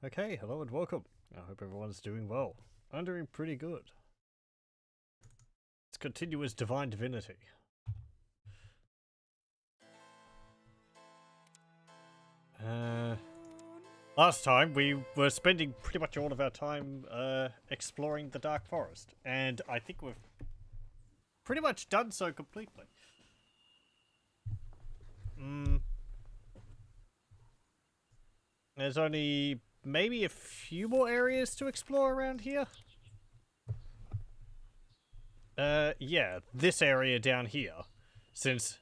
Okay, hello and welcome. I hope everyone's doing well. I'm doing pretty good. Let's continue with Divine Divinity. Last time we were spending pretty much all of our time exploring the Dark Forest, and I think we've pretty much done so completely. There's only maybe a few more areas to explore around here. Yeah, this area down here, since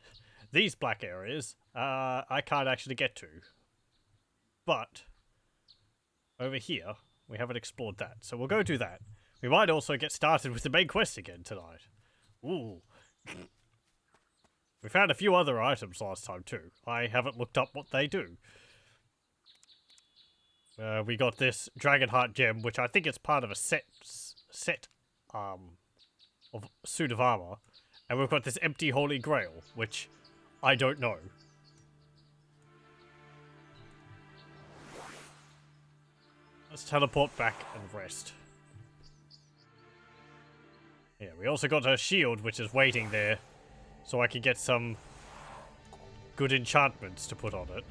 these black areas, I can't actually get to. But over here, we haven't explored that, so we'll go do that. We might also get started with the main quest again tonight. Ooh. We found a few other items last time too. I haven't looked up what they do. We got this Dragonheart gem, which I think is part of a set of suit of armor. And we've got this empty holy grail, which I don't know. Let's teleport back and rest. Yeah, we also got a shield, which is waiting there, so I can get some good enchantments to put on it.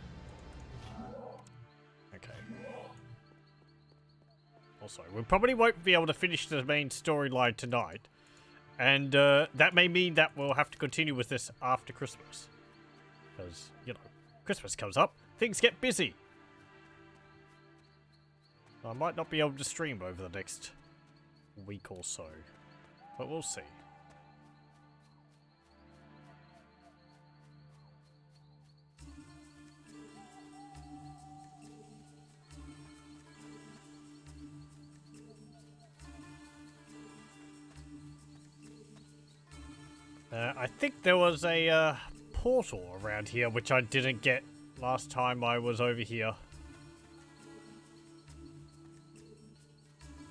Okay. Also, we probably won't be able to finish the main storyline tonight, and that may mean that we'll have to continue with this after Christmas. Because, you know, Christmas comes up, things get busy. I might not be able to stream over the next week or so, but we'll see. I think there was a portal around here which I didn't get last time I was over here.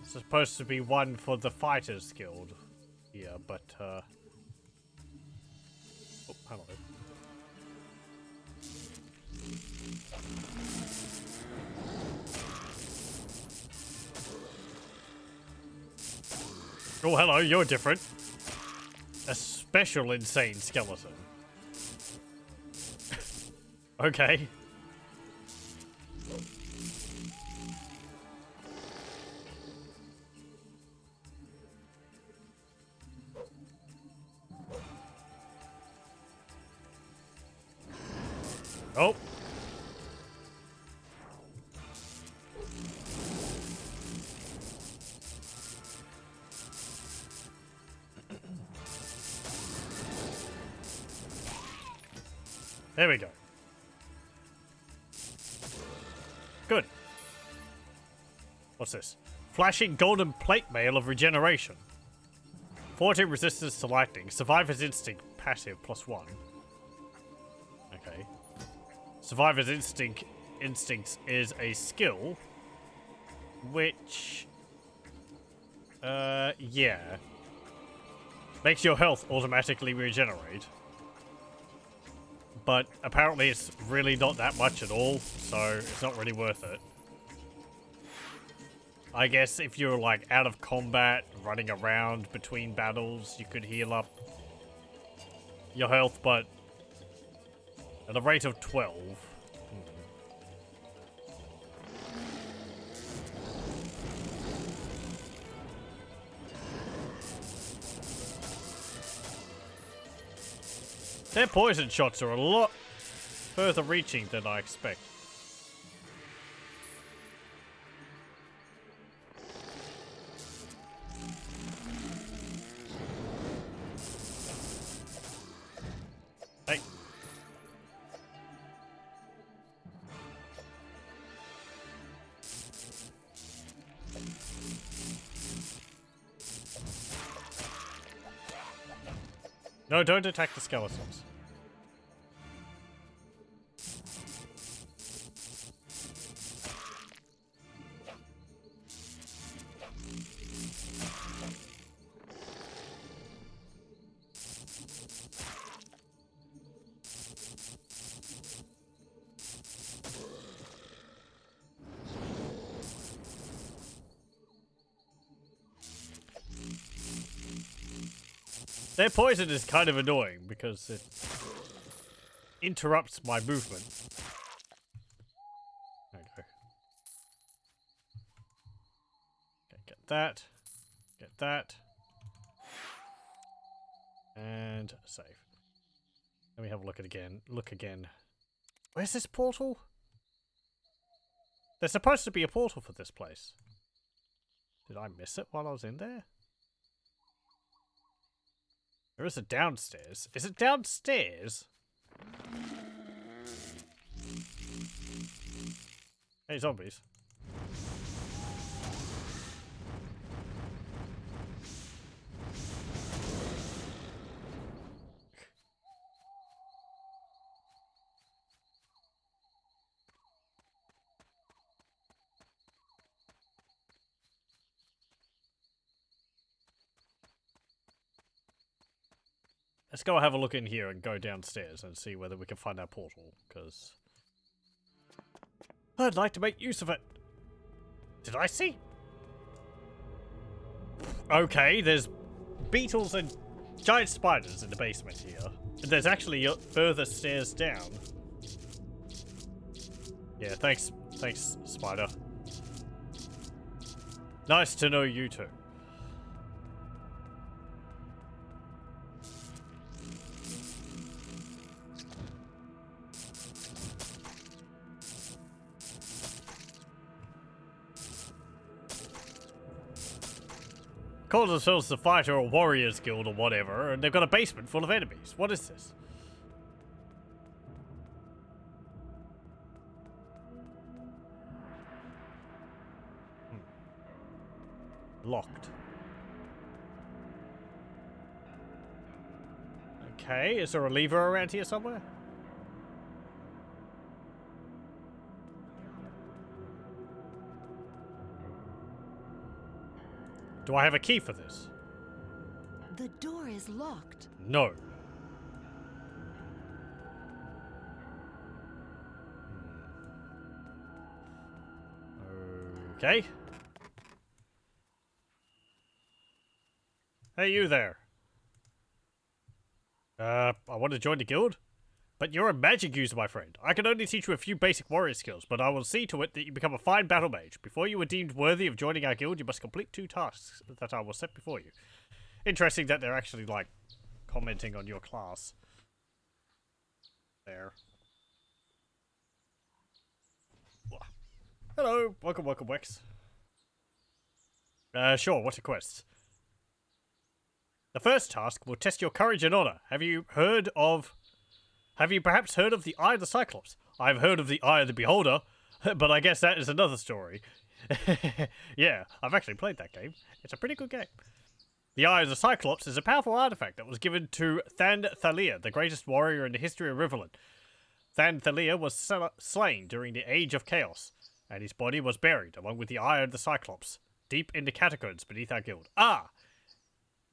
It's supposed to be one for the Fighters Guild here, but oh, hello. Oh, hello, you're different. A special insane skeleton. Okay. Oh. There we go. Good. What's this? Flashing golden plate mail of regeneration. 14 resistance to lightning. Survivor's instinct passive +1. Okay. Survivor's instincts is a skill, which, yeah, makes your health automatically regenerate. But apparently it's really not that much at all, so it's not really worth it. I guess if you're like out of combat, running around between battles, you could heal up your health, but at a rate of 12. Their poison shots are a lot further reaching than I expect. Hey. No, don't attack the skeletons. Their poison is kind of annoying because it interrupts my movement. Okay. Okay, get that. Get that. And save. Let me have a look at again. Look again. Where's this portal? There's supposed to be a portal for this place. Did I miss it while I was in there? There is a downstairs. Is it downstairs? Hey, zombies. Let's go have a look in here and go downstairs and see whether we can find our portal, because I'd like to make use of it. Did I see? Okay, there's beetles and giant spiders in the basement here. And there's actually further stairs down. Yeah, thanks, spider. Nice to know you too. Call themselves the Fighter or Warriors Guild or whatever, and they've got a basement full of enemies. What is this? Locked. Okay, is there a lever around here somewhere? Do I have a key for this? The door is locked. No. Okay. Hey, you there. I want to join the guild? But you're a magic user, my friend. I can only teach you a few basic warrior skills, but I will see to it that you become a fine battle mage. Before you are deemed worthy of joining our guild, you must complete 2 tasks that I will set before you. Interesting that they're actually, like, commenting on your class. There. Hello, welcome, Wex. Sure, what's your quest? The first task will test your courage and honor. Have you perhaps heard of the Eye of the Cyclops? I've heard of the Eye of the Beholder, but I guess that is another story. Yeah, I've actually played that game. It's a pretty good game. The Eye of the Cyclops is a powerful artifact that was given to Thalia, the greatest warrior in the history of Rivellon. Thalia was slain during the Age of Chaos, and his body was buried, along with the Eye of the Cyclops, deep in the catacombs beneath our guild. Ah!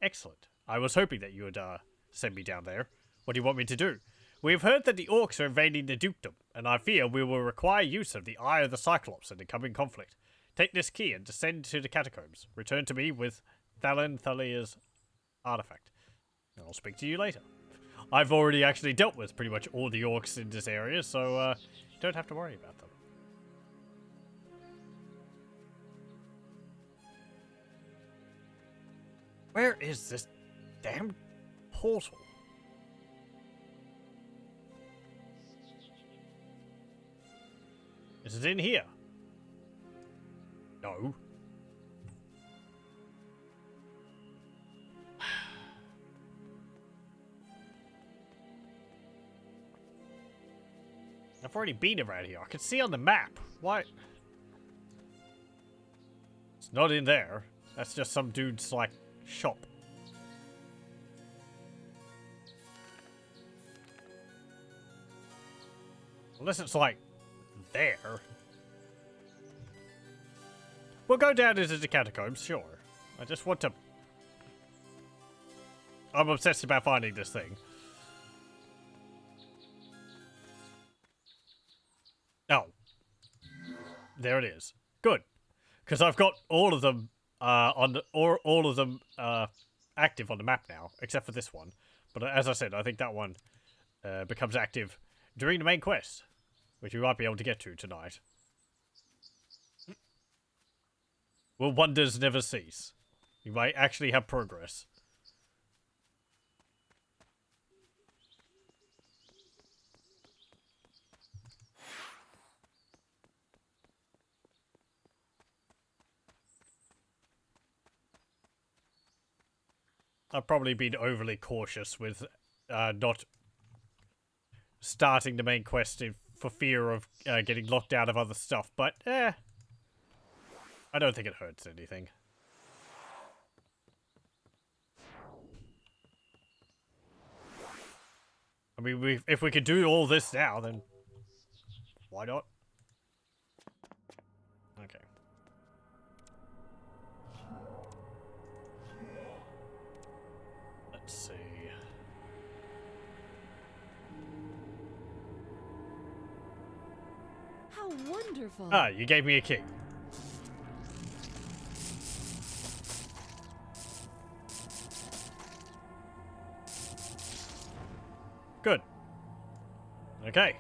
Excellent. I was hoping that you would, send me down there. What do you want me to do? We have heard that the orcs are invading the dukedom, and I fear we will require use of the Eye of the Cyclops in the coming conflict. Take this key and descend to the catacombs. Return to me with Thalia's artifact. And I'll speak to you later. I've already actually dealt with pretty much all the orcs in this area, so you don't have to worry about them. Where is this damn portal? Is it in here? No. I've already been around here. I can see on the map. Why? It's not in there. That's just some dude's, like, shop. Unless it's, like, there. We'll go down into the catacombs, sure. I just want to... I'm obsessed about finding this thing. Oh. There it is. Good. Because I've got all of them, all of them, active on the map now, except for this one. But as I said, I think that one becomes active during the main quest, which we might be able to get to tonight. Will wonders never cease? You might actually have progress. I've probably been overly cautious with not starting the main quest for fear of getting locked out of other stuff, but I don't think it hurts anything. I mean, if we could do all this now, then why not? Okay. Let's see. How wonderful. Ah, you gave me a key. Good. Okay.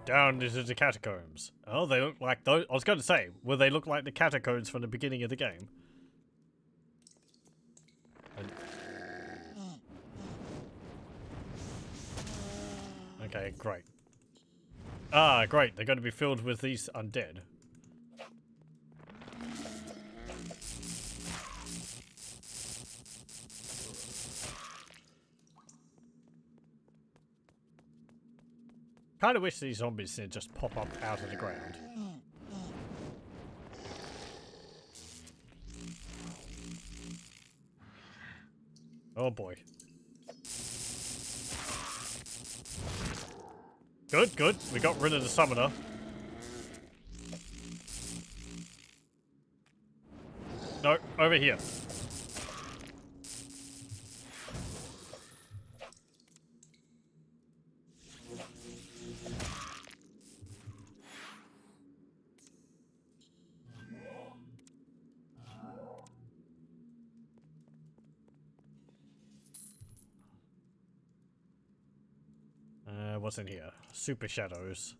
Down into the catacombs. Oh, they look like those. I was going to say, will they look like the catacombs from the beginning of the game? Okay, great. Ah, great. They're going to be filled with these undead. Kind of wish these zombies didn't just pop up out of the ground. Oh boy. Good, good. We got rid of the summoner. No, over here. What's in here? Super shadows.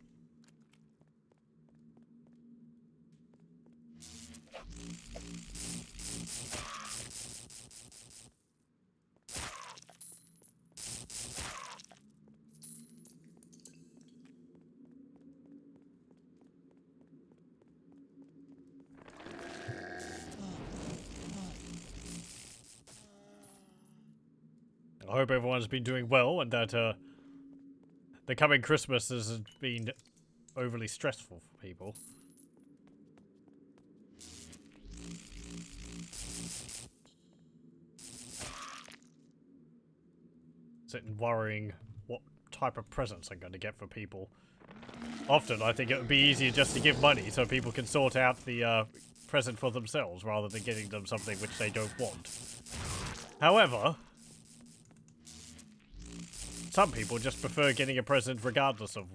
I hope everyone's been doing well and that the coming Christmas hasn't been overly stressful for people. Sitting worrying what type of presents I'm going to get for people. Often I think it would be easier just to give money so people can sort out the present for themselves rather than getting them something which they don't want. However, some people just prefer getting a present regardless of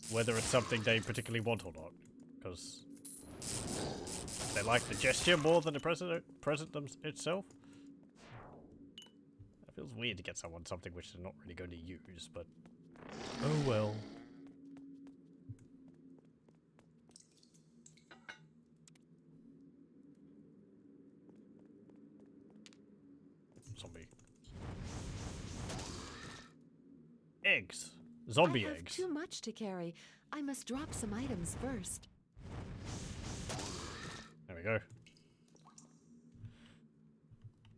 whether it's something they particularly want or not, because they like the gesture more than the present itself. It feels weird to get someone something which they're not really going to use, but oh well. Zombie. Eggs. Zombie I have eggs. too much to carry. I must drop some items first. There we go.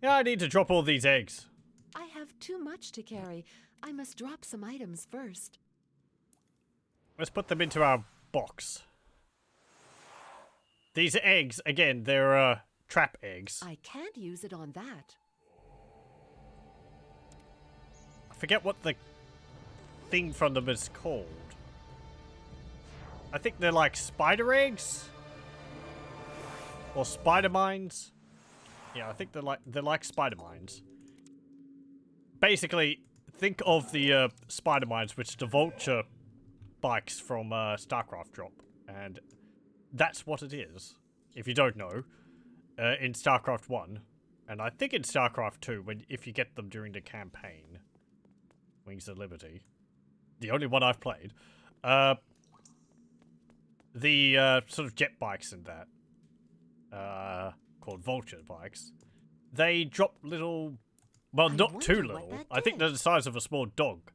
Yeah, I need to drop all these eggs. I have too much to carry. I must drop some items first. Let's put them into our box. These eggs, again, they're trap eggs. I can't use it on that. I forget what the thing from them is called. I think they're like spider eggs? Or spider mines? Yeah, I think they're like spider mines. Basically, think of the spider mines which the vulture bikes from StarCraft drop, and that's what it is. If you don't know, in StarCraft 1, And I think in StarCraft 2, if you get them during the campaign, Wings of Liberty, the only one I've played, the sort of jet bikes in that, called vulture bikes, they drop little, well, not too little. I think they're the size of a small dog.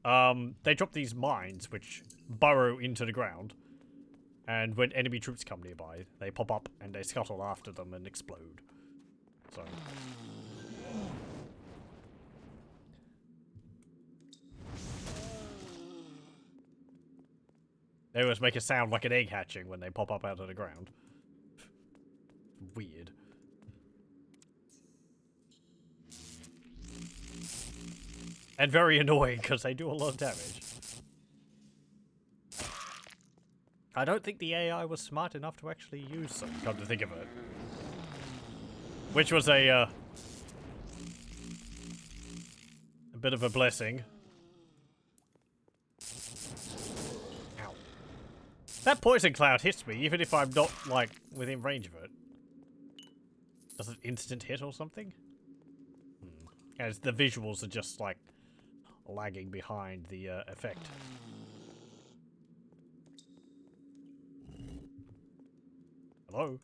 They drop these mines which burrow into the ground, and when enemy troops come nearby, they pop up and they scuttle after them and explode. So. They always make a sound like an egg hatching when they pop up out of the ground. Weird. And very annoying because they do a lot of damage. I don't think the AI was smart enough to actually use them, come to think of it. Which was a bit of a blessing. Ow. That poison cloud hits me, even if I'm not, like, within range of it. Does it instant hit or something? As the visuals are just, like, lagging behind the effect. Hello?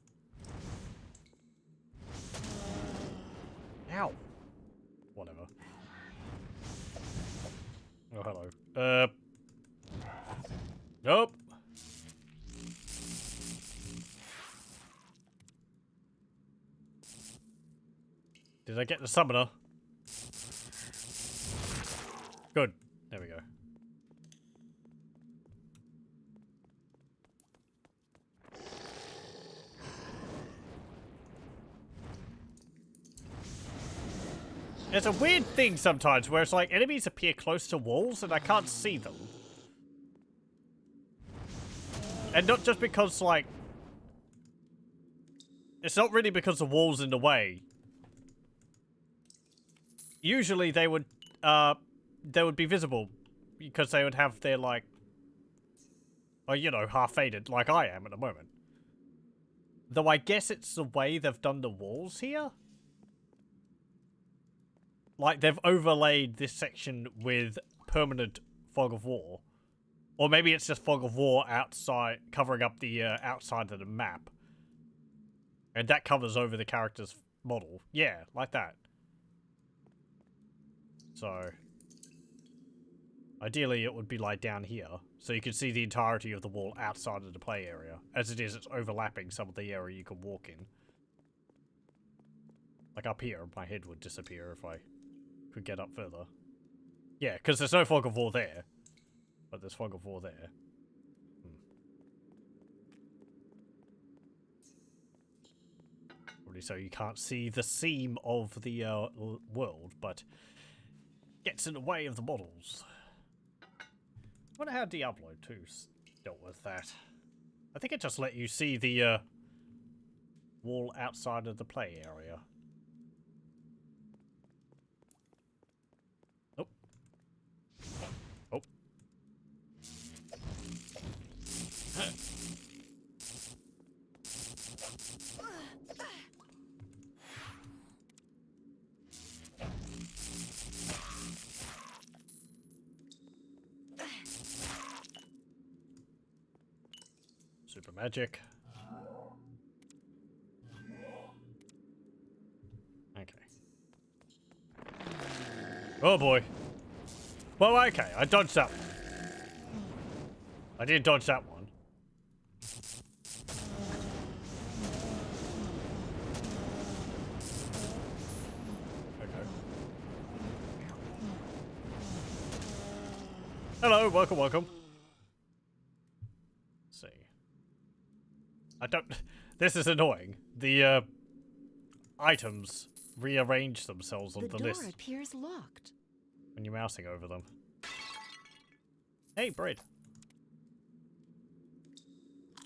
Ow! Whatever. Oh, hello. Nope! Did I get the summoner? Good. There we go. It's a weird thing sometimes where it's like enemies appear close to walls and I can't see them. And not just because, like, it's not really because the wall's in the way. Usually they would be visible because they would have their, like, you know, half faded like I am at the moment. Though I guess it's the way they've done the walls here. Like, they've overlaid this section with permanent fog of war. Or maybe it's just fog of war outside, covering up the outside of the map. And that covers over the character's model. Yeah, like that. So, ideally it would be like down here. So you can see the entirety of the wall outside of the play area. As it is, it's overlapping some of the area you can walk in. Like up here, my head would disappear if I could get up further. Yeah, because there's no fog of war there. But there's fog of war there. Probably so you can't see the seam of the world, but gets in the way of the models. I wonder how Diablo 2 dealt with that. I think it just let you see the wall outside of the play area. Oh. Oh. Super magic. Okay. Oh boy. Well, okay, I dodged that one. I did dodge that one. Okay. Hello, welcome, welcome. Let's see. I don't... This is annoying. The, items rearrange themselves on the list. The door appears locked. When you're mousing over them. Hey, bread.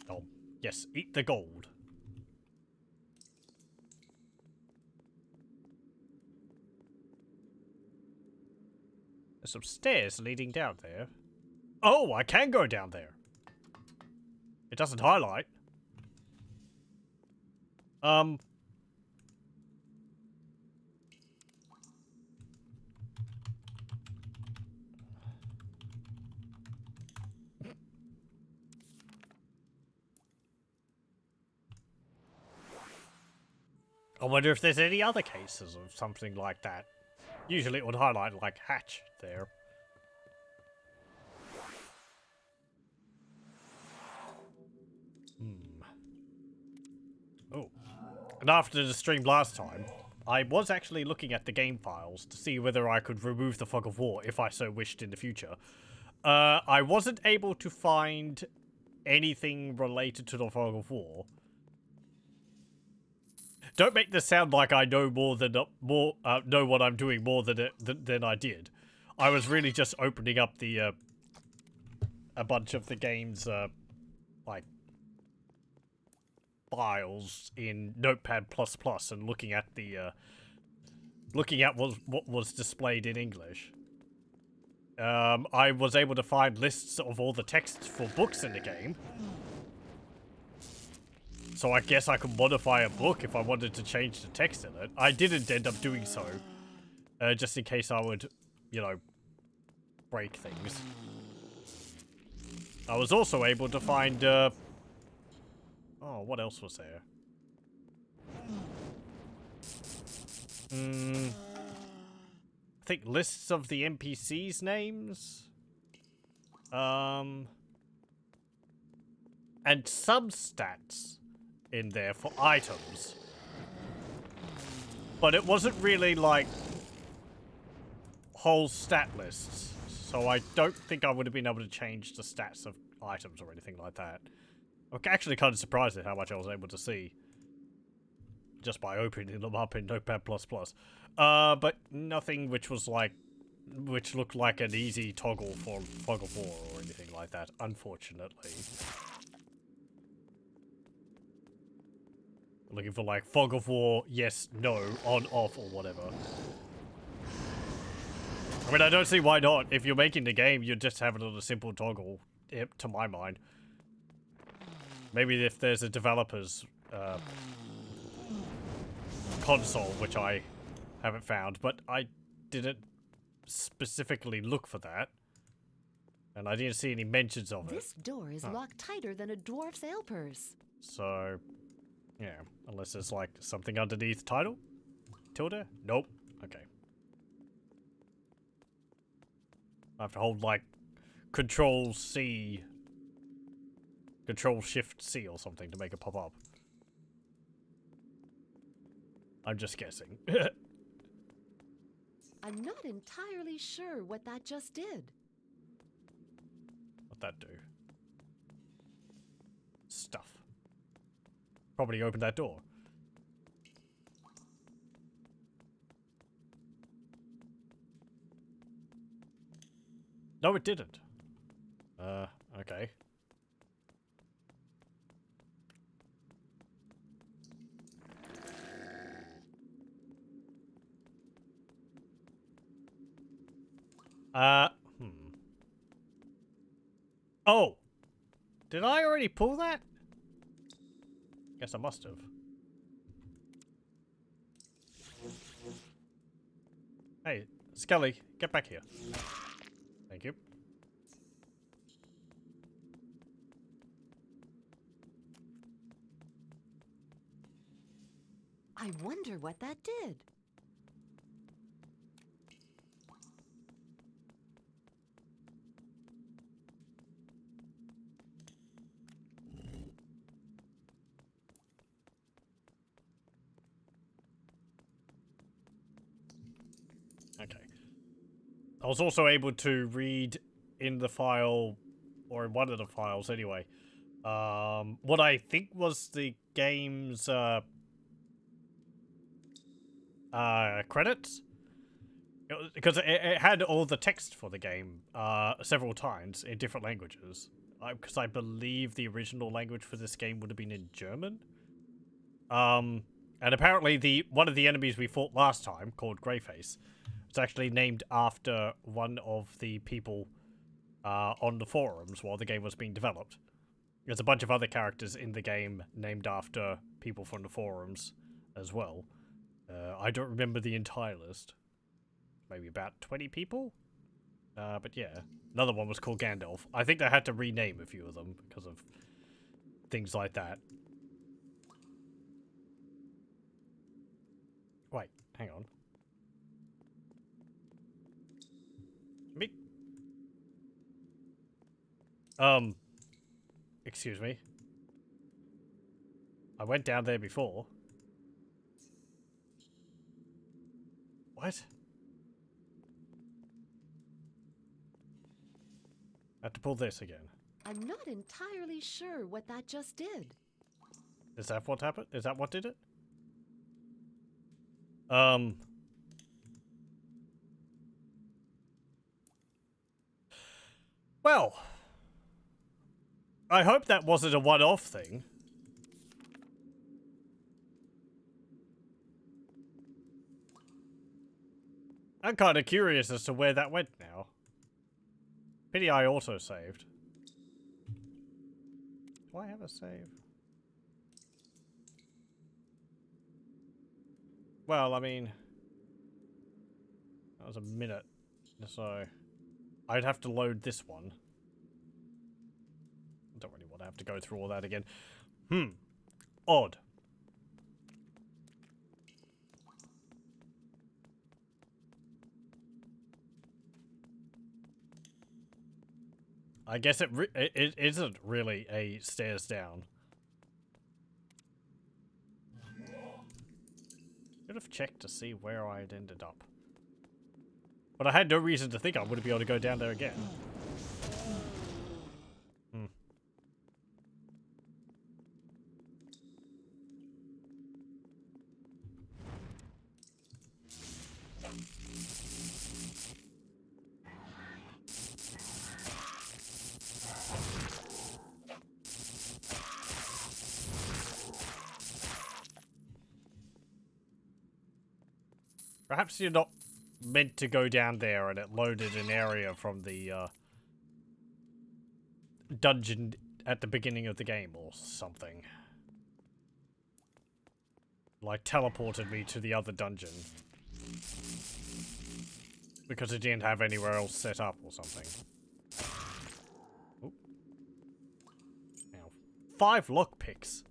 Oh, yes, eat the gold. There's some stairs leading down there. Oh, I can go down there. It doesn't highlight. wonder if there's any other cases of something like that. Usually it would highlight, like, hatch there. Oh. And after the stream last time, I was actually looking at the game files to see whether I could remove the Fog of War if I so wished in the future. I wasn't able to find anything related to the Fog of War. Don't make this sound like I know know what I'm doing more than I did. I was really just opening up the a bunch of the game's like files in Notepad++ and looking at the what was displayed in English. I was able to find lists of all the texts for books in the game. So I guess I could modify a book if I wanted to change the text in it. I didn't end up doing so. Just in case I would, you know, break things. I was also able to find, oh, what else was there? I think lists of the NPCs' names. And some stats in there for items. But it wasn't really like whole stat lists. So I don't think I would have been able to change the stats of items or anything like that. I'm actually kind of surprised at how much I was able to see just by opening them up in Notepad++. But nothing which looked like an easy toggle for Fog of War or anything like that, unfortunately. Looking for like Fog of War, yes, no, on, off, or whatever. I mean, I don't see why not. If you're making the game, you just have it on a simple toggle, to my mind. Maybe if there's a developer's console, which I haven't found, but I didn't specifically look for that. And I didn't see any mentions of it. This door is locked tighter than a dwarf's ale purse. So, yeah, unless there's like something underneath title? Tilde? Nope. Okay. I have to hold like Control-C, Control-Shift-C or something to make it pop up. I'm just guessing. I'm not entirely sure what that just did. What'd that do? Stuff. Probably opened that door. No, it didn't. Okay. Oh! Did I already pull that? Guess I must have. Hey, Skelly, get back here. Thank you. I wonder what that did. Okay. I was also able to read in the file, or in one of the files anyway, what I think was the game's credits. Because it had all the text for the game several times in different languages. Because I believe the original language for this game would have been in German. And apparently one of the enemies we fought last time, called Greyface, it's actually named after one of the people on the forums while the game was being developed. There's a bunch of other characters in the game named after people from the forums as well. I don't remember the entire list. Maybe about 20 people? But yeah, another one was called Gandalf. I think they had to rename a few of them because of things like that. Wait, hang on. Me. Excuse me. I went down there before. What? I have to pull this again. I'm not entirely sure what that just did. Is that what happened? Is that what did it? Well, I hope that wasn't a one-off thing. I'm kind of curious as to where that went now. Pity I auto-saved. Do I have a save? Well, I mean... that was a minute, so... I'd have to load this one. I don't really want to have to go through all that again. Odd. I guess it isn't really a stairs down. Should have checked to see where I had ended up. But I had no reason to think I wouldn't be able to go down there again. Perhaps you're not meant to go down there and it loaded an area from the dungeon at the beginning of the game or something. Like teleported me to the other dungeon. Because it didn't have anywhere else set up or something. Oop. Now, 5 lockpicks.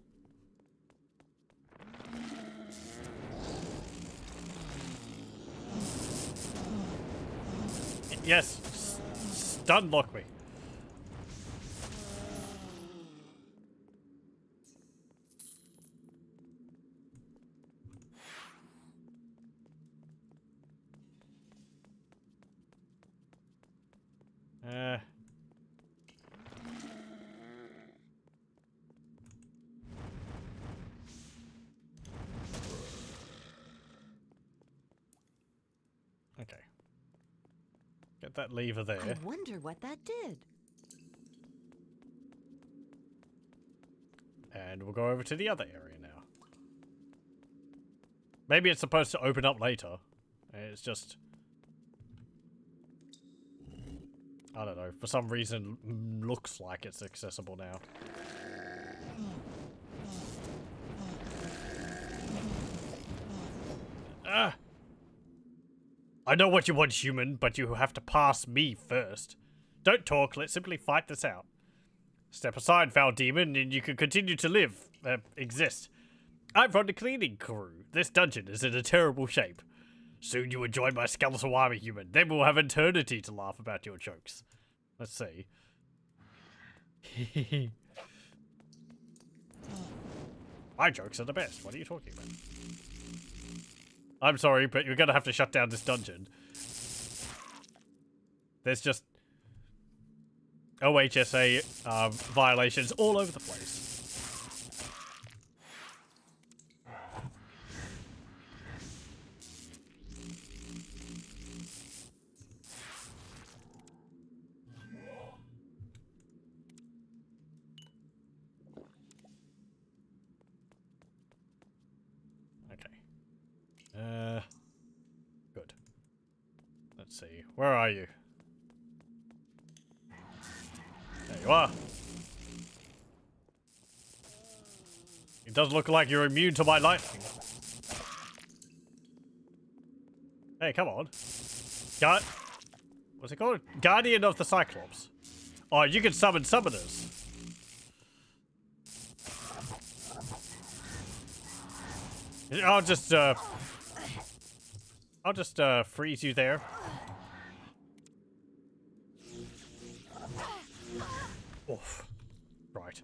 Yes, stun lock me. Okay. Get that lever there. I wonder what that did. And we'll go over to the other area now. Maybe it's supposed to open up later. It's just... I don't know. For some reason, looks like it's accessible now. Ah! I know what you want, human, but you have to pass me first. Don't talk, let's simply fight this out. Step aside, foul demon, and you can continue to live, exist. I'm from the cleaning crew. This dungeon is in a terrible shape. Soon you will join my skeletal army, human. Then we'll have eternity to laugh about your jokes. Let's see. My jokes are the best. What are you talking about? I'm sorry, but you're gonna have to shut down this dungeon. There's just OHSA violations all over the place. Good. Let's see. Where are you? There you are. It does look like you're immune to my lightning. Hey, come on. What's it called? Guardian of the Cyclops. Oh, you can summon summoners. I'll just, I'll just freeze you there. Oof. Right.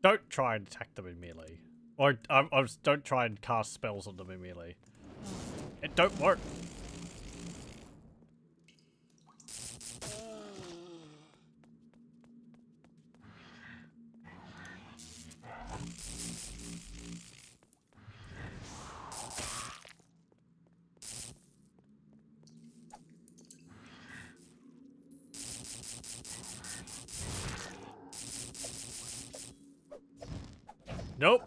Don't try and attack them in melee. Or don't try and cast spells on them in melee. It don't work. Nope.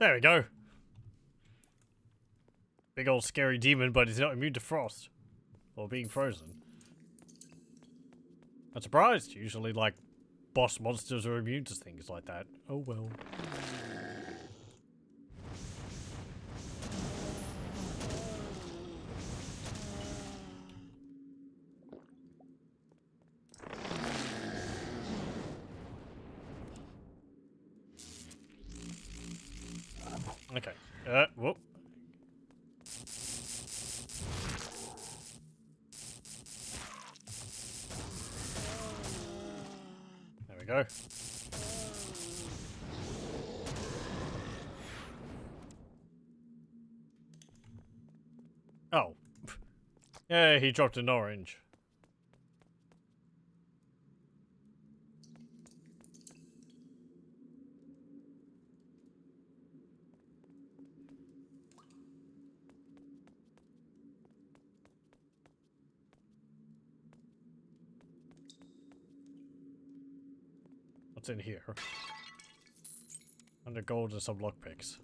There we go. Big old scary demon, but he's not immune to frost. Or being frozen. I'm surprised. Usually, like, boss monsters are immune to things like that. Oh well. Okay. Whoop. There we go. Oh. Yeah, he dropped an orange. What's in here? Under gold and some lockpicks.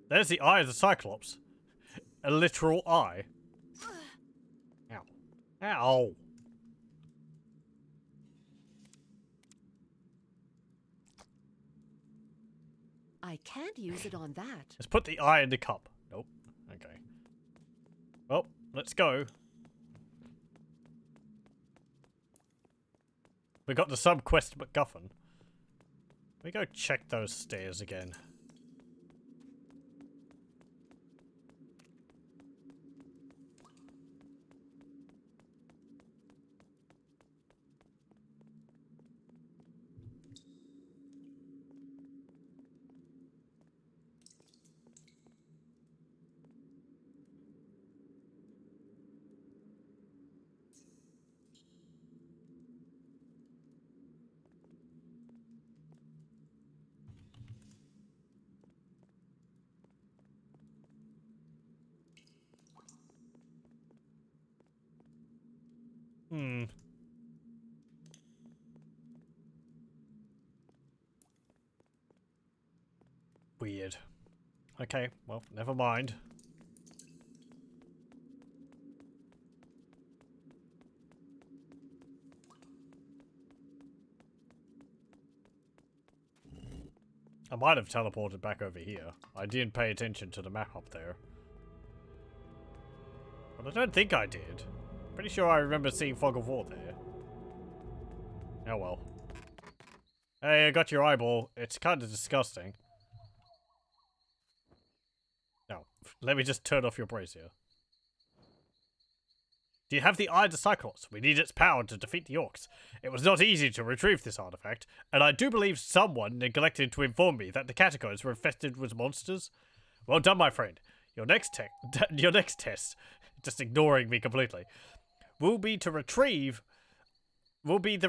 There's the eye of the Cyclops. A literal eye. Ow. Ow. I can't use it on that. Let's put the eye in the cup. Nope. Okay. Well, let's go. We got the sub-quest MacGuffin. We go check those stairs again. Weird. Okay, well, never mind. I might have teleported back over here. I didn't pay attention to the map up there. But I don't think I did. Pretty sure I remember seeing Fog of War there. Oh well. Hey, I got your eyeball. It's kind of disgusting. No, let me just turn off your brazier. Do you have the Eye of the Cyclops? We need its power to defeat the orcs. It was not easy to retrieve this artifact, and I do believe someone neglected to inform me that the catacombs were infested with monsters. Well done, my friend. Your next test, just ignoring me completely, will be the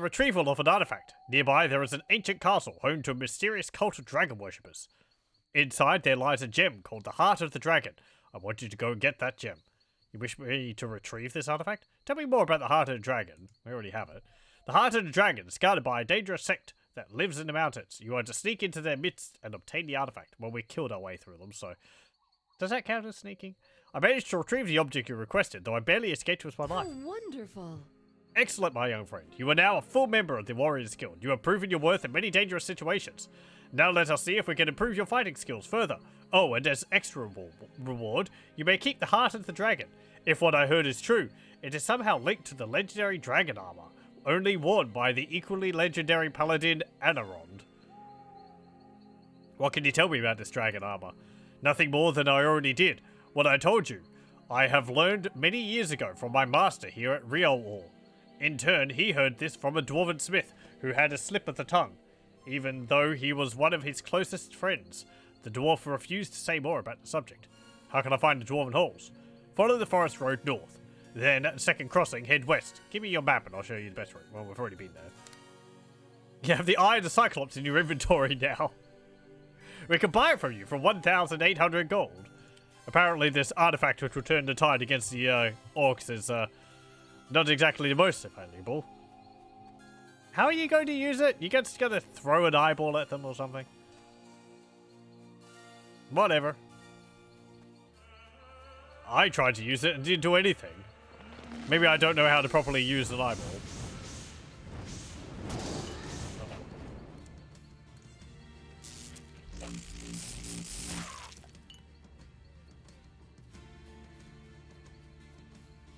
retrieval of an artifact. Nearby, there is an ancient castle home to a mysterious cult of dragon worshippers. Inside, there lies a gem called the Heart of the Dragon. I want you to go and get that gem. You wish me to retrieve this artifact? Tell me more about the Heart of the Dragon. We already have it. The Heart of the Dragon is guarded by a dangerous sect, that lives in the mountains. You are to sneak into their midst and obtain the artifact. Well, we killed our way through them, so... Does that count as sneaking? I managed to retrieve the object you requested, though I barely escaped with my life. Oh, wonderful. Excellent, my young friend. You are now a full member of the Warriors Guild. You have proven your worth in many dangerous situations. Now let us see if we can improve your fighting skills further. Oh, and as extra reward, you may keep the Heart of the Dragon. If what I heard is true, it is somehow linked to the legendary dragon armor, only worn by the equally legendary paladin Anarond. What can you tell me about this dragon armor? Nothing more than I already did. What I told you, I have learned many years ago from my master here at Rivellon. In turn, he heard this from a dwarven smith who had a slip of the tongue. Even though he was one of his closest friends, the dwarf refused to say more about the subject. How can I find the dwarven halls? Follow the forest road north. Then, at the second crossing, head west. Give me your map and I'll show you the best route. Well, we've already been there. You have the Eye of the Cyclops in your inventory now. We can buy it from you for 1,800 gold. Apparently this artifact which will turn the tide against the orcs is not exactly the most valuable. How are you going to use it? You just gonna throw an eyeball at them or something? Whatever. I tried to use it and didn't do anything. Maybe I don't know how to properly use an eyeball.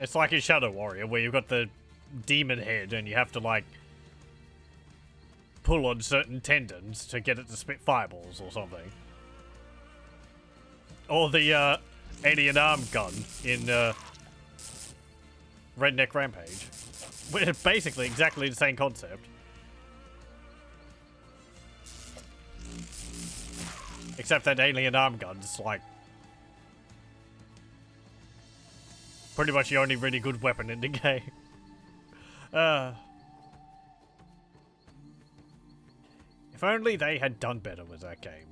It's like in Shadow Warrior, where you've got the demon head and you have to, like, pull on certain tendons to get it to spit fireballs or something. Or the, alien arm gun in, Redneck Rampage. Which is basically exactly the same concept. Except that alien arm gun's, like, pretty much the only really good weapon in the game. If only they had done better with that game.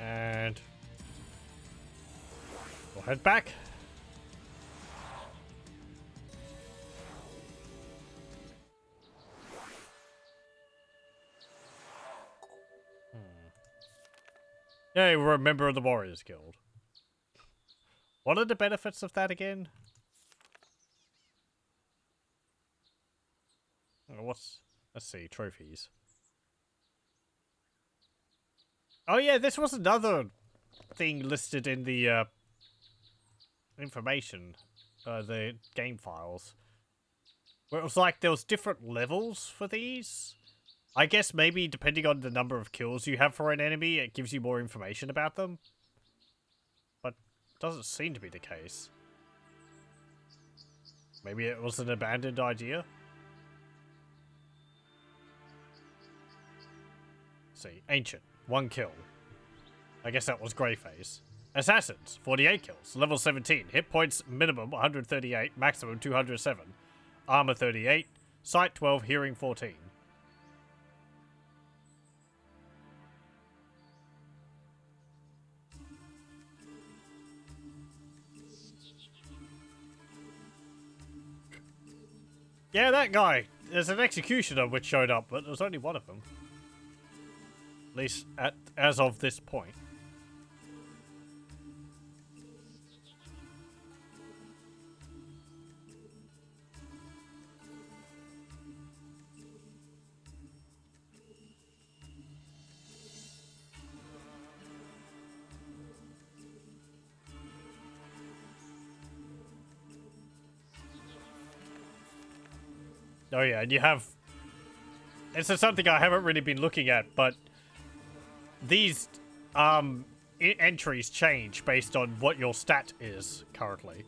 And we'll head back. Yay, we're a member of the Warriors Guild. What are the benefits of that again? Let's see, trophies. Oh yeah, this was another thing listed in the information, the game files. Where it was like there was different levels for these. I guess maybe depending on the number of kills you have for an enemy, it gives you more information about them. But it doesn't seem to be the case. Maybe it was an abandoned idea? Let's see, Ancient. 1 kill. I guess that was Greyface. Assassins, 48 kills. Level 17. Hit points minimum 138, maximum 207. Armor 38. Sight 12, hearing 14. Yeah, that guy. There's an executioner which showed up, but there was only one of them. At least as of this point. Oh yeah, and you have... This is something I haven't really been looking at, but these entries change based on what your stat is currently.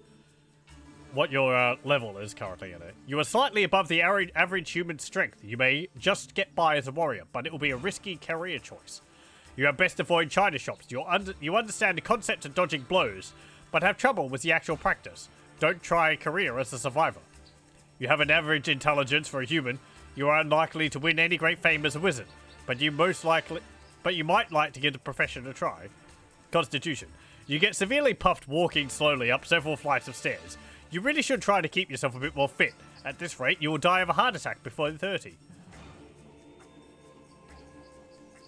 What your level is currently in it. You are slightly above the average human strength. You may just get by as a warrior, but it will be a risky career choice. You had best avoid china shops. You understand the concept of dodging blows, but have trouble with the actual practice. Don't try a career as a survivor. You have an average intelligence for a human. You are unlikely to win any great fame as a wizard, but you might like to give the profession a try. Constitution. You get severely puffed walking slowly up several flights of stairs. You really should try to keep yourself a bit more fit. At this rate, you will die of a heart attack before 30.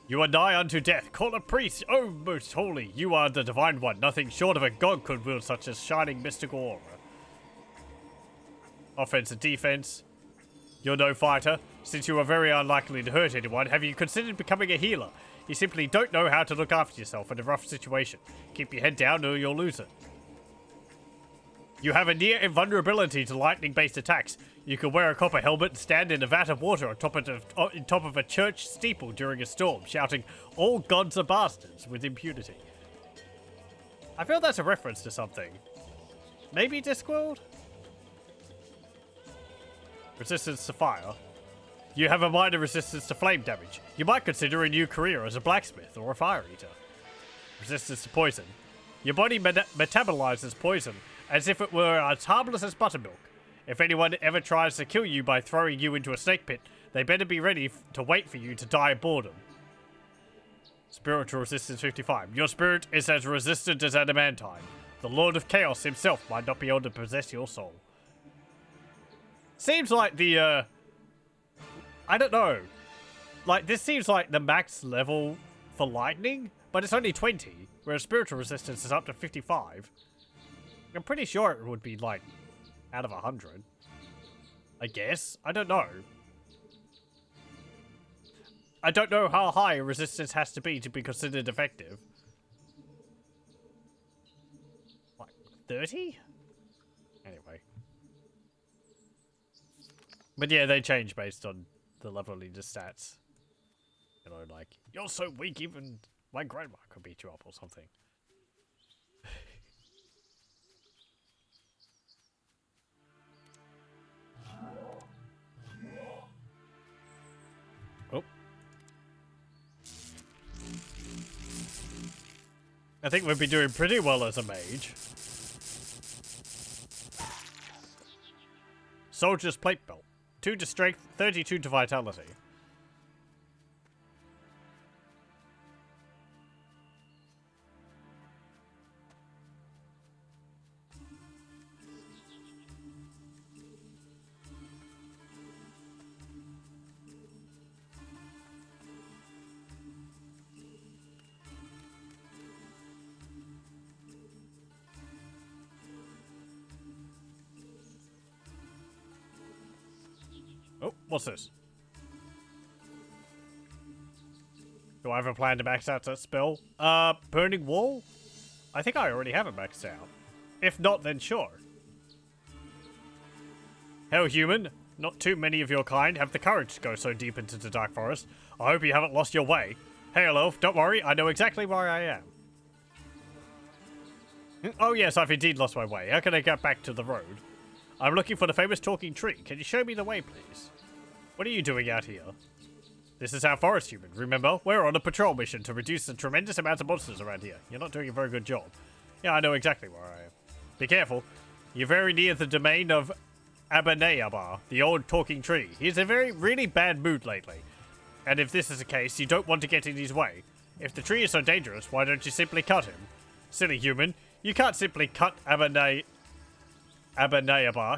You are nigh unto death. Call a priest. Oh, most holy. You are the divine one. Nothing short of a god could wield such a shining mystical aura. Offense and defense. You're no fighter. Since you are very unlikely to hurt anyone, have you considered becoming a healer? You simply don't know how to look after yourself in a rough situation. Keep your head down or you'll lose it. You have a near invulnerability to lightning-based attacks. You can wear a copper helmet and stand in a vat of water on top of a church steeple during a storm, shouting, "All gods are bastards," with impunity. I feel that's a reference to something. Maybe Discworld? Resistance to fire. You have a minor resistance to flame damage. You might consider a new career as a blacksmith or a fire eater. Resistance to poison. Your body metabolizes poison as if it were as harmless as buttermilk. If anyone ever tries to kill you by throwing you into a snake pit, they better be ready to wait for you to die of boredom. Spiritual resistance 55. Your spirit is as resistant as adamantine. The Lord of Chaos himself might not be able to possess your soul. Seems like the, I don't know. Like, this seems like the max level for lightning, but it's only 20, whereas spiritual resistance is up to 55. I'm pretty sure it would be, like, out of 100. I guess? I don't know. I don't know how high resistance has to be considered effective. Like, 30? Anyway. But yeah, they change based on the level of the stats. You know, like, you're so weak even my grandma could beat you up or something. Oh. I think we'd be doing pretty well as a mage. Soldier's plate belt. 2 to strength, 32 to vitality. Oh, what's this? Do I have a plan to max out that spell? Burning Wall? I think I already have it maxed out. If not, then sure. Hell, human. Not too many of your kind have the courage to go so deep into the Dark Forest. I hope you haven't lost your way. Hail, elf, don't worry, I know exactly where I am. Oh yes, I've indeed lost my way. How can I get back to the road? I'm looking for the famous talking tree. Can you show me the way, please? What are you doing out here? This is our forest, human. Remember, we're on a patrol mission to reduce the tremendous amount of monsters around here. You're not doing a very good job. Yeah, I know exactly where I am. Be careful. You're very near the domain of Abaneabar, the old talking tree. He's in a really bad mood lately. And if this is the case, you don't want to get in his way. If the tree is so dangerous, why don't you simply cut him? Silly human. You can't simply cut Abaneabar.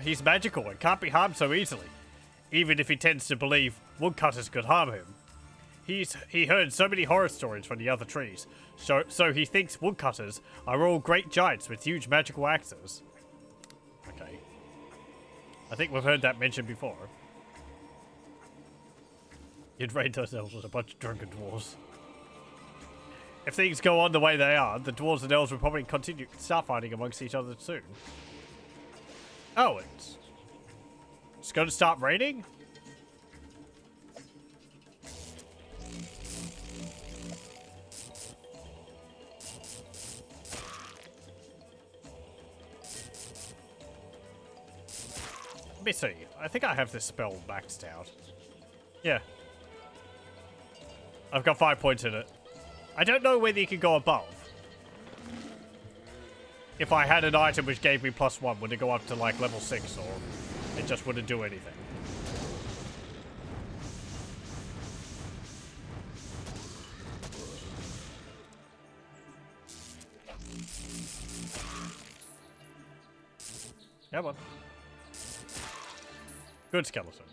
He's magical and can't be harmed so easily. Even if he tends to believe woodcutters could harm him. He heard so many horror stories from the other trees, so he thinks woodcutters are all great giants with huge magical axes. Okay. I think we've heard that mentioned before. You'd raid those elves with a bunch of drunken dwarves. If things go on the way they are, the dwarves and elves will probably start fighting amongst each other soon. Oh, it's going to start raining? Let me see. I think I have this spell maxed out. Yeah. I've got 5 points in it. I don't know whether you can go above. If I had an item which gave me +1, would it go up to like level 6 or it just wouldn't do anything? Come on. Good skeleton.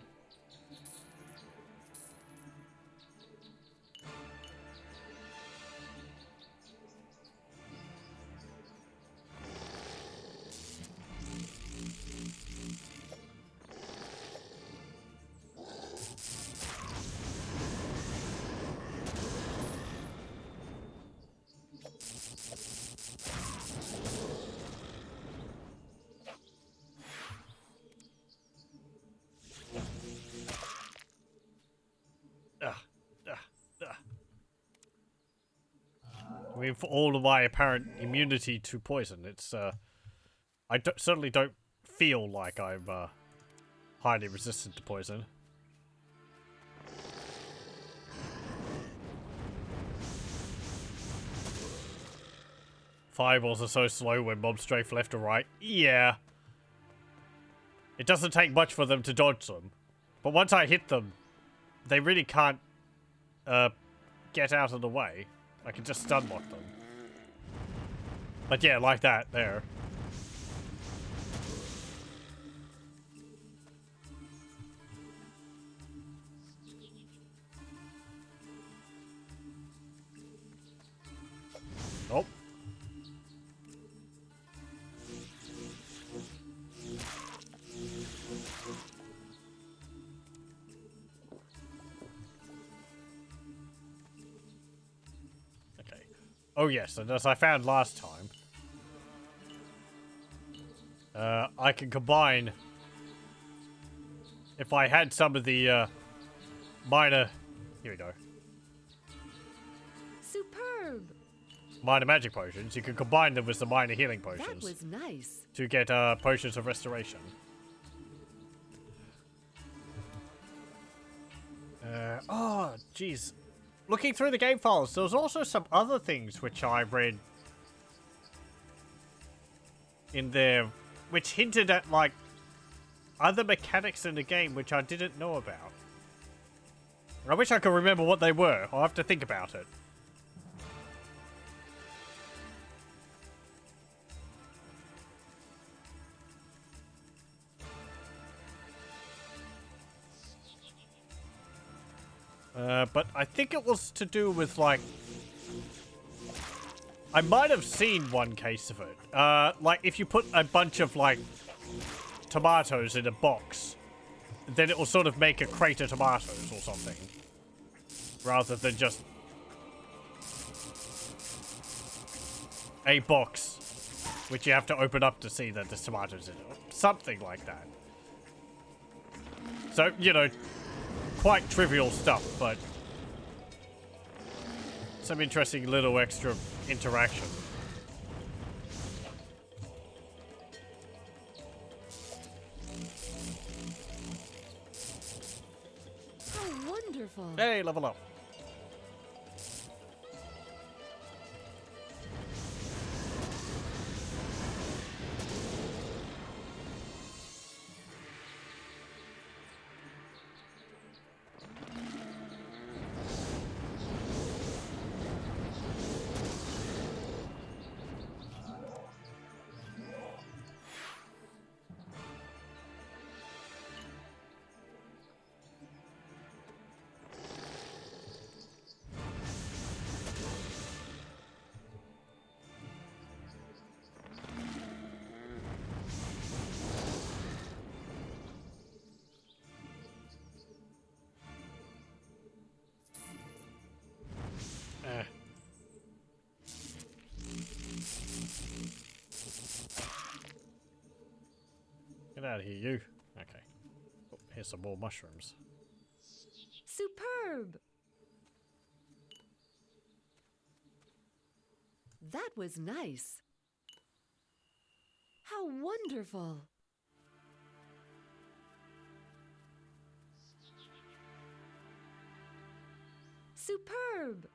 I mean, for all of my apparent immunity to poison, it's, certainly don't feel like I'm, highly resistant to poison. Fireballs are so slow when mobs strafe left or right. Yeah. It doesn't take much for them to dodge them. But once I hit them, they really can't, get out of the way. I can just stun lock them. But yeah, like that, there. Oh. Okay. Oh yes, and as I found last time, I can combine, if I had some of the, minor, here we go, Superb. minor magic potions, you can combine them with the minor healing potions. That was nice. To get, potions of restoration. Oh, jeez. Looking through the game files, there was also some other things which I read in there, which hinted at, like, other mechanics in the game which I didn't know about. I wish I could remember what they were. I'll have to think about it. But I think it was to do with, like... I might have seen one case of it. Like, if you put a bunch of, like, tomatoes in a box, then it will sort of make a crate of tomatoes or something. Rather than just... a box, which you have to open up to see that there's tomatoes in it. Something like that. So, you know... quite trivial stuff, but some interesting little extra interaction. How wonderful. Hey, level up. Get out of here, you. Okay. Oh, here's some more mushrooms. Superb. That was nice. How wonderful. Superb!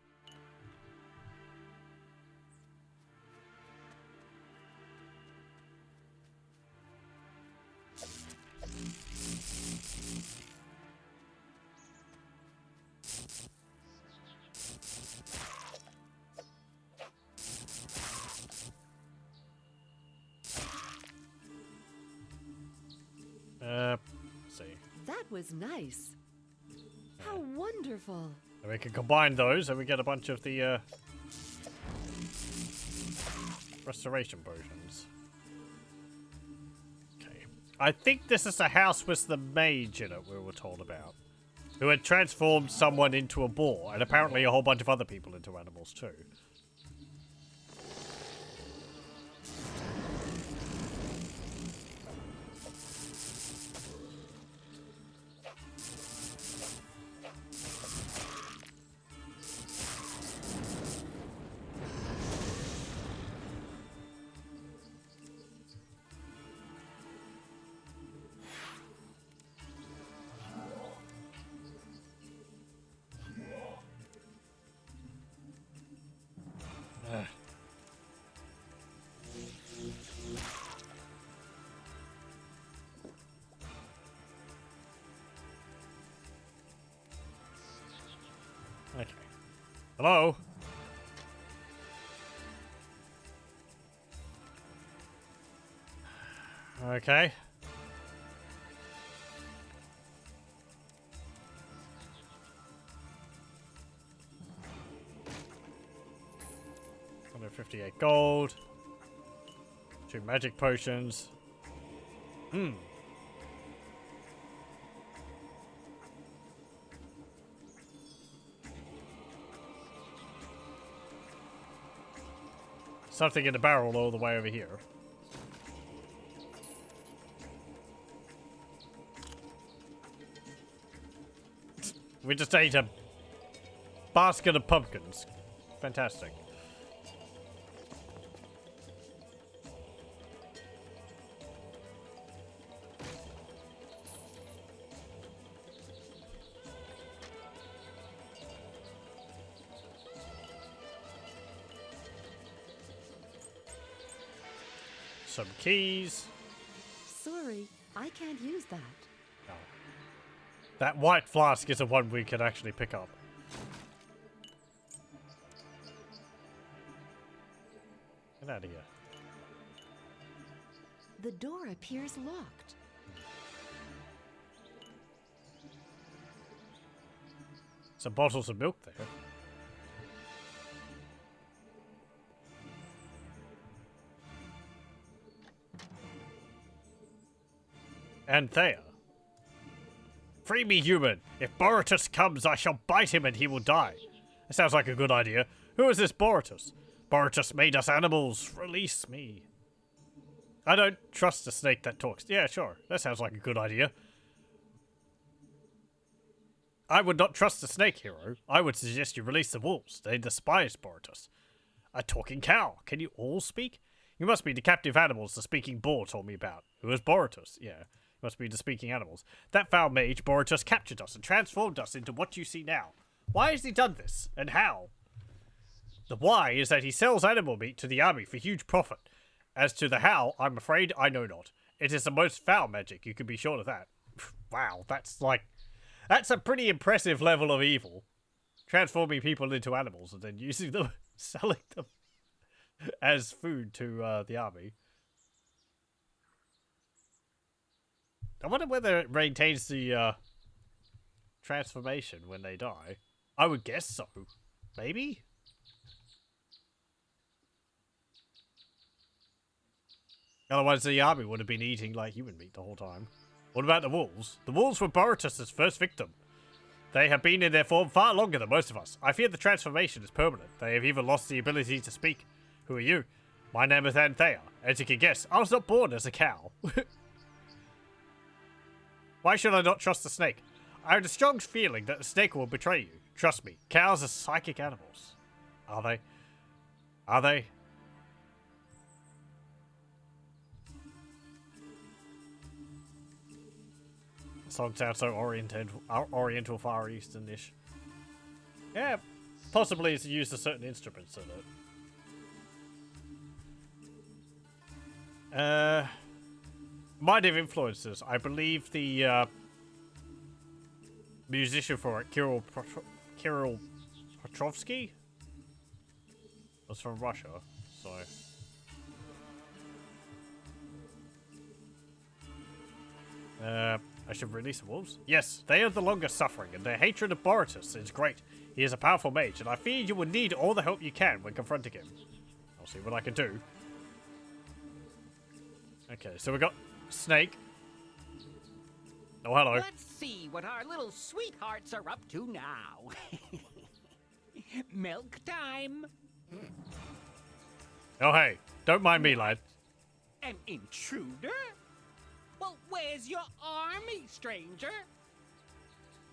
Let's see. That was nice. How wonderful. And we can combine those and we get a bunch of the restoration potions. Okay. I think this is the house with the mage in it we were told about. Who had transformed someone into a boar, and apparently a whole bunch of other people into animals too. Okay. Hello? Okay. $158 gold. 2 magic potions. Hmm. Something in the barrel all the way over here. We just ate a basket of pumpkins. Fantastic. Some keys. Sorry, I can't use that. Oh. That white flask is the one we can actually pick up. Get out of here. The door appears locked. Some bottles of milk there. Anthea. Free me, human. If Borutus comes, I shall bite him and he will die. That sounds like a good idea. Who is this Borutus? Borutus made us animals. Release me. I don't trust a snake that talks. Yeah, sure. That sounds like a good idea. I would not trust a snake, hero. I would suggest you release the wolves. They despise Borutus. A talking cow. Can you all speak? You must be the captive animals the speaking boar told me about. Who is Borutus? Yeah. Must be the speaking animals. That foul mage, Borutus, captured us and transformed us into what you see now. Why has he done this? And how? The why is that he sells animal meat to the army for huge profit. As to the how, I'm afraid I know not. It is the most foul magic, you can be sure of that. Wow, that's a pretty impressive level of evil. Transforming people into animals and then using them, selling them as food to the army. I wonder whether it maintains the transformation when they die. I would guess so. Maybe? Otherwise the army would have been eating like human meat the whole time. What about the wolves? The wolves were Borutus' first victim. They have been in their form far longer than most of us. I fear the transformation is permanent. They have even lost the ability to speak. Who are you? My name is Anthea. As you can guess, I was not born as a cow. Why should I not trust the snake? I have a strong feeling that the snake will betray you. Trust me, cows are psychic animals. Are they? Are they? The song sounds so oriental Far Eastern-ish. Yeah, possibly it's used to certain instruments in it. Might have influences. I believe the musician for it, Kirill Petrovsky, was from Russia, so... I should release the wolves? Yes, they are the longest suffering, and their hatred of Borutus is great. He is a powerful mage, and I fear you will need all the help you can when confronting him. I'll see what I can do. Okay, so we got Snake. Oh, hello. Let's see what our little sweethearts are up to now. Milk time. Oh, hey. Don't mind me, lad. An intruder? Well, where's your army, stranger?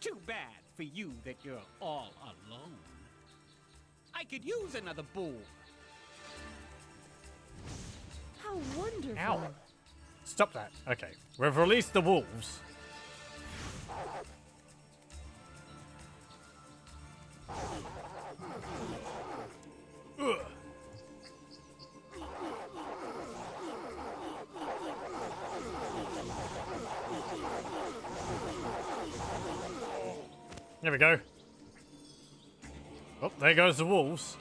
Too bad for you that you're all alone. I could use another bull. How wonderful. Ow. Stop that. Okay. We've released the wolves. Ugh. There we go. Oh, there goes the wolves.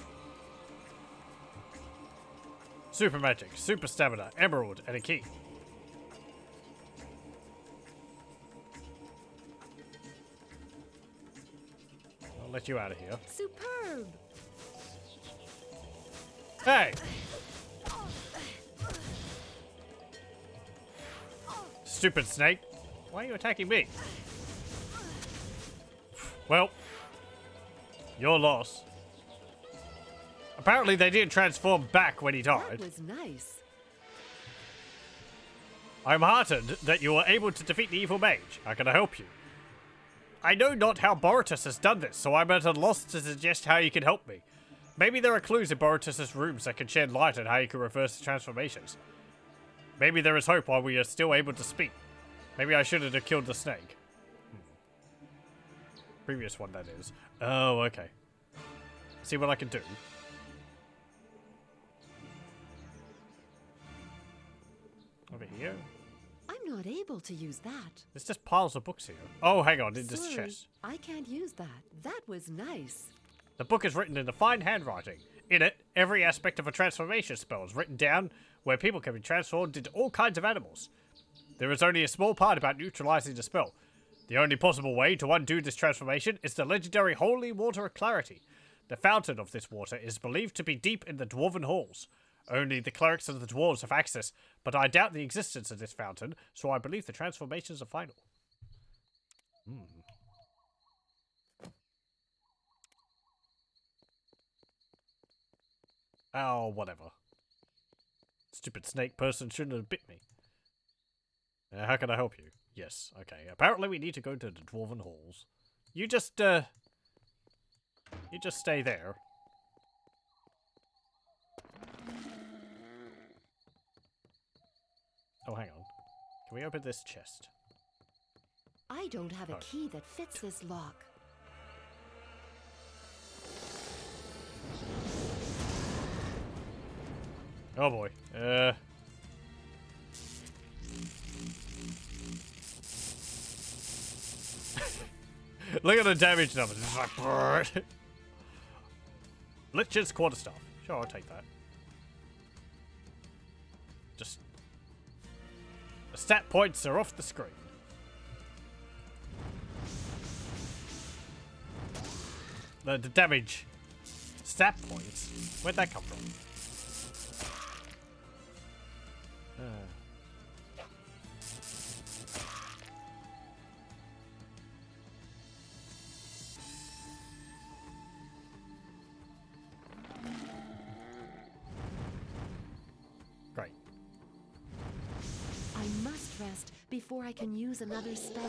Super magic, super stamina, emerald, and a key. I'll let you out of here. Superb. Hey! Stupid snake. Why are you attacking me? Well, your loss. Apparently they didn't transform back when he died. That was nice. I'm heartened that you were able to defeat the evil mage. How can I help you? I know not how Borutus has done this, so I'm at a loss to suggest how you can help me. Maybe there are clues in Borutus' rooms that can shed light on how you can reverse the transformations. Maybe there is hope while we are still able to speak. Maybe I shouldn't have killed the snake. Previous one, that is. Oh, okay. See what I can do. Over here. I'm not able to use that. There's just piles of books here. Oh, hang on, in this Sorry, chest. I can't use that. That was nice. The book is written in a fine handwriting. In it, every aspect of a transformation spell is written down, where people can be transformed into all kinds of animals. There is only a small part about neutralizing the spell. The only possible way to undo this transformation is the legendary Holy Water of Clarity. The fountain of this water is believed to be deep in the Dwarven Halls. Only the clerics and the dwarves have access, but I doubt the existence of this fountain, so I believe the transformations are final. Oh, whatever. Stupid snake person shouldn't have bit me. How can I help you? Yes, okay. Apparently we need to go to the Dwarven Halls. You just stay there. Oh, hang on. Can we open this chest? I don't have a key that fits this lock. Oh boy. Look at the damage numbers. It's like brrr. Lich's quarterstaff. Sure, I'll take that. Just the stat points are off the screen. The damage stat points. Where'd that come from? Great. I must rest before I can use another spell.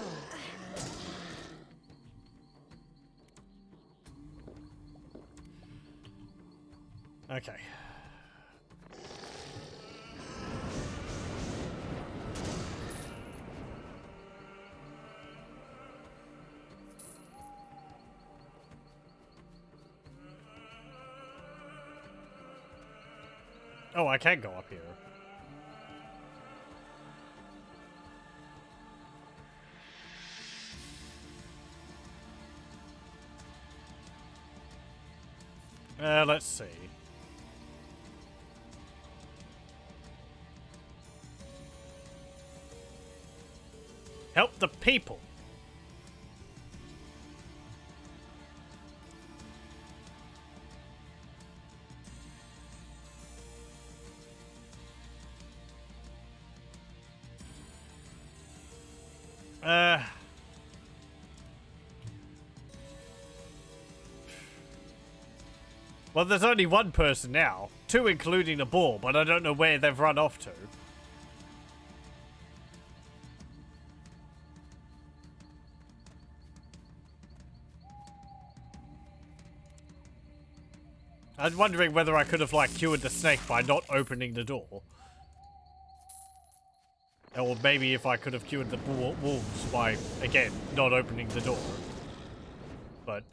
Okay. Oh, I can go up here. Let's see. Help the people. Well, there's only one person now. Two including the ball, but I don't know where they've run off to. I was wondering whether I could have, like, cured the snake by not opening the door. Or maybe if I could have cured the wolves by, again, not opening the door. But,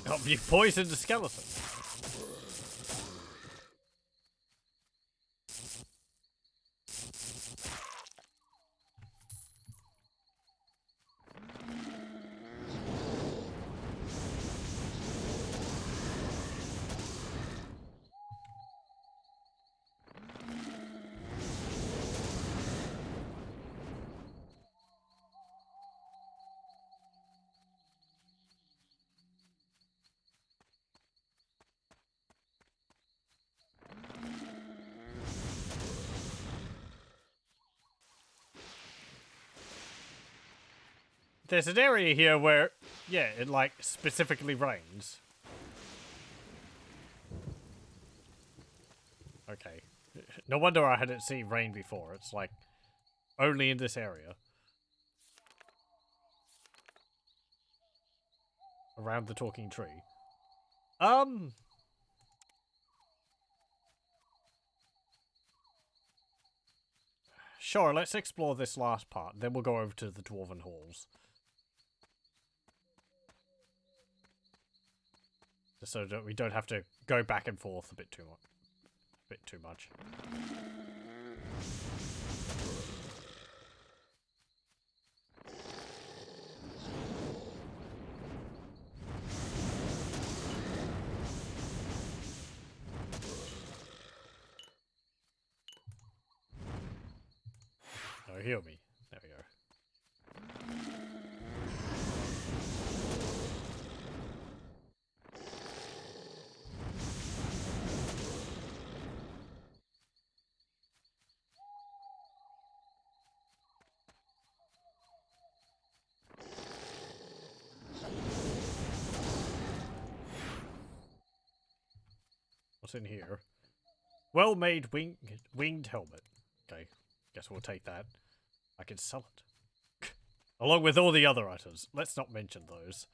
oh, you've poisoned the skeleton. There's an area here where, yeah, it, like, specifically rains. Okay. No wonder I hadn't seen rain before. It's, like, only in this area. Around the talking tree. Sure, let's explore this last part, then we'll go over to the Dwarven Halls. Just so that we don't have to go back and forth a bit too much. Oh, heal me. There we go. What's in here? Well-made winged helmet. Okay, guess we'll take that. I can sell it. Along with all the other items. Let's not mention those.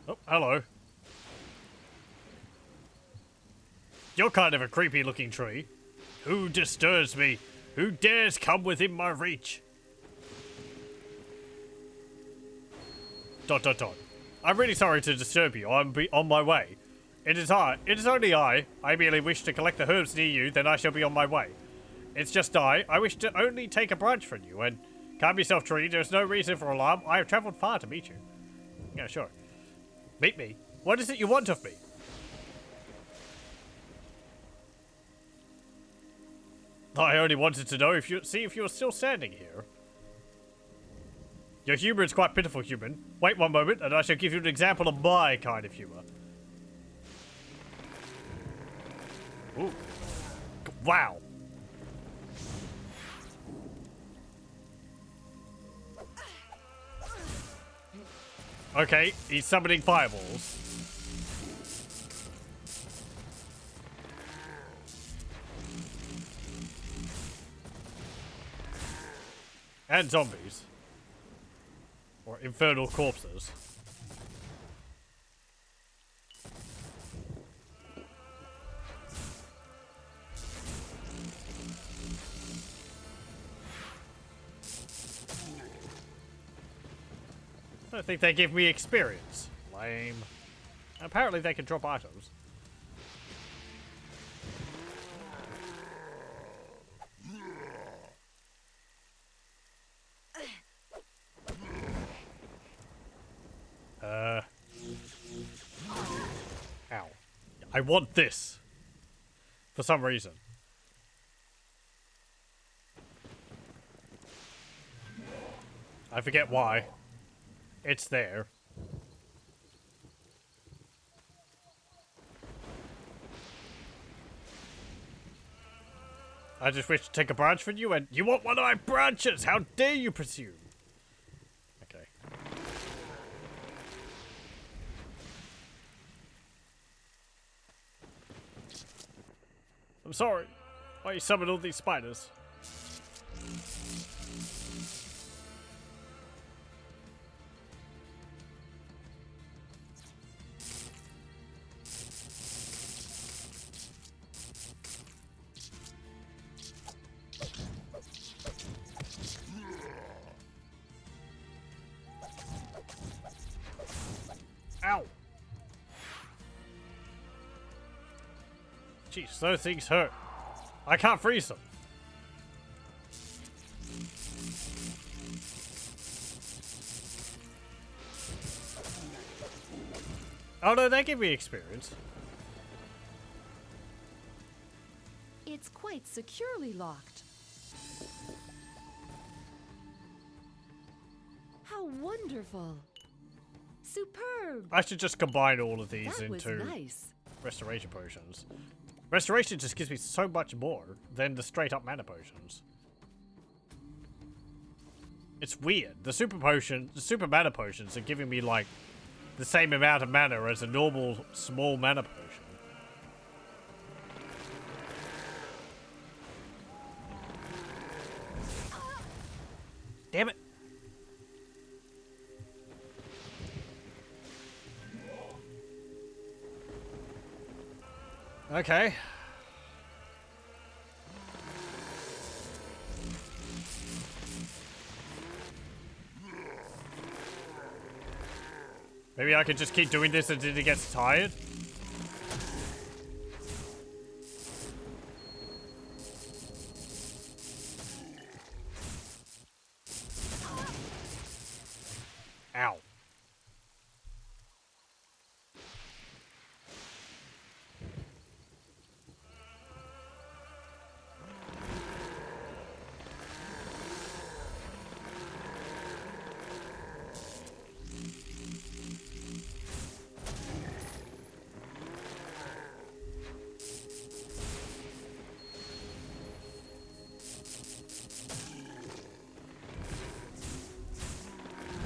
Oh, hello. You're kind of a creepy looking tree. Who disturbs me? Who dares come within my reach? ... I'm really sorry to disturb you. I'm on my way. It is only I. I merely wish to collect the herbs near you, then I shall be on my way. It's just I wish to only take a branch from you, and calm yourself, tree. There's no reason for alarm. I have travelled far to meet you. Yeah, sure. Meet me. What is it you want of me? I only wanted to know if you're still standing here. Your humour is quite pitiful, human. Wait one moment, and I shall give you an example of my kind of humour. Ooh. Wow. Okay, he's summoning fireballs. And zombies. Or infernal corpses. I don't think they give me experience. Lame. Apparently they can drop items. Ow. I want this. For some reason. I forget why. It's there. I just wish to take a branch from you and you want one of my branches! How dare you presume! Okay. I'm sorry. Why you summoned all these spiders? Ow! Jeez, those things hurt. I can't freeze them. Oh no, they give me experience. It's quite securely locked. How wonderful. Superb. I should just combine all of these That was into nice. restoration potions. Restoration just gives me so much more than the straight up mana potions. It's weird. The super mana potions are giving me like the same amount of mana as a normal small mana potion. Damn it. Okay. Maybe I could just keep doing this until he gets tired? Ow.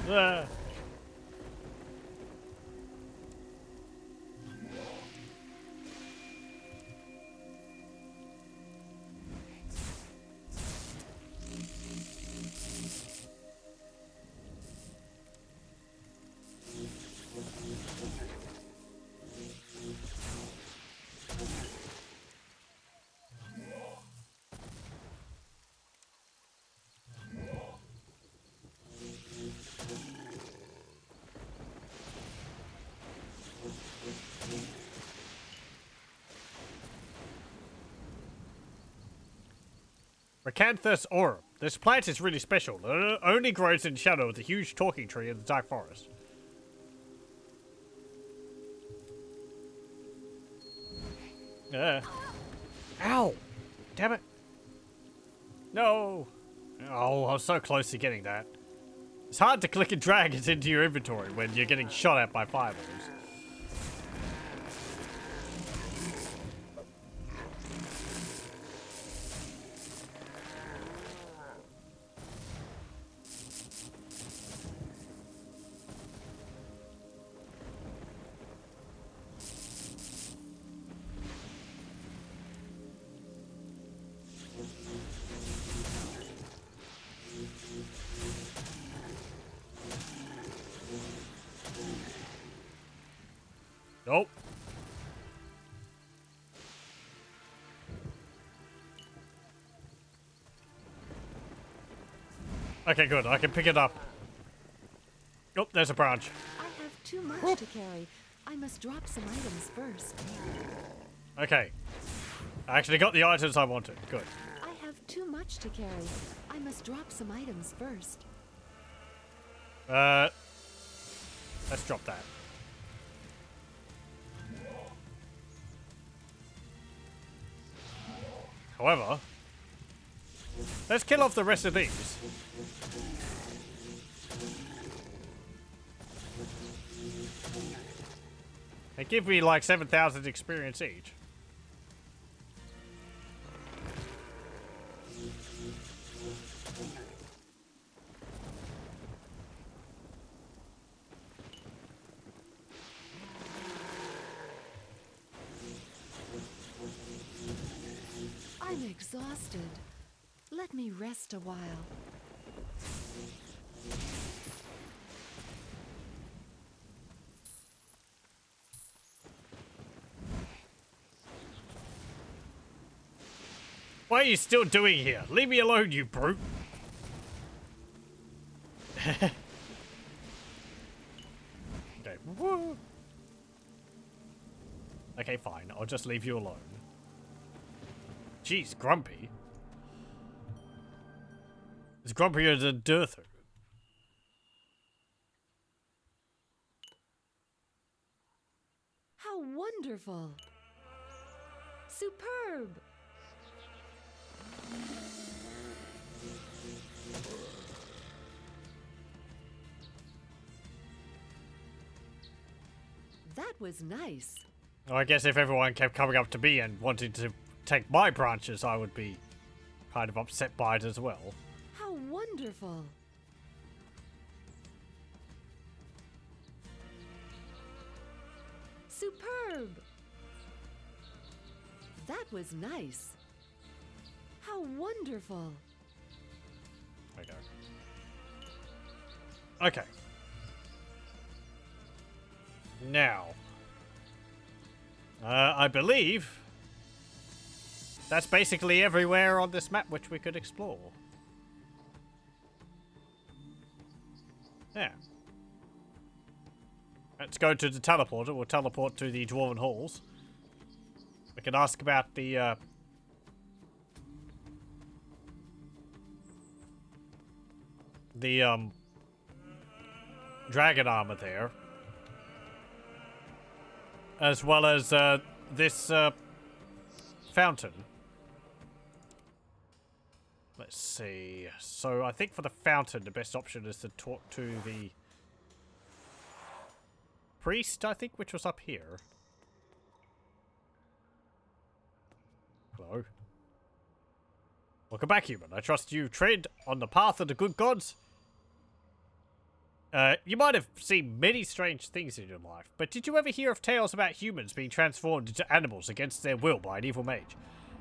Ah. Rhacanthus aurum. This plant is really special. It only grows in shadow of the huge talking tree in the dark forest. Ow! Damn it! No! Oh, I was so close to getting that. It's hard to click and drag it into your inventory when you're getting shot at by fireballs. Nope. Okay, good. I can pick it up. Oh, there's a branch. I have too much to carry. I must drop some items first. Okay. I actually got the items I wanted. Good. I have too much to carry. I must drop some items first. Let's drop that. However, let's kill off the rest of these. They give me like 7,000 experience each. I'm exhausted. Let me rest a while. What are you still doing here? Leave me alone, you brute. Okay. Woo. Okay, fine. I'll just leave you alone. Jeez, grumpy. It's grumpier than Dirthu. How wonderful! Superb! That was nice. Well, I guess if everyone kept coming up to me and wanting to take my branches, I would be kind of upset by it as well. How wonderful! Superb! That was nice. How wonderful! There we go. Okay. Now, I believe that's basically everywhere on this map which we could explore. Yeah. Let's go to the teleporter. We'll teleport to the Dwarven Halls. We can ask about the dragon armor there. As well as this fountain. Let's see. So I think for the fountain, the best option is to talk to the priest, I think, which was up here. Hello. Welcome back, human. I trust you tread on the path of the good gods. You might have seen many strange things in your life, but did you ever hear of tales about humans being transformed into animals against their will by an evil mage?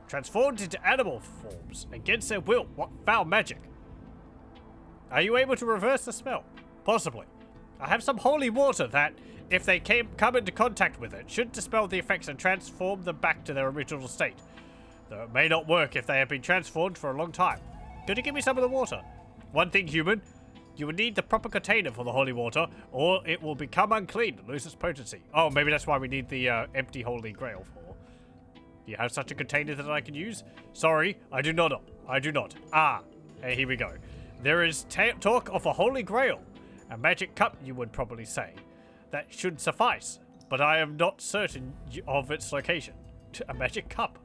Transformed into animal forms against their will? What foul magic? Are you able to reverse the spell? Possibly. I have some holy water that, if they come into contact with it, should dispel the effects and transform them back to their original state. Though it may not work if they have been transformed for a long time. Could you give me some of the water? One thing, human. You would need the proper container for the holy water, or it will become unclean and lose its potency. Oh, maybe that's why we need the empty holy grail for. Do you have such a container that I can use? Sorry, I do not. I do not. Ah, hey, here we go. There is talk of a holy grail. A magic cup, you would probably say. That should suffice, but I am not certain of its location. A magic cup.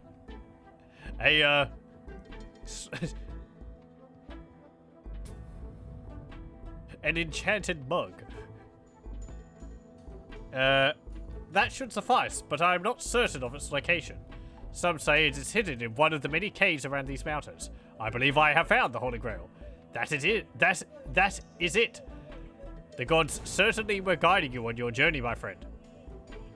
An enchanted mug. That should suffice, but I am not certain of its location. Some say it is hidden in one of the many caves around these mountains. I believe I have found the Holy Grail. That is it. That is it. The gods certainly were guiding you on your journey, my friend.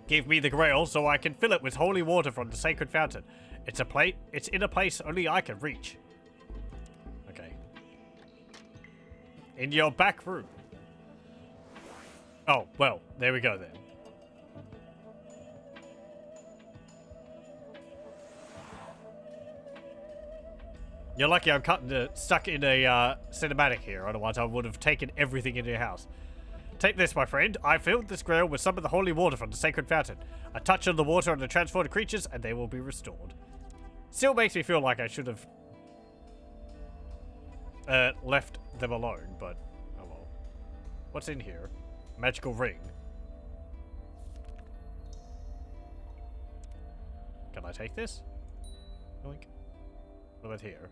Give me the Grail so I can fill it with holy water from the sacred fountain. It's in a place only I can reach. Okay. In your back room. Oh, well, there we go then. You're lucky I'm stuck in a cinematic here, otherwise I would have taken everything into your house. Take this, my friend. I filled this grail with some of the holy water from the sacred fountain. A touch of the water on the transformed creatures, and they will be restored. Still makes me feel like I should have left them alone, but oh well. What's in here? Magical ring. Can I take this? Yoink. What about here?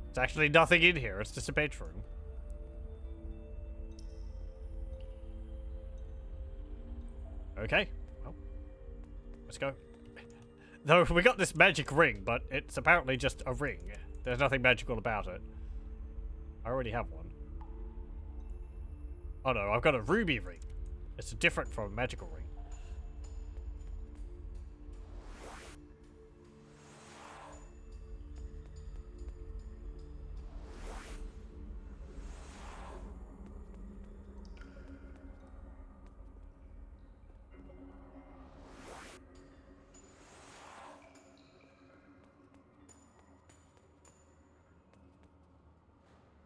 There's actually nothing in here. It's just a bedroom. Okay. Well, let's go. Though we got this magic ring, but it's apparently just a ring. There's nothing magical about it. I already have one. Oh no, I've got a ruby ring. It's different from a magical ring.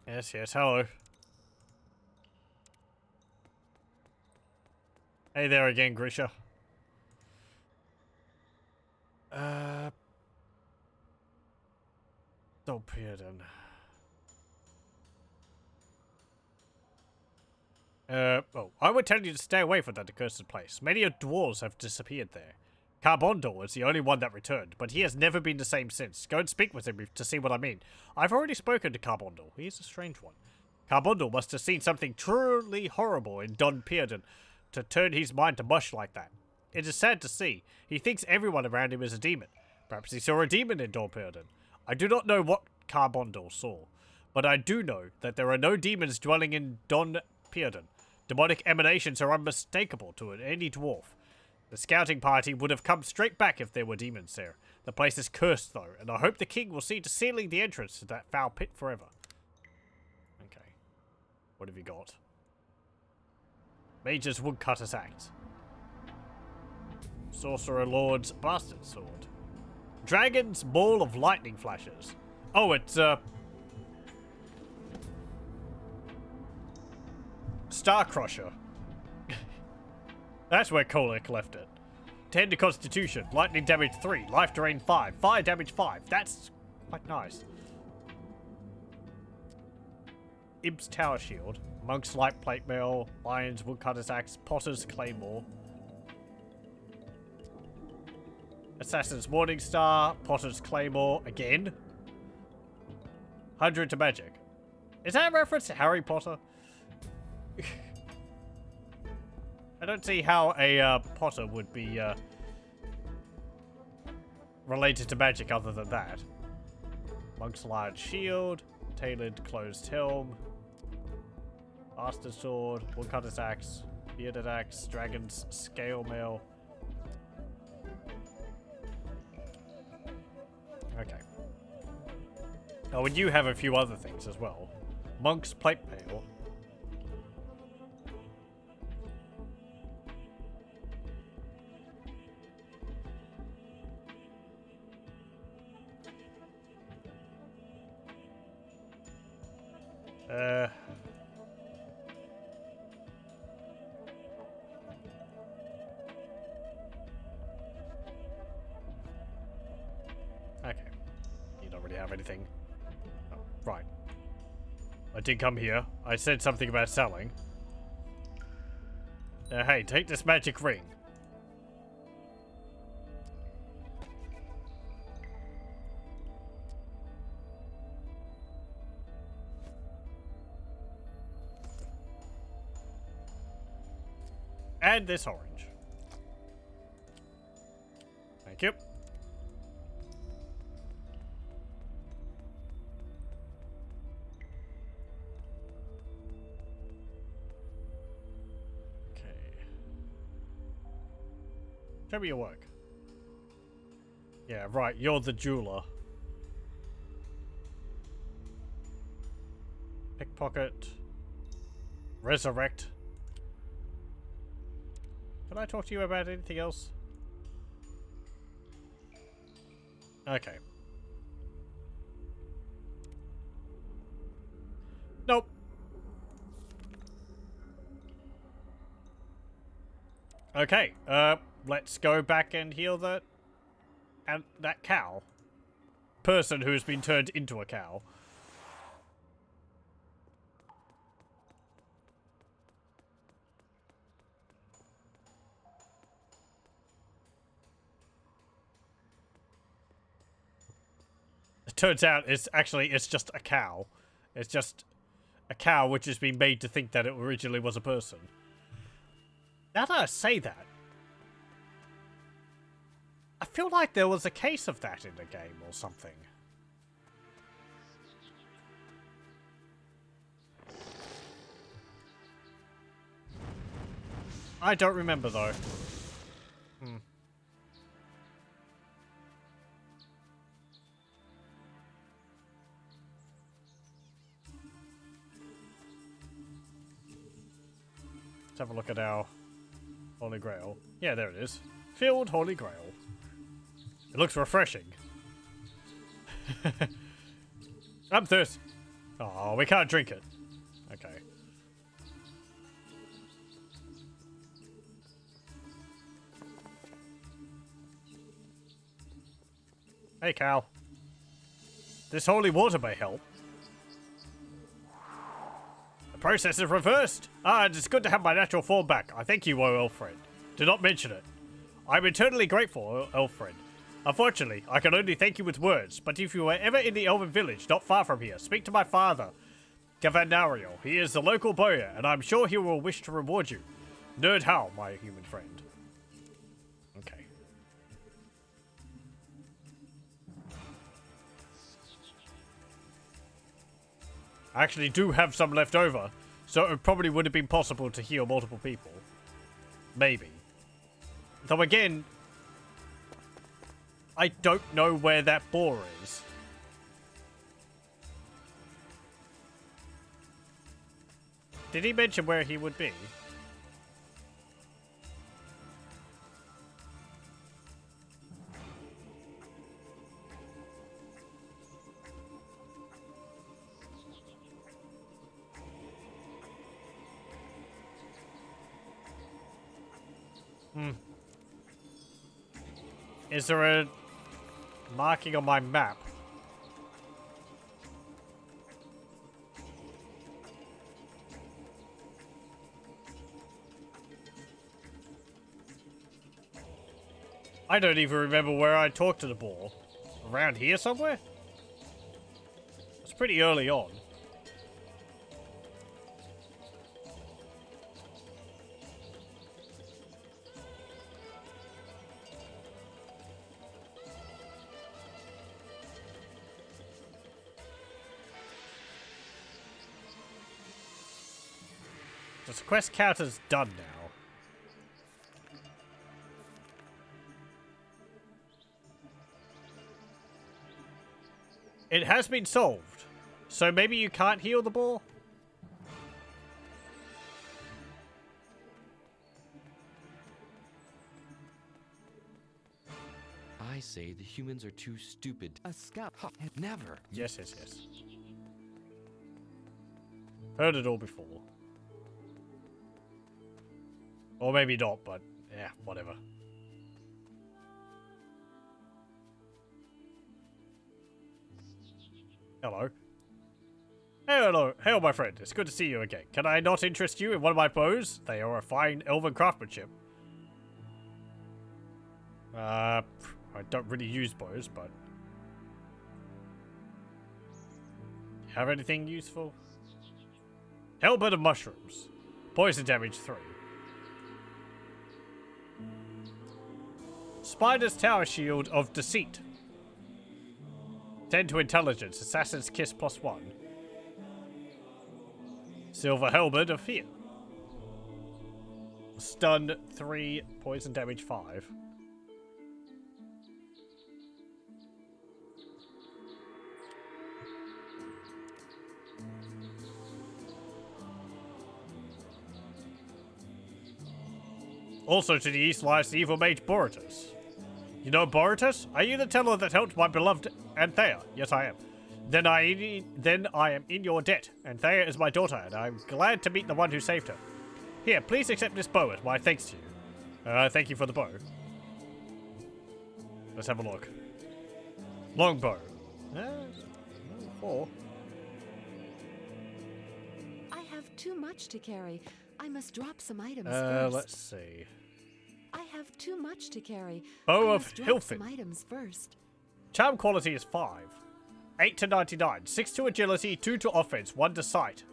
Yes, yes, hello. Hey there again, Grisha. Dolphin. Oh, I would tell you to stay away from that accursed place. Many dwarves have disappeared there. Carbondor is the only one that returned, but he has never been the same since. Go and speak with him to see what I mean. I've already spoken to Carbondor. He is a strange one. Carbondor must have seen something truly horrible in Don Pearden to turn his mind to mush like that. It is sad to see. He thinks everyone around him is a demon. Perhaps he saw a demon in Don Pearden. I do not know what Carbondor saw, but I do know that there are no demons dwelling in Don Pearden. Demonic emanations are unmistakable to any dwarf. The scouting party would have come straight back if there were demons there. The place is cursed, though, and I hope the king will see to sealing the entrance to that foul pit forever. Okay. What have you got? Mage's Woodcutter's Axe. Sorcerer Lord's Bastard Sword. Dragon's Ball of Lightning Flashes. Oh, it's, Star Crusher. That's where Kolek left it. 10 to Constitution, lightning damage 3, life drain 5, fire damage 5. That's quite nice. Ib's Tower Shield, Monk's Light Plate Mail, Lion's Woodcutter's Axe, Potter's Claymore. Assassin's Morning Star, Potter's Claymore, again. 100 to magic. Is that a reference to Harry Potter? I don't see how a Potter would be related to magic other than that. Monk's Large Shield, Tailored Closed Helm, Master Sword, Woodcutter's Axe, Bearded Axe, Dragon's Scale Mail. Okay. Oh, and you have a few other things as well. Monk's Plate Mail. Okay. You don't really have anything. Oh, right. I did come here. I said something about selling. Hey, take this magic ring. And this orange. Thank you. Okay. Show me your work. Yeah, right, you're the jeweler. Pickpocket. Resurrect. Can I talk to you about anything else? Okay. Nope. Okay, let's go back and heal that cow. Person who's been turned into a cow. It turns out it's just a cow. It's just a cow which has been made to think that it originally was a person. Now that I say that, I feel like there was a case of that in the game or something. I don't remember though. Let's have a look at our Holy Grail. Yeah, there it is. Filled Holy Grail. It looks refreshing. I'm thirsty. Oh, we can't drink it. Okay. Hey, Cal. This holy water may help. The process is reversed. It's good to have my natural form back. I thank you, O elf friend. Do not mention it. I'm eternally grateful, elf friend. Unfortunately, I can only thank you with words, but if you were ever in the elven village not far from here, speak to my father, Gavanario. He is the local bowyer, and I'm sure he will wish to reward you. Nerd how, my human friend. Okay. I actually do have some left over, so it probably would have been possible to heal multiple people. Maybe. Though again, I don't know where that boar is. Did he mention where he would be? Is there a marking on my map? I don't even remember where I talked to the boar. Around here somewhere? It's pretty early on. The quest counter's done now. It has been solved. So maybe you can't heal the boar? I say the humans are too stupid. A scout. Never. Yes, yes, yes. Heard it all before. Or maybe not, but yeah, whatever. Hello. Hello, hail my friend. It's good to see you again. Can I not interest you in one of my bows? They are a fine elven craftsmanship. I don't really use bows, but... You have anything useful? Halberd of mushrooms. Poison damage 3. Spider's Tower Shield of Deceit. 10 to Intelligence. Assassin's Kiss +1. Silver Halberd of Fear. Stun 3. Poison damage 5. Also to the east lies the evil mage Borutus. You know Borutus? Are you the teller that helped my beloved Anthea? Yes, I am. Then I am in your debt. Anthea is my daughter, and I'm glad to meet the one who saved her. Here, please accept this bow as my thanks to you. Thank you for the bow. Let's have a look. Longbow. 4. I have too much to carry. I must drop some items first. Let's see. I have too much to carry. Bow I of must drop Hilfin. some items first. Charm quality is 5. 8 to 99. 6 to agility, 2 to offense, 1 to sight.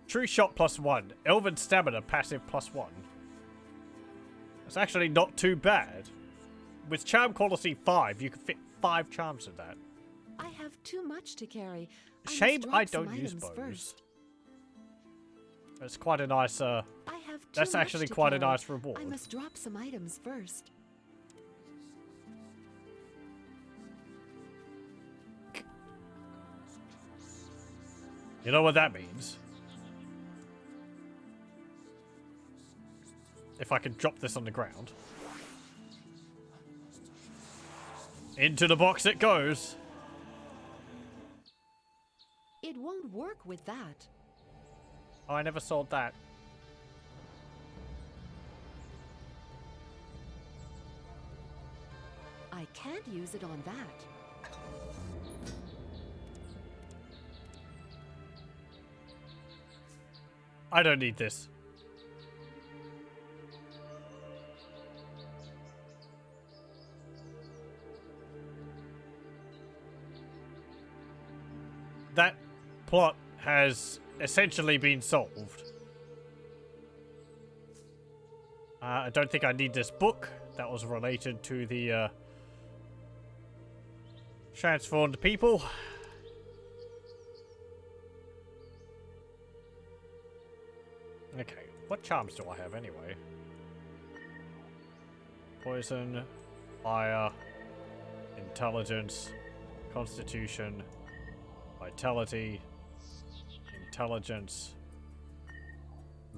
True shot +1. Elven stamina passive +1. That's actually not too bad. With charm quality 5, you can fit 5 charms in that. I have too much to carry. Shame must I drop some don't use items bows. first. That's quite a nice, I have too that's much actually to quite a carry. nice reward. I must drop some items first. You know what that means? If I can drop this on the ground. Into the box it goes. It won't work with that. Oh, I never sold that. I can't use it on that. I don't need this. That plot has essentially been solved. I don't think I need this book. That was related to the transformed people. Okay, what charms do I have anyway? Poison, fire, intelligence, constitution, vitality, intelligence,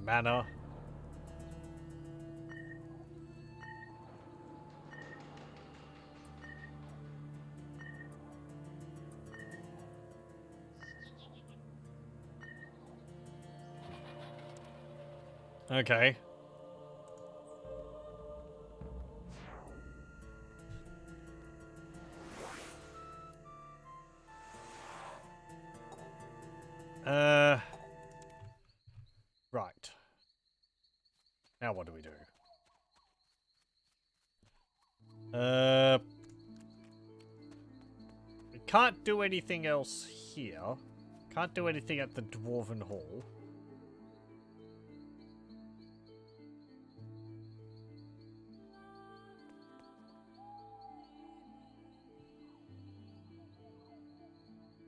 mana. Okay. Right. Now what do we do? We can't do anything else here. Can't do anything at the Dwarven Hall.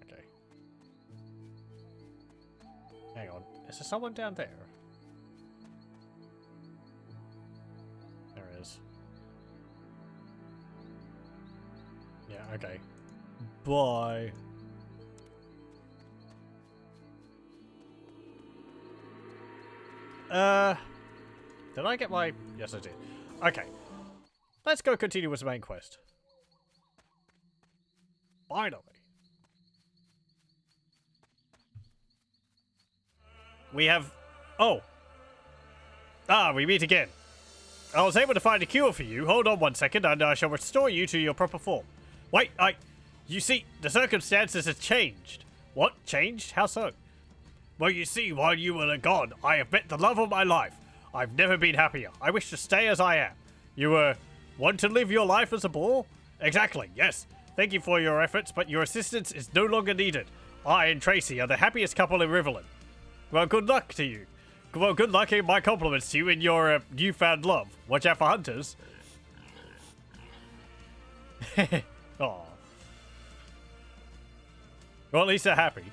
Okay. Hang on. Is there someone down there? There is. Yeah, okay. Bye. Did I get my... Yes, I did. Okay. Let's go continue with the main quest. Finally. We have... Oh. Ah, we meet again. I was able to find a cure for you. Hold on 1 second, and I shall restore you to your proper form. Wait, You see, the circumstances have changed. What? Changed? How so? Well, you see, while you were gone, I have met the love of my life. I've never been happier. I wish to stay as I am. You, want to live your life as a boar? Exactly, yes. Thank you for your efforts, but your assistance is no longer needed. I and Tracy are the happiest couple in Rivellon. Well, good luck to you. Well, good luck and my compliments to you in your, newfound love. Watch out for hunters. Aw. Well, at least they're happy.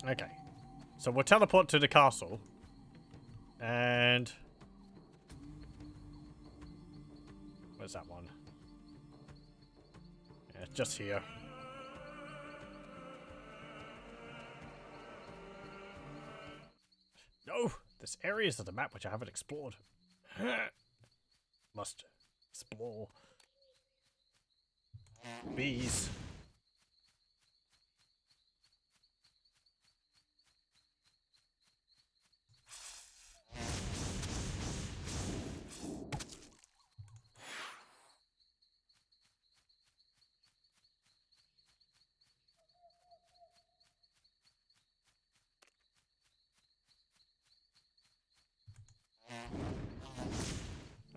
Okay. So we'll teleport to the castle. And... where's that one? just here. No! There's areas of the map which I haven't explored. Must explore. Bees.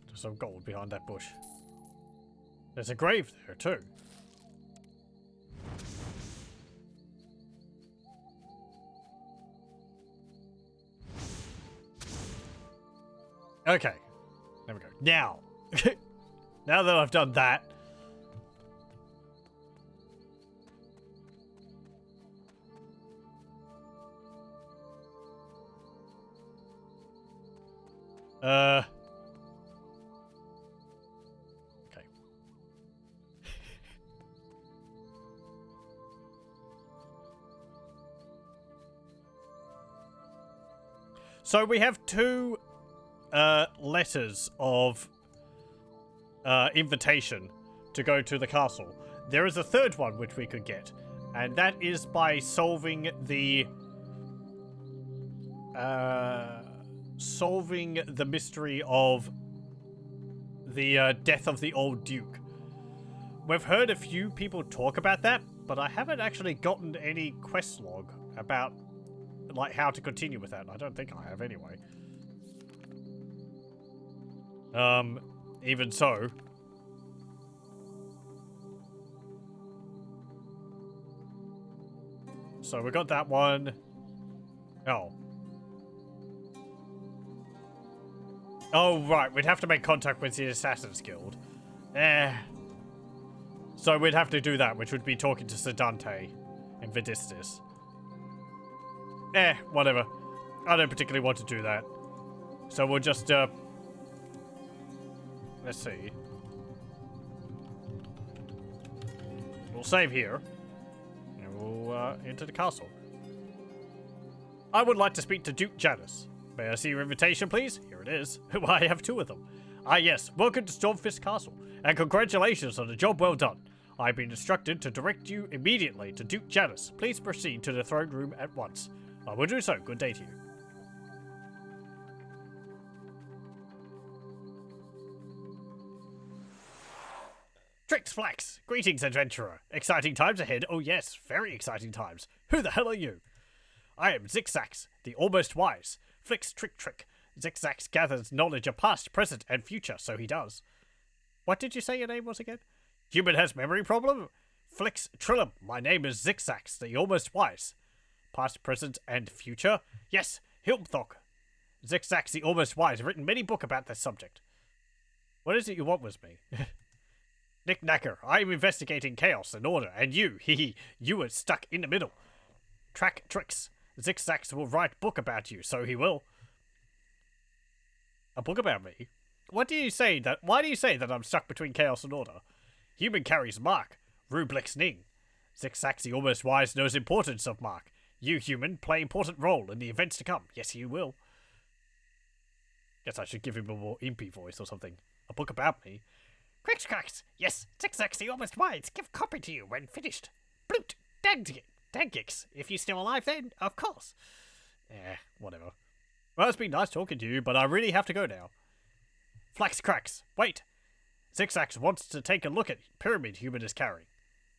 There's some gold behind that bush. There's a grave there too. Okay. There we go. Now. Now that I've done that. Okay. So we have two letters of invitation to go to the castle. There is a third one which we could get, and that is by solving the mystery of the death of the old duke. We've heard a few people talk about that, but I haven't actually gotten any quest log about like how to continue with that. I don't think I have anyway. Even so. So we got that one. Oh. Oh, right. We'd have to make contact with the Assassin's Guild. So we'd have to do that, which would be talking to Sedante and Vidistis. Whatever. I don't particularly want to do that. So we'll just, let's see. We'll save here. And we'll, enter the castle. I would like to speak to Duke Janus. May I see your invitation, please? Here it is. Why, I have two of them. Ah, yes. Welcome to Stormfist Castle. And congratulations on a job well done. I've been instructed to direct you immediately to Duke Janus. Please proceed to the throne room at once. I will do so. Good day to you. Trix Flax! Greetings, adventurer. Exciting times ahead. Oh yes, very exciting times. Who the hell are you? I am Zixax, the almost wise. Flix Trick. Zixax gathers knowledge of past, present, and future, so he does. What did you say your name was again? Human has memory problem? Flix Trillum, my name is Zixax, the almost wise. Past, present, and future? Yes, Hilmthok. Zixax, the almost wise, written many books about this subject. What is it you want with me? Nick Knacker, I am investigating chaos and order, and you, you are stuck in the middle. Track Tricks. Zixax will write book about you, so he will. A book about me? Why do you say that I'm stuck between chaos and order? Human carries Mark. Rublix Ning. Zixax, the almost wise, knows importance of Mark. You, human, play important role in the events to come. Yes, you will. Guess I should give him a more impy voice or something. A book about me. Cracks. Yes, Zixax, the almost wise. Give copy to you when finished. Bloot. Dagix. If you're still alive then, of course. Whatever. Well, it's been nice talking to you, but I really have to go now. Flax Cracks. Wait. Zixax wants to take a look at pyramid human is carrying.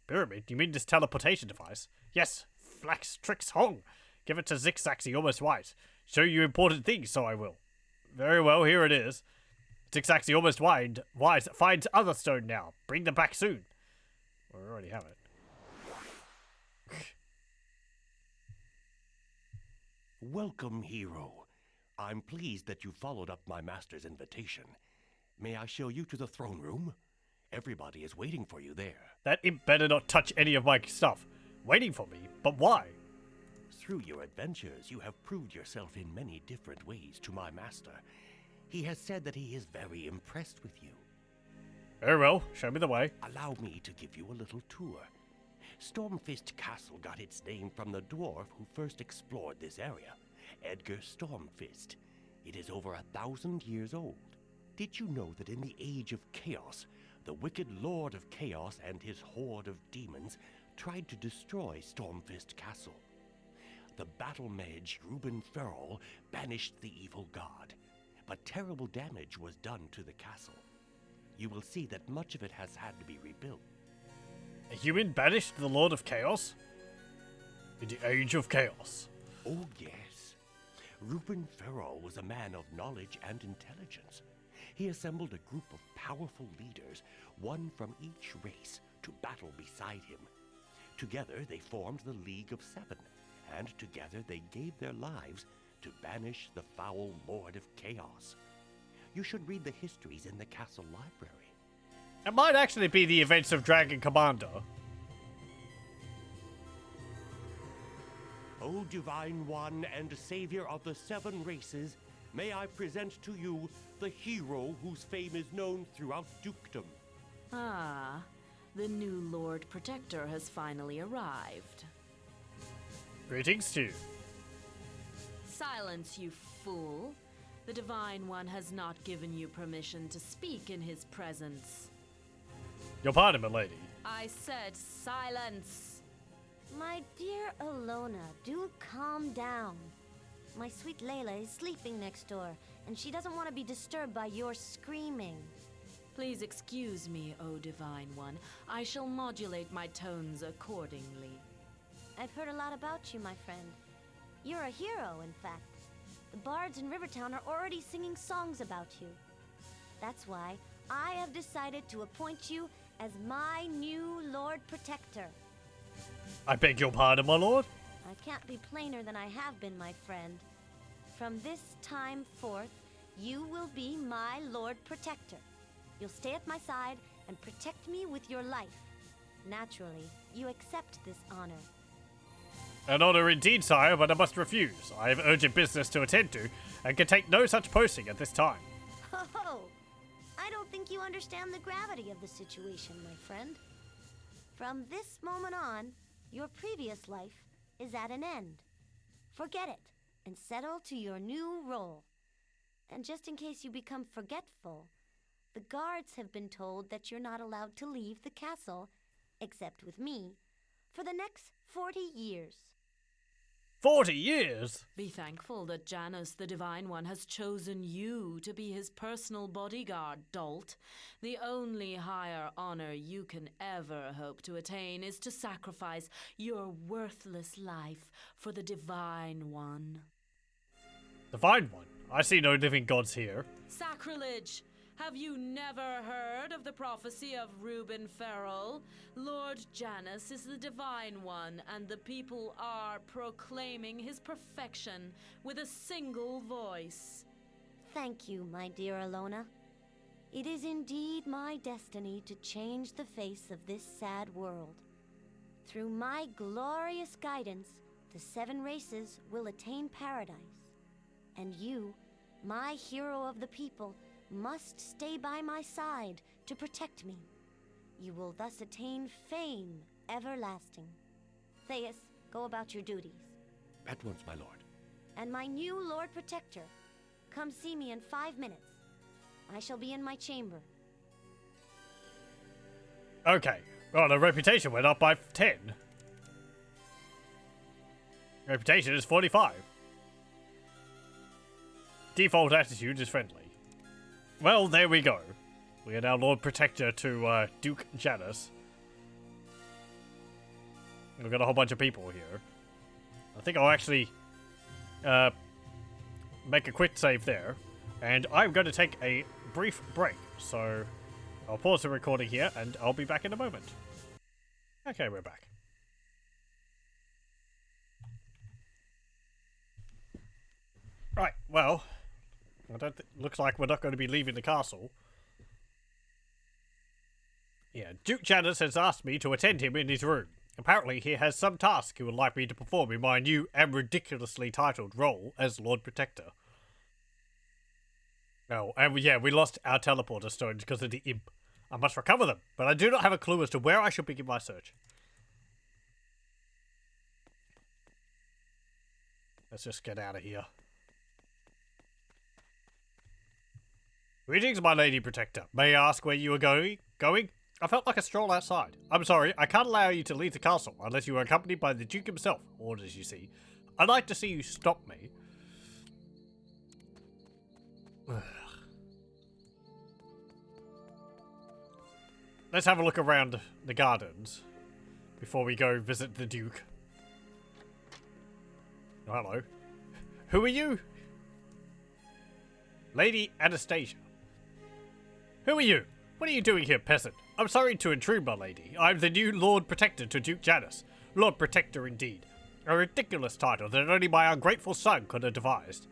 Pyramid? You mean this teleportation device? Yes. Flax Tricks Hong. Give it to Zixax, the almost wise. Show you important things, so I will. Very well, here it is. Zixax, the almost wise finds other stone now. Bring them back soon. We already have it. Welcome, hero. I'm pleased that you followed up my master's invitation. May I show you to the throne room? Everybody is waiting for you there. That imp better not touch any of my stuff. Waiting for me? But why? Through your adventures, you have proved yourself in many different ways to my master. He has said that he is very impressed with you. Very well, show me the way. Allow me to give you a little tour. Stormfist Castle got its name from the dwarf who first explored this area, Edgar Stormfist. It is over 1,000 years old. Did you know that in the Age of Chaos, the wicked Lord of Chaos and his horde of demons tried to destroy Stormfist Castle? The battle mage Reuben Ferrol banished the evil god, but terrible damage was done to the castle. You will see that much of it has had to be rebuilt. A human banished the Lord of Chaos? In the Age of Chaos. Oh, yes. Reuben Ferrol was a man of knowledge and intelligence. He assembled a group of powerful leaders, one from each race, to battle beside him. Together they formed the League of Seven, and together they gave their lives to banish the foul Lord of Chaos. You should read the histories in the castle library. It might actually be the events of Dragon Commander. O Divine One and Savior of the Seven Races, may I present to you the hero whose fame is known throughout dukedom. Ah, the new Lord Protector has finally arrived. Greetings to you. Silence, you fool. The Divine One has not given you permission to speak in his presence. Your pardon, milady. I said silence. My dear Alona, do calm down. My sweet Layla is sleeping next door, and she doesn't want to be disturbed by your screaming. Please excuse me, O Divine One. I shall modulate my tones accordingly. I've heard a lot about you, my friend. You're a hero, in fact. The bards in Rivertown are already singing songs about you. That's why I have decided to appoint you as my new Lord Protector. I beg your pardon, my lord. I can't be plainer than I have been, my friend. From this time forth, you will be my Lord Protector. You'll stay at my side and protect me with your life. Naturally, you accept this honor. An honor indeed, sire, but I must refuse. I have urgent business to attend to, and can take no such posting at this time. Ho! I don't think you understand the gravity of the situation, my friend. From this moment on, your previous life is at an end. Forget it, and settle to your new role. And just in case you become forgetful, the guards have been told that you're not allowed to leave the castle, except with me, for the next 40 years. 40 years? Be thankful that Janus, the Divine One, has chosen you to be his personal bodyguard, dolt. The only higher honor you can ever hope to attain is to sacrifice your worthless life for the Divine One. Divine One? I see no living gods here. Sacrilege! Have you never heard of the prophecy of Reuben Ferrol? Lord Janus is the Divine One, and the people are proclaiming his perfection with a single voice. Thank you, my dear Alona. It is indeed my destiny to change the face of this sad world. Through my glorious guidance, the seven races will attain paradise. And you, my hero of the people, must stay by my side to protect me. You will thus attain fame everlasting. Theus, go about your duties. At once, my lord. And my new Lord Protector, come see me in 5 minutes. I shall be in my chamber. Okay, well, the reputation went up by 10. Reputation is 45. Default attitude is friendly. Well, there we go. We are now Lord Protector to Duke Janus. We've got a whole bunch of people here. I think I'll actually make a quick save there. And I'm going to take a brief break. So I'll pause the recording here and I'll be back in a moment. Okay, we're back. Right, well, looks like we're not going to be leaving the castle. Yeah, Duke Janus has asked me to attend him in his room. Apparently he has some task he would like me to perform in my new and ridiculously titled role as Lord Protector. Oh, and yeah, we lost our teleporter stone because of the imp. I must recover them, but I do not have a clue as to where I should begin my search. Let's just get out of here. Greetings, my lady protector. May I ask where you are going? I felt like a stroll outside. I'm sorry, I can't allow you to leave the castle unless you are accompanied by the Duke himself. Orders, you see. I'd like to see you stop me. Let's have a look around the gardens before we go visit the Duke. Oh, hello. Who are you? Lady Anastasia. Who are you? What are you doing here, peasant? I'm sorry to intrude, my lady. I'm the new Lord Protector to Duke Janus. Lord Protector, indeed. A ridiculous title that only my ungrateful son could have devised.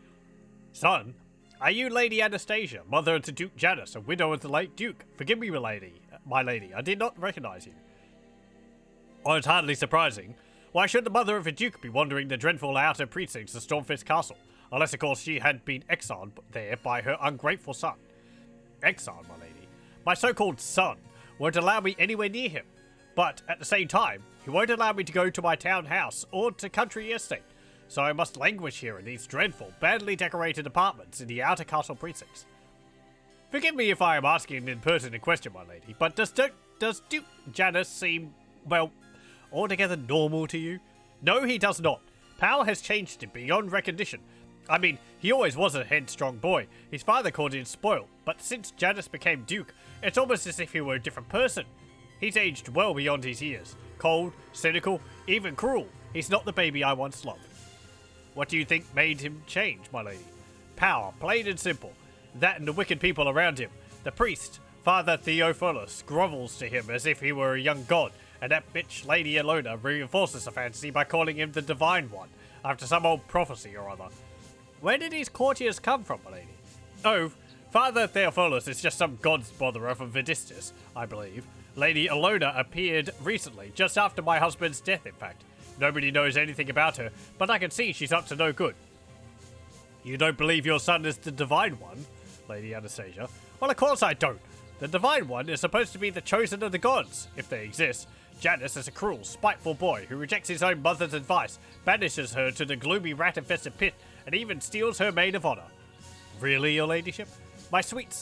Son? Are you Lady Anastasia, mother to Duke Janus, and widow of the late Duke? Forgive me, my lady. I did not recognize you. Oh, it's hardly surprising. Why should the mother of a duke be wandering the dreadful outer precincts of Stormfist Castle? Unless, of course, she had been exiled there by her ungrateful son. Exiled, my lady? My so-called son won't allow me anywhere near him. But, at the same time, he won't allow me to go to my town house or to country estate. So I must languish here in these dreadful, badly decorated apartments in the outer castle precincts. Forgive me if I am asking an impertinent question, my lady, but does Duke Janus seem, well, altogether normal to you? No, he does not. Power has changed him beyond recognition. I mean, he always was a headstrong boy. His father called him spoiled, but since Janus became Duke, it's almost as if he were a different person. He's aged well beyond his years. Cold, cynical, even cruel. He's not the baby I once loved. What do you think made him change, my lady? Power, plain and simple. That and the wicked people around him. The priest, Father Theophilus, grovels to him as if he were a young god, and that bitch Lady Elona reinforces the fantasy by calling him the Divine One, after some old prophecy or other. Where did these courtiers come from, my lady? Oh, Father Theophilus is just some god's botherer from Vedistus, I believe. Lady Elona appeared recently, just after my husband's death, in fact. Nobody knows anything about her, but I can see she's up to no good. You don't believe your son is the Divine One, Lady Anastasia? Well, of course I don't. The Divine One is supposed to be the chosen of the gods, if they exist. Janus is a cruel, spiteful boy who rejects his own mother's advice, banishes her to the gloomy rat-infested pit, and even steals her maid of honor. Really, your ladyship? My sweet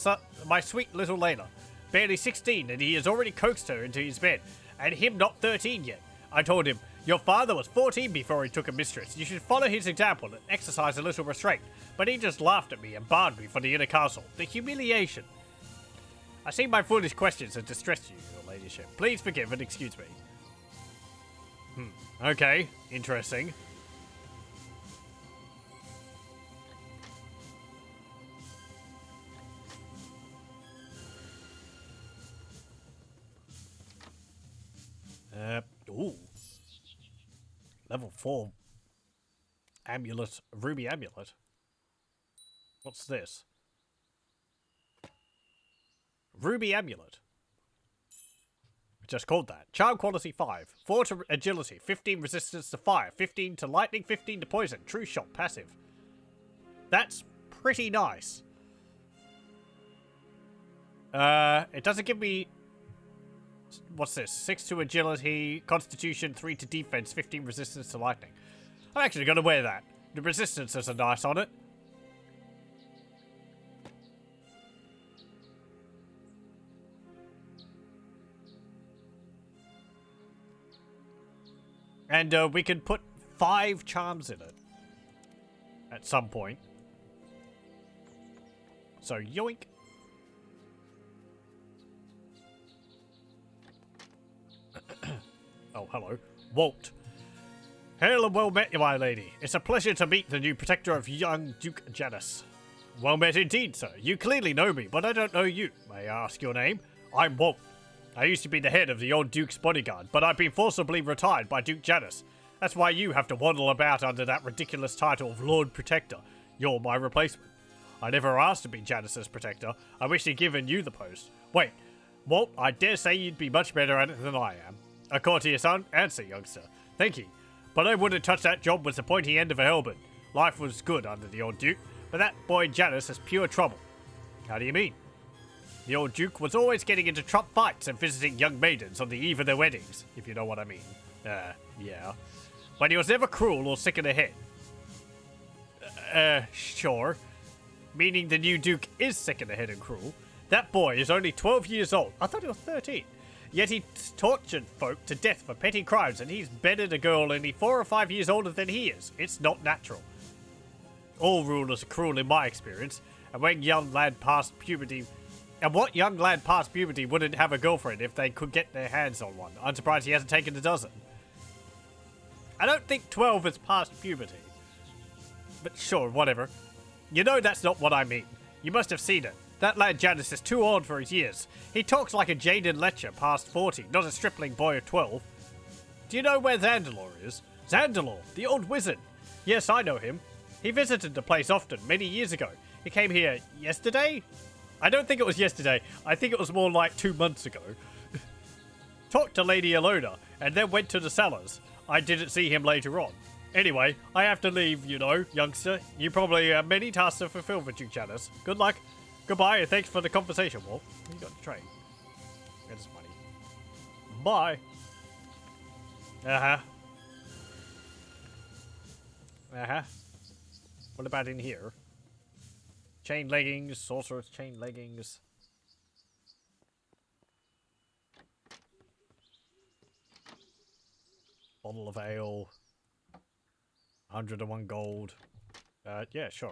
little Layla. Barely 16, and he has already coaxed her into his bed, and him not 13 yet. I told him, your father was 14 before he took a mistress. You should follow his example and exercise a little restraint. But he just laughed at me and barred me from the inner castle. The humiliation. I see my foolish questions have distressed you, your ladyship. Please forgive and excuse me. Okay, interesting. Ooh. Level 4 amulet, ruby amulet. What's this? Ruby amulet. Just called that. Charm quality 5. 4 to agility, 15 resistance to fire, 15 to lightning, 15 to poison. True shot, passive. That's pretty nice. It doesn't give me... What's this? 6 to agility, constitution, 3 to defense, 15 resistance to lightning. I'm actually going to wear that. The resistances are nice on it. And we can put 5 charms in it. At some point. So, yoink. Oh, hello. Walt. Hail and well met, my lady. It's a pleasure to meet the new protector of young Duke Janus. Well met indeed, sir. You clearly know me, but I don't know you. May I ask your name? I'm Walt. I used to be the head of the old Duke's bodyguard, but I've been forcibly retired by Duke Janus. That's why you have to waddle about under that ridiculous title of Lord Protector. You're my replacement. I never asked to be Janus's protector. I wish he'd given you the post. Wait, Walt, I dare say you'd be much better at it than I am. A courtier's answer, youngster. Thank you. But I wouldn't touch that job with the pointy end of a halberd. Life was good under the old Duke, but that boy Janus is pure trouble. How do you mean? The old Duke was always getting into trump fights and visiting young maidens on the eve of their weddings, if you know what I mean. Yeah. But he was never cruel or sick in the head. Sure. Meaning the new Duke is sick in the head and cruel. That boy is only 12 years old. I thought he was 13. Yet he tortured folk to death for petty crimes, and he's bedded a girl only 4 or 5 years older than he is. It's not natural. All rulers are cruel in my experience, and what young lad past puberty wouldn't have a girlfriend if they could get their hands on one? I'm surprised he hasn't taken a dozen. I don't think 12 is past puberty. But sure, whatever. You know that's not what I mean. You must have seen it. That lad Janus is too old for his years. He talks like a jaded lecher past 40, not a stripling boy of 12. Do you know where Zandalor is? Zandalor, the old wizard. Yes, I know him. He visited the place often, many years ago. He came here yesterday? I don't think it was yesterday. I think it was more like 2 months ago. Talked to Lady Alona, and then went to the cellars. I didn't see him later on. Anyway, I have to leave, you know, youngster. You probably have many tasks to fulfill for Duke Janus. Good luck. Goodbye, and thanks for the conversation, Walt. You got the train. Get his money. Bye. What about in here? Chain leggings, sorcerer's chain leggings. Bottle of ale. 101 gold. Yeah, sure.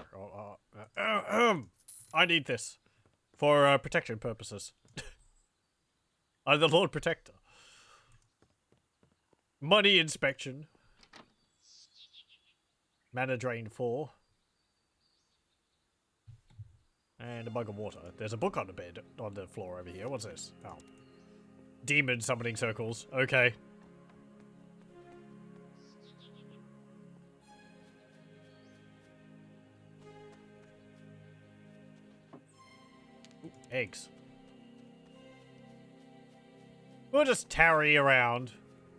I need this for protection purposes. I'm the Lord Protector. Money inspection. Mana drain 4. And a mug of water. There's a book on the bed, on the floor over here. What's this? Oh. Demon summoning circles. Okay. Ooh, eggs. We'll just tarry around.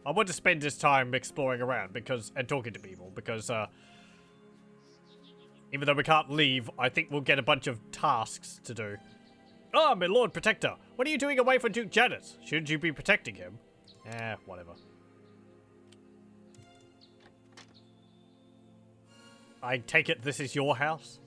I want to spend this time exploring around and talking to people because, even though we can't leave, I think we'll get a bunch of tasks to do. Oh, my Lord Protector! What are you doing away from Duke Janus? Shouldn't you be protecting him? Whatever. I take it this is your house?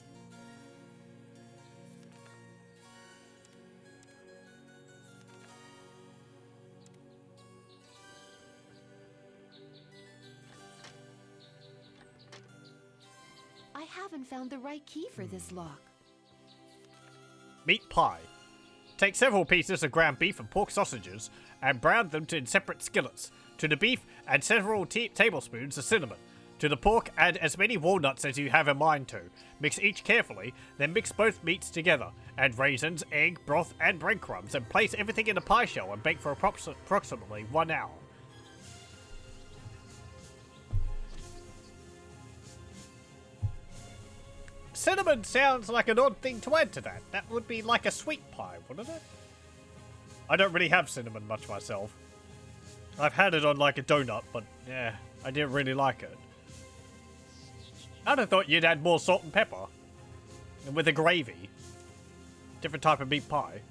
I haven't found the right key for this lock. Meat pie. Take several pieces of ground beef and pork sausages and brown them in separate skillets. To the beef, add several tablespoons of cinnamon. To the pork, add as many walnuts as you have in mind to. Mix each carefully, then mix both meats together. Add raisins, egg, broth, and breadcrumbs, and place everything in a pie shell and bake for approximately 1 hour. Cinnamon sounds like an odd thing to add to that. That would be like a sweet pie, wouldn't it? I don't really have cinnamon much myself. I've had it on like a donut, but yeah, I didn't really like it. I'd have thought you'd add more salt and pepper. And with a gravy. Different type of meat pie.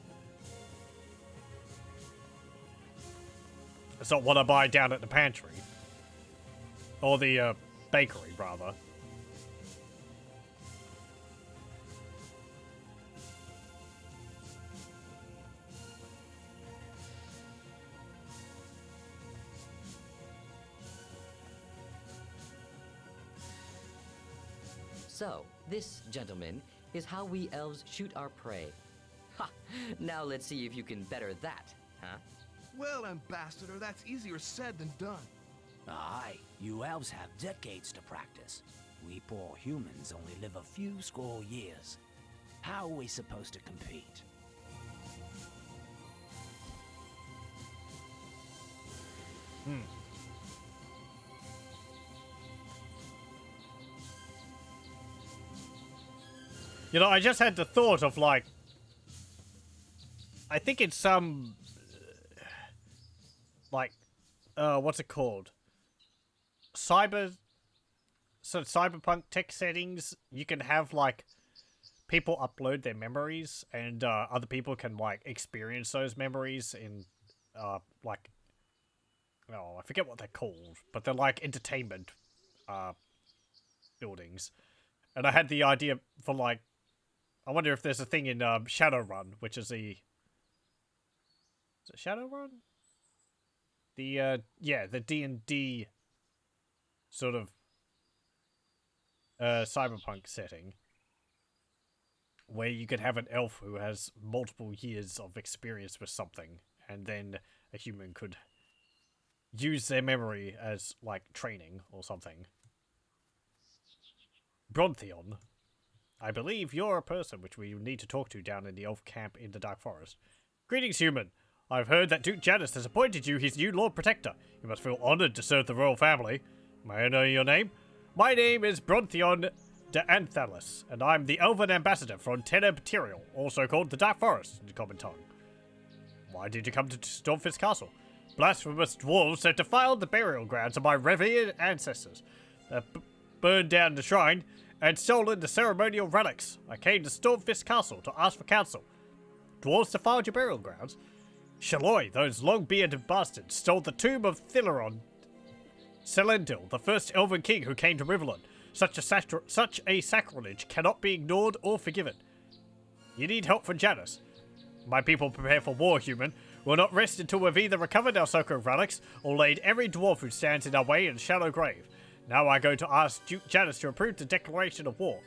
It's not what I buy down at the pantry. Or the bakery, rather. So, this, gentlemen, is how we elves shoot our prey. Ha! Now let's see if you can better that, huh? Well, Ambassador, that's easier said than done. Aye, you elves have decades to practice. We poor humans only live a few score years. How are we supposed to compete? You know, I just had the thought of, like, I think it's some, like, what's it called? Cyberpunk tech settings, you can have, like, people upload their memories, and other people can like experience those memories in like, oh, I forget what they're called, but they're like entertainment buildings. And I had the idea for like, I wonder if there's a thing in Shadowrun, which is the, is it Shadowrun? The yeah, the D&D sort of cyberpunk setting, where you could have an elf who has multiple years of experience with something, and then a human could use their memory as, like, training or something. Brontheon, I believe you're a person which we need to talk to down in the elf camp in the Dark Forest. Greetings, human. I've heard that Duke Janus has appointed you his new Lord Protector. You must feel honored to serve the royal family. May I know your name? My name is Brontheon de Anthalis, and I'm the Elven Ambassador from Tenebterial, also called the Dark Forest in common tongue. Why did you come to Stormfist Castle? Blasphemous dwarves have defiled the burial grounds of my revered ancestors. They've burned down the shrine and stolen the ceremonial relics. I came to Stormfist Castle to ask for counsel. Dwarves defiled your burial grounds? Shaloi, those long-bearded bastards, stole the tomb of Thileron Selendil, the first elven king who came to Rivellon. Such a sacrilege cannot be ignored or forgiven. You need help from Janus. My people prepare for war, human. We'll not rest until we've either recovered our sacred relics or laid every dwarf who stands in our way in a shallow grave. Now I go to ask Duke Janus to approve the declaration of war.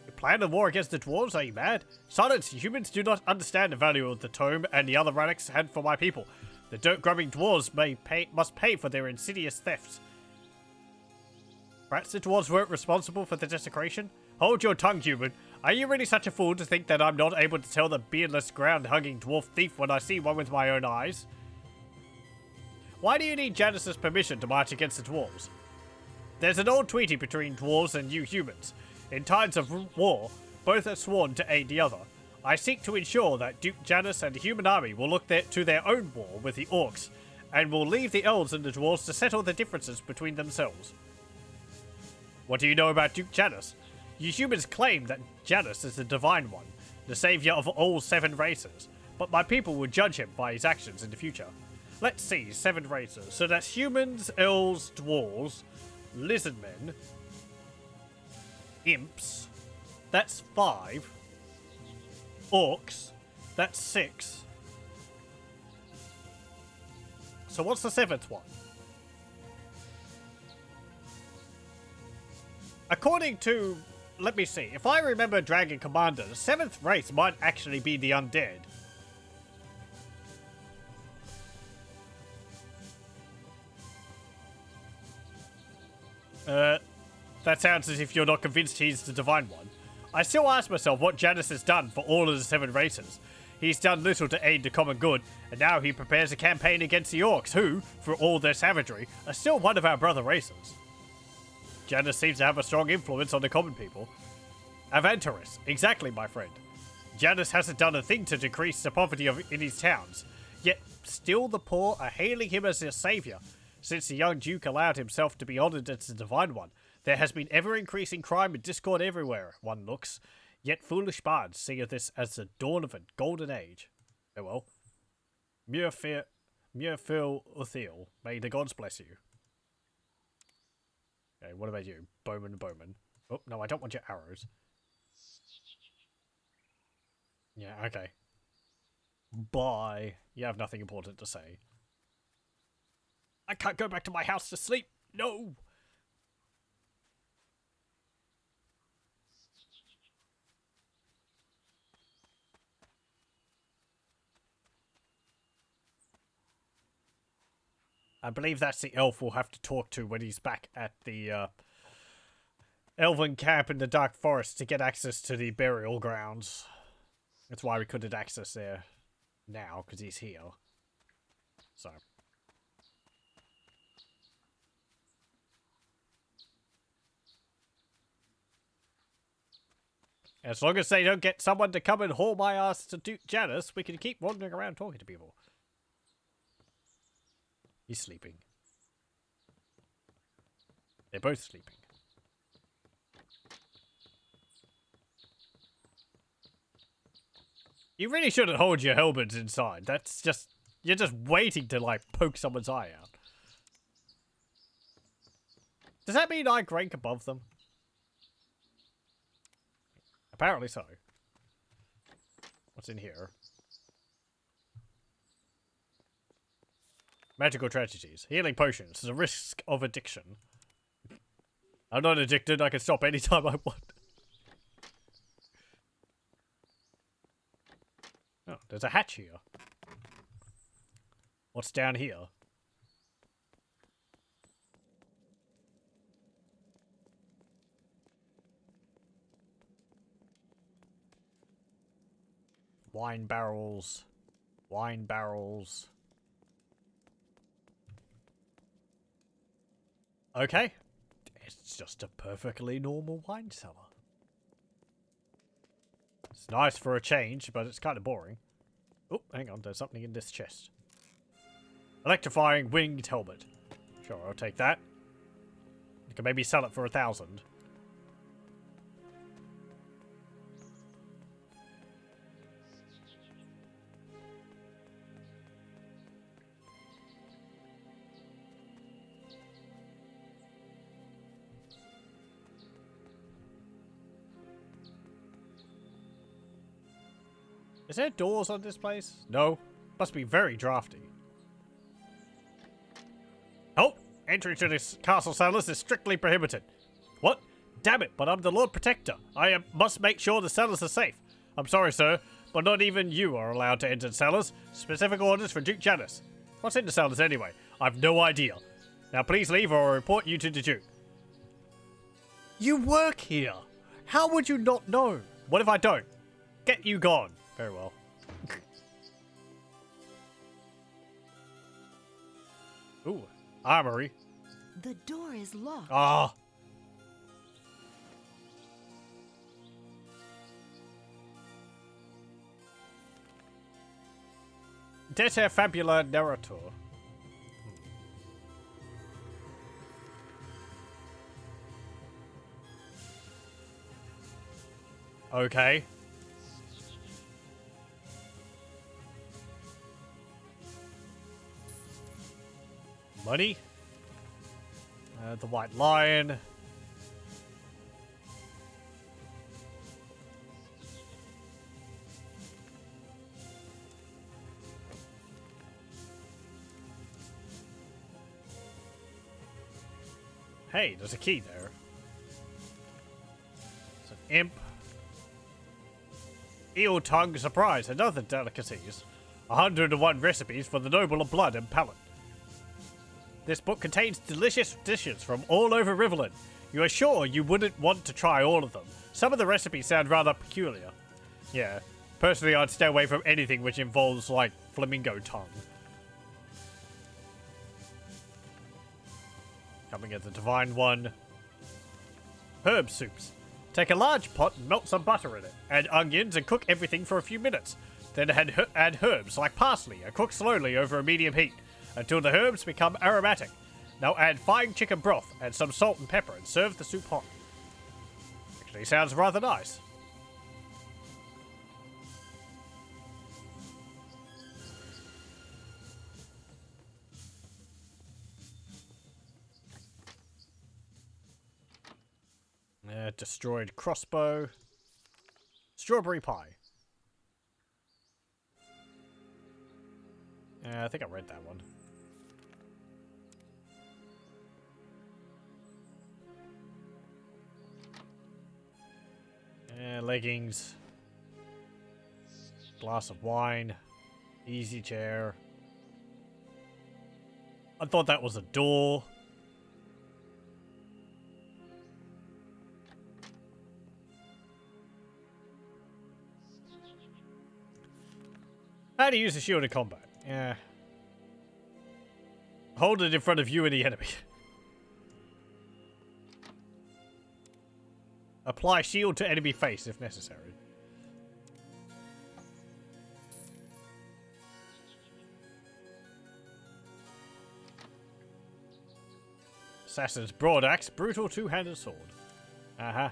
You plan a war against the dwarves? Are you mad? Silence! Humans do not understand the value of the tome and the other relics had for my people. The dirt-grubbing dwarves must pay for their insidious thefts. Perhaps the dwarves weren't responsible for the desecration? Hold your tongue, human. Are you really such a fool to think that I'm not able to tell the beardless, ground-hugging dwarf thief when I see one with my own eyes? Why do you need Janus's permission to march against the dwarves? There's an old treaty between dwarves and you humans. In times of war, both are sworn to aid the other. I seek to ensure that Duke Janus and the human army will look to their own war with the orcs, and will leave the elves and the dwarves to settle the differences between themselves. What do you know about Duke Janus? You humans claim that Janus is the Divine One, the savior of all 7 races, but my people will judge him by his actions in the future. Let's see, 7 races. So that's humans, elves, dwarves, lizardmen, imps, that's 5, orcs, that's 6. So what's the 7th one? According to, let me see, if I remember Dragon Commander, the 7th race might actually be the undead. That sounds as if you're not convinced he's the Divine One. I still ask myself what Janus has done for all of the 7 races. He's done little to aid the common good, and now he prepares a campaign against the orcs, who, for all their savagery, are still one of our brother races. Janus seems to have a strong influence on the common people. Avantaris, exactly, my friend. Janus hasn't done a thing to decrease the poverty in his towns, yet still the poor are hailing him as their saviour. Since the young Duke allowed himself to be honoured as the Divine One, there has been ever-increasing crime and discord everywhere, one looks. Yet foolish bards see this as the dawn of a golden age. Oh well. Muirfil Uthiel, may the gods bless you. Okay, what about you? Bowman. Oh, no, I don't want your arrows. Yeah, okay. Bye. You have nothing important to say. I can't go back to my house to sleep. No! I believe that's the elf we'll have to talk to when he's back at the elven camp in the Dark Forest to get access to the burial grounds. That's why we couldn't access there now, because he's here. So. As long as they don't get someone to come and haul my ass to Duke Janus, we can keep wandering around talking to people. He's sleeping. They're both sleeping. You really shouldn't hold your helmets inside. That's just... You're just waiting to, like, poke someone's eye out. Does that mean I rank above them? Apparently so. What's in here? Magical tragedies. Healing potions. The risk of addiction. I'm not addicted. I can stop anytime I want. Oh, there's a hatch here. What's down here? Wine barrels. Wine barrels. Okay. It's just a perfectly normal wine cellar. It's nice for a change, but it's kind of boring. Oh, hang on. There's something in this chest. Electrifying winged helmet. Sure, I'll take that. You can maybe sell it for 1,000. Is there doors on this place? No. Must be very drafty. Oh! Entry to this castle cellars is strictly prohibited. What? Damn it, but I'm the Lord Protector. I must make sure the cellars are safe. I'm sorry, sir, but not even you are allowed to enter the cellars. Specific orders for Duke Janus. What's in the cellars anyway? I've no idea. Now please leave or I'll report you to the Duke. You work here. How would you not know? What if I don't? Get you gone. Very well. Ooh, armory. The door is locked. Ah. Dete Fabula Narrator. Okay. Money. The White Lion. Hey, there's a key there. It's an imp. Eel tongue surprise and other delicacies. 101 recipes for the noble of blood and palate. This book contains delicious dishes from all over Rivellon. You are sure you wouldn't want to try all of them. Some of the recipes sound rather peculiar. Yeah, personally I'd stay away from anything which involves, like, flamingo tongue. Coming at the Divine One. Herb soups. Take a large pot and melt some butter in it. Add onions and cook everything for a few minutes. Then add herbs like parsley and cook slowly over a medium heat until the herbs become aromatic. Now add fine chicken broth and some salt and pepper and serve the soup hot. Actually sounds rather nice. Destroyed crossbow. Strawberry pie. I think I read that one. Leggings. Glass of wine. Easy chair. I thought that was a door. How to use a shield in combat. Yeah. Hold it in front of you and the enemy. Apply shield to enemy face if necessary. Assassin's broadaxe, brutal two-handed sword. Uh-huh.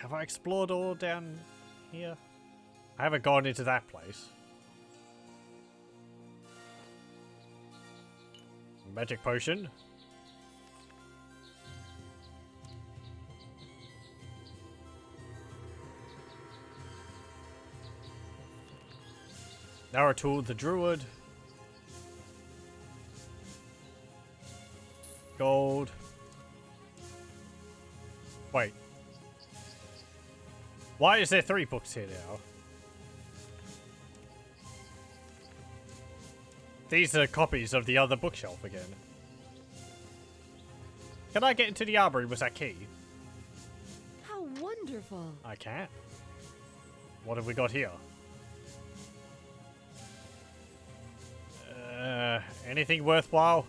have I explored all down here? I haven't gone into that place. Magic potion. Narratul the Druid. Gold. Wait. Why is there 3 books here now? These are copies of the other bookshelf again. Can I get into the armory with that key? How wonderful. I can't. What have we got here? Anything worthwhile?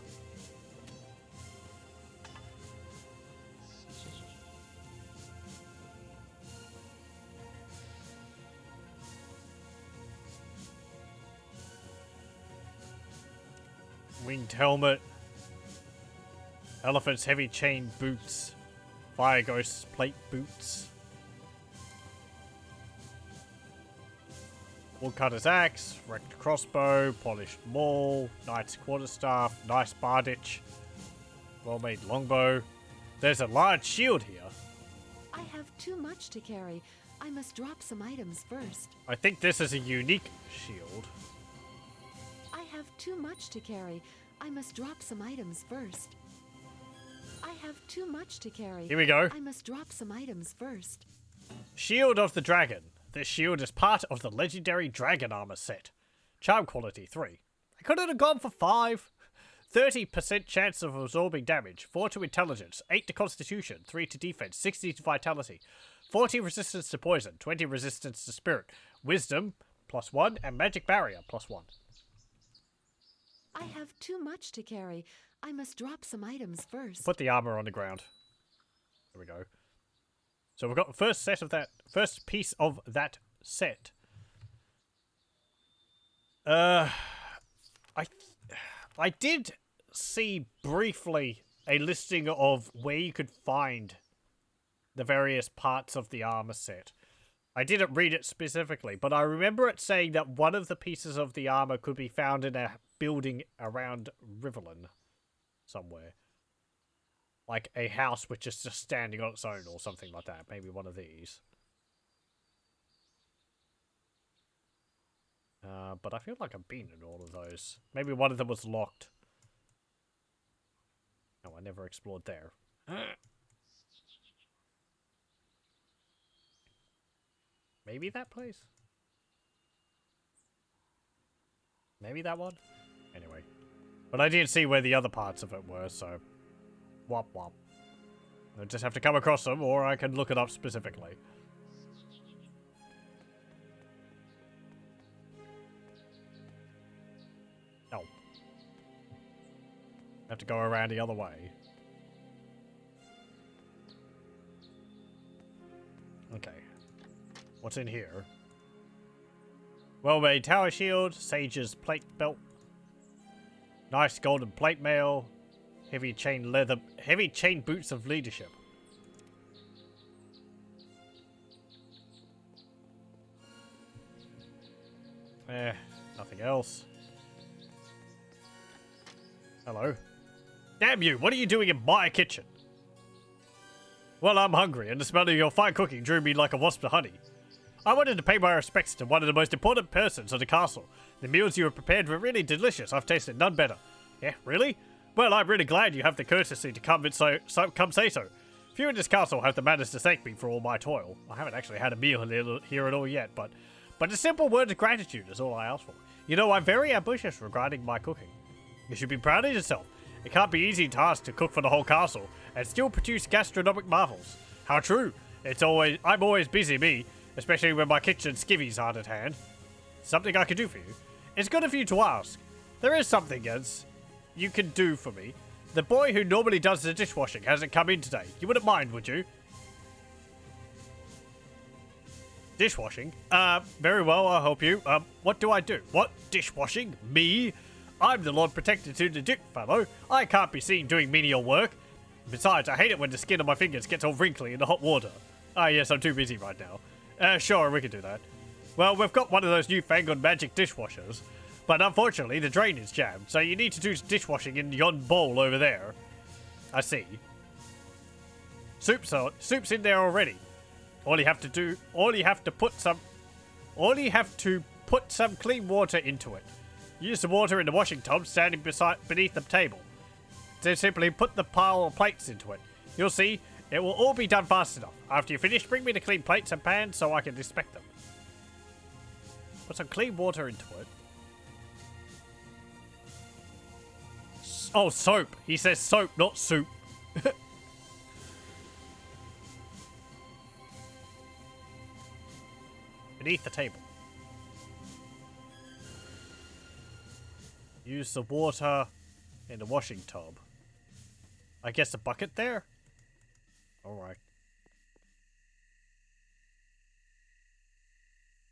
Winged helmet. Elephant's heavy chain boots. Fire ghost's plate boots. Woodcutter's axe, wrecked crossbow, polished maul, knight's quarterstaff, nice bardage, well-made longbow. There's a large shield here. I have too much to carry. I must drop some items first. I think this is a unique shield. I have too much to carry. I must drop some items first. I have too much to carry. Here we go. I must drop some items first. Shield of the Dragon. This shield is part of the legendary dragon armor set. Charm quality 3. I couldn't have gone for 5. 30% chance of absorbing damage, 4 to intelligence, 8 to constitution, 3 to defense, 60 to vitality, 40 resistance to poison, 20 resistance to spirit, wisdom +1, and magic barrier +1. I have too much to carry. I must drop some items first. Put the armor on the ground. There we go. So we've got the first piece of that set. I did see briefly a listing of where you could find the various parts of the armor set. I didn't read it specifically, but I remember it saying that one of the pieces of the armor could be found in a building around Rivellon somewhere. Like a house which is just standing on its own or something like that. Maybe one of these. But I feel like I've been in all of those. Maybe one of them was locked. No, I never explored there. Maybe that place? Maybe that one? Anyway. But I didn't see where the other parts of it were, so... Wop wop. I just have to come across them, or I can look it up specifically. No. Have to go around the other way. Okay. What's in here? Well-made tower shield, sage's plate belt, nice golden plate mail, heavy chain boots of leadership. Nothing else. Hello. Damn you, what are you doing in my kitchen? Well, I'm hungry, and the smell of your fine cooking drew me like a wasp to honey. I wanted to pay my respects to one of the most important persons of the castle. The meals you have prepared were really delicious. I've tasted none better. Yeah, really? Well, I'm really glad you have the courtesy to come say so. Few in this castle have the manners to thank me for all my toil. I haven't actually had a meal here at all yet, but a simple word of gratitude is all I ask for. You know, I'm very ambitious regarding my cooking. You should be proud of yourself. It can't be easy task to cook for the whole castle and still produce gastronomic marvels. How true. I'm always busy, me, especially when my kitchen skivvies aren't at hand. Something I can do for you? It's good of you to ask. There is something else you can do for me. The boy who normally does the dishwashing hasn't come in today. You wouldn't mind, would you? Dishwashing? Very well, I'll help you. What do I do? What? Dishwashing? Me? I'm the Lord Protector to the Duke, fellow. I can't be seen doing menial work. Besides, I hate it when the skin of my fingers gets all wrinkly in the hot water. Ah, yes, I'm too busy right now. Sure, we can do that. Well, we've got one of those newfangled magic dishwashers, but unfortunately the drain is jammed, so you need to do dishwashing in yon bowl over there. I see. Soup's in there already. All you have to put some clean water into it. Use the water in the washing tub standing beneath the table. Then simply put the pile of plates into it. You'll see, it will all be done fast enough. After you finish, bring me the clean plates and pans so I can inspect them. Put some clean water into it. Oh, soap. He says soap, not soup. Beneath the table. Use the water in the washing tub. I guess a bucket there? Alright.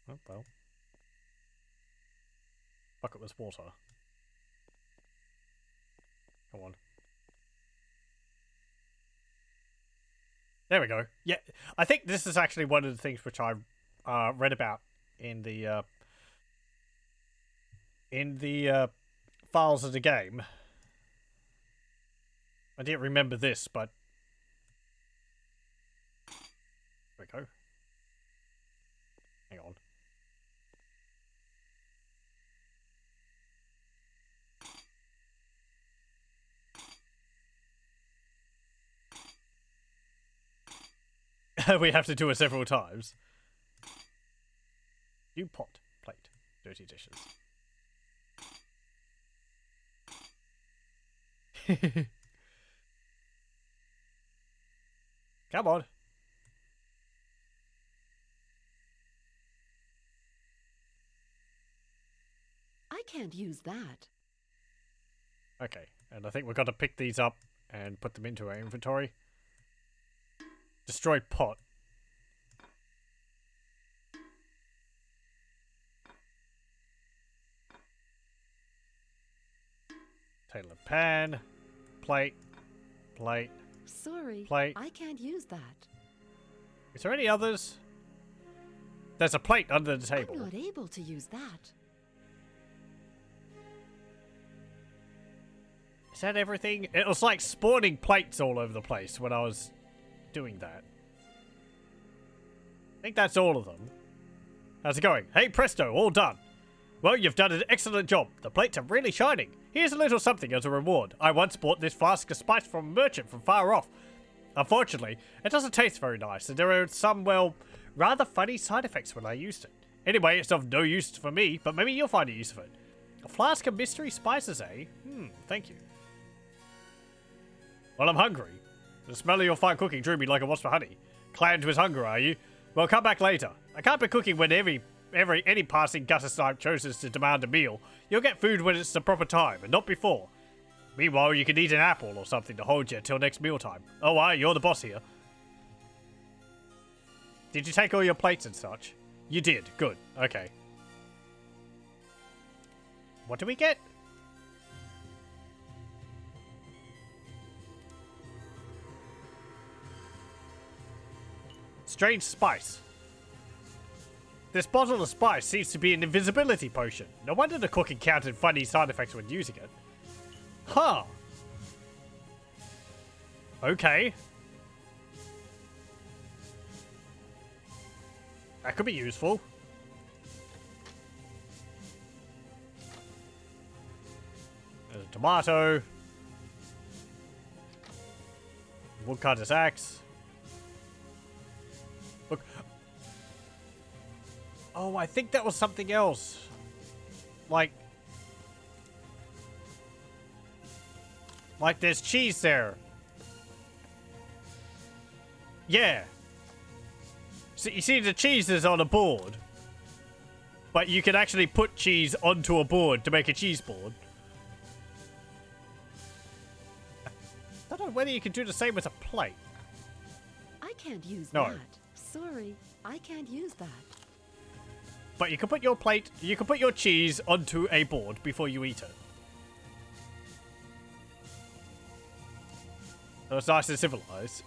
Oh, well. Bucket with water. Come on. There we go. Yeah, I think this is actually one of the things which I read about in the files of the game. I didn't remember this, but there we go. Hang on. We have to do it several times. You pot, plate, dirty dishes. Come on. I can't use that. Okay, and I think we've got to pick these up and put them into our inventory. Destroyed pot. Taylor pan. Plate. Plate. Sorry, Plate. I can't use that. Is there any others? There's a plate under the table. I'm not able to use that. Is that everything? It was like spawning plates all over the place when I was doing that. I think that's all of them. How's it going? Hey presto, all done. Well, you've done an excellent job. The plates are really shining. Here's a little something as a reward. I once bought this flask of spice from a merchant from far off. Unfortunately, it doesn't taste very nice, and there are some, well, rather funny side effects when I used it. Anyway, it's of no use for me, but maybe you'll find a use of it. A flask of mystery spices, eh? Thank you. Well, I'm hungry. The smell of your fine cooking drew me like a wasp for honey. Clammed with hunger, are you? Well, come back later. I can't be cooking when any passing gutter snipe chooses to demand a meal. You'll get food when it's the proper time, and not before. Meanwhile, you can eat an apple or something to hold you till next mealtime. Oh, aye, you're the boss here. Did you take all your plates and such? You did. Good. Okay. What do we get? Strange spice. This bottle of spice seems to be an invisibility potion. No wonder the cook encountered funny side effects when using it. Huh. Okay. That could be useful. There's a tomato. Woodcutter's axe. Look. Oh, I think that was something else. Like there's cheese there. Yeah. So you see the cheese is on a board. But you can actually put cheese onto a board to make a cheese board. I don't know whether you can do the same with a plate. I can't use No. that. Sorry, I can't use that. But you can put your plate, you can put your cheese onto a board before you eat it. So it's nice and civilized.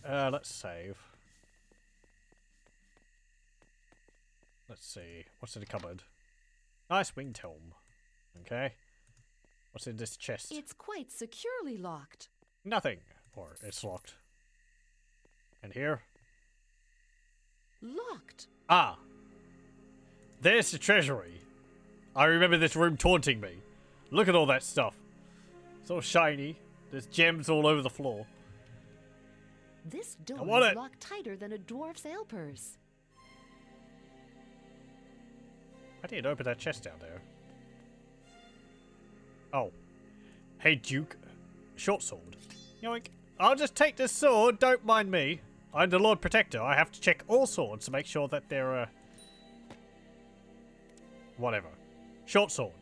Let's save. Let's see. What's in the cupboard? Nice winged helm. Okay. What's in this chest? It's quite securely locked. Nothing. Or it's locked. And here? Locked. Ah. There's the treasury. I remember this room taunting me. Look at all that stuff. It's all shiny. There's gems all over the floor. This door want is it. locked tighter than a dwarf's ale purse. I didn't open that chest down there. Oh. Hey, Duke. Short sword. Yoink. I'll just take this sword, don't mind me. I'm the Lord Protector. I have to check all swords to make sure that they're, whatever. Short sword.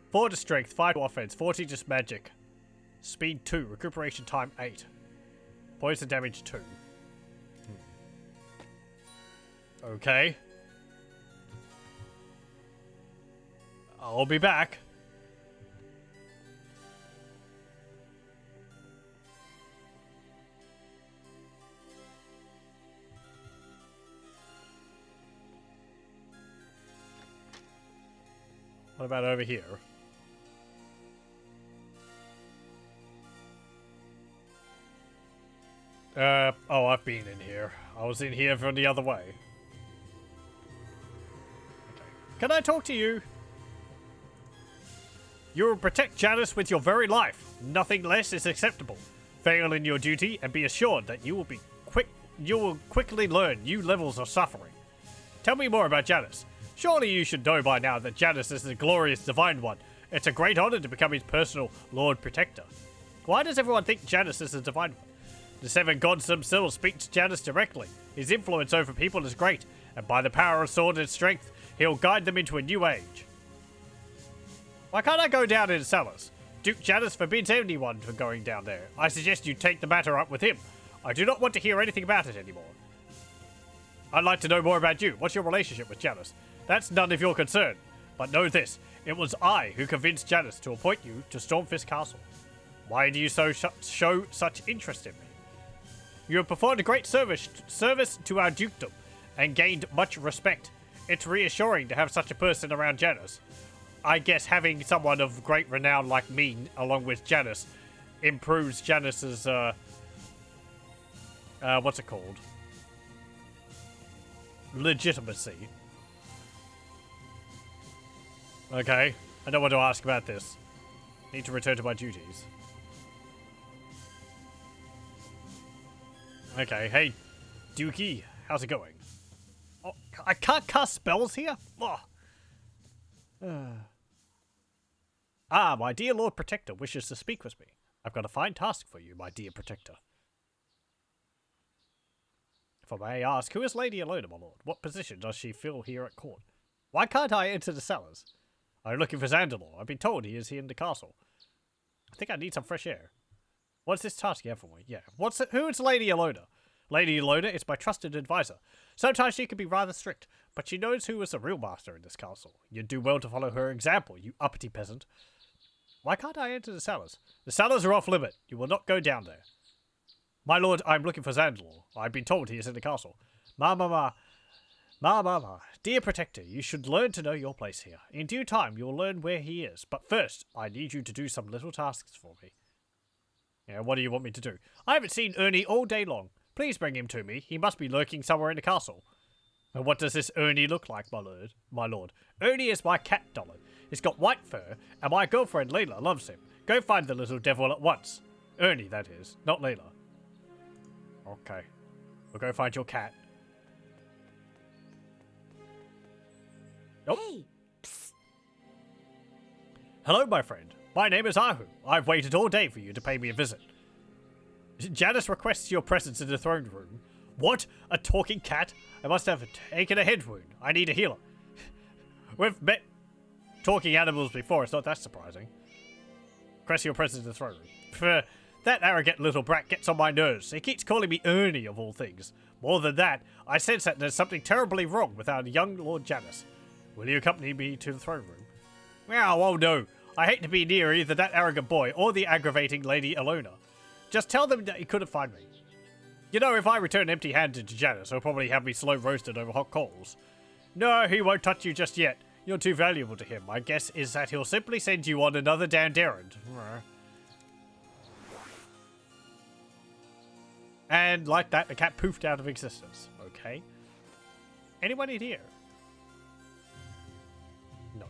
4 to strength, 5 to offense, 40 to magic. Speed 2, recuperation time 8. Poison damage 2. Okay. I'll be back. What about over here? Oh, I've been in here. I was in here from the other way. Okay. Can I talk to you? You will protect Janice with your very life. Nothing less is acceptable. Fail in your duty and be assured that you will quickly learn new levels of suffering. Tell me more about Janice. Surely you should know by now that Janice is the glorious Divine One. It's a great honor to become his personal Lord Protector. Why does everyone think Janice is the Divine One? The 7 gods themselves speak to Janice directly. His influence over people is great, and by the power of sword and strength, he'll guide them into a new age. Why can't I go down in the cellars? Duke Janice forbids anyone from going down there. I suggest you take the matter up with him. I do not want to hear anything about it anymore. I'd like to know more about you. What's your relationship with Janice? That's none of your concern. But know this, it was I who convinced Janice to appoint you to Stormfist Castle. Why do you show such interest in me? You have performed a great service to our dukedom and gained much respect. It's reassuring to have such a person around Janice. I guess having someone of great renown like me along with Janice improves Janice's, what's it called? Legitimacy. Okay, I don't want to ask about this. Need to return to my duties. Okay, hey, Dookie, how's it going? Oh, I can't cast spells here? Oh. Ah, my dear Lord Protector wishes to speak with me. I've got a fine task for you, my dear Protector. If I may ask, who is Lady Elona, my lord? What position does she fill here at court? Why can't I enter the cellars? I'm looking for Xandalor. I've been told he is here in the castle. I think I need some fresh air. What's this task you have for me? Yeah. Who is Lady Elona? Lady Elona is my trusted advisor. Sometimes she can be rather strict, but she knows who is the real master in this castle. You'd do well to follow her example, you uppity peasant. Why can't I enter the cellars? The cellars are off limit. You will not go down there. My lord, I'm looking for Xandalor. I've been told he is in the castle. Ma. Dear Protector, you should learn to know your place here. In due time, you'll learn where he is. But first, I need you to do some little tasks for me. Yeah, what do you want me to do? I haven't seen Ernie all day long. Please bring him to me. He must be lurking somewhere in the castle. And what does this Ernie look like, my lord? Ernie is my cat dollar. He's got white fur, and my girlfriend Layla loves him. Go find the little devil at once. Ernie, that is, not Layla. Okay. We'll go find your cat. Nope. Hey, psst. Hello, my friend. My name is Ahu. I've waited all day for you to pay me a visit. Janice requests your presence in the throne room. What? A talking cat? I must have taken a head wound. I need a healer. We've met talking animals before. It's not that surprising. Request your presence in the throne room. That arrogant little brat gets on my nerves. He keeps calling me Ernie, of all things. More than that, I sense that there's something terribly wrong with our young Lord Janice. Will you accompany me to the throne room? Oh no. I hate to be near either that arrogant boy or the aggravating Lady Elona. Just tell them that he couldn't find me. You know, if I return empty-handed to Janus, he'll probably have me slow roasted over hot coals. No, he won't touch you just yet. You're too valuable to him. My guess is that he'll simply send you on another damned errand. And like that, the cat poofed out of existence. Okay. Anyone in here? No.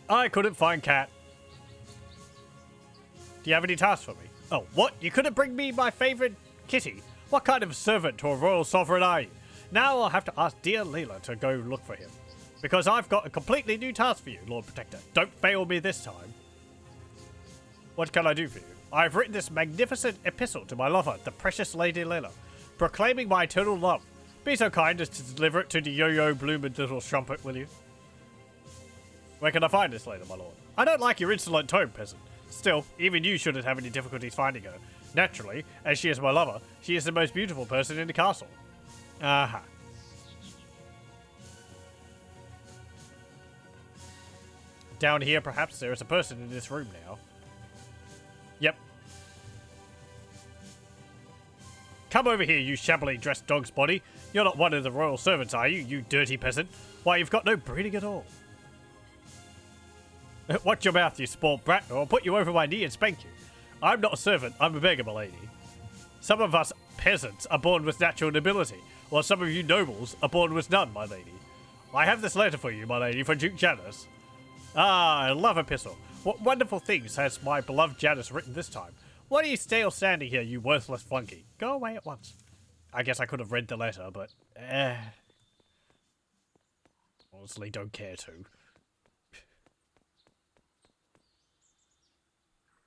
I couldn't find Cat. Do you have any tasks for me? Oh, what? You couldn't bring me my favorite kitty? What kind of servant to a royal sovereign are you? Now I'll have to ask dear Leela to go look for him. Because I've got a completely new task for you, Lord Protector. Don't fail me this time. What can I do for you? I've written this magnificent epistle to my lover, the precious Lady Leela, proclaiming my eternal love. Be so kind as to deliver it to the yo-yo bloomin' little strumpet, will you? Where can I find this lady, my lord? I don't like your insolent tone, peasant. Still, even you shouldn't have any difficulties finding her. Naturally, as she is my lover, she is the most beautiful person in the castle. Aha. Down here, perhaps, there is a person in this room now. Yep. Come over here, you shabbily dressed dog's body. You're not one of the royal servants, are you, you dirty peasant? Why, you've got no breeding at all. Watch your mouth, you spoiled brat, or I'll put you over my knee and spank you. I'm not a servant, I'm a beggar, my lady. Some of us peasants are born with natural nobility, while some of you nobles are born with none, my lady. I have this letter for you, my lady, for Duke Janus. Ah, I love epistle. What wonderful things has my beloved Janus written this time? Why are you still standing here, you worthless flunky? Go away at once. I guess I could have read the letter, but... honestly, don't care to.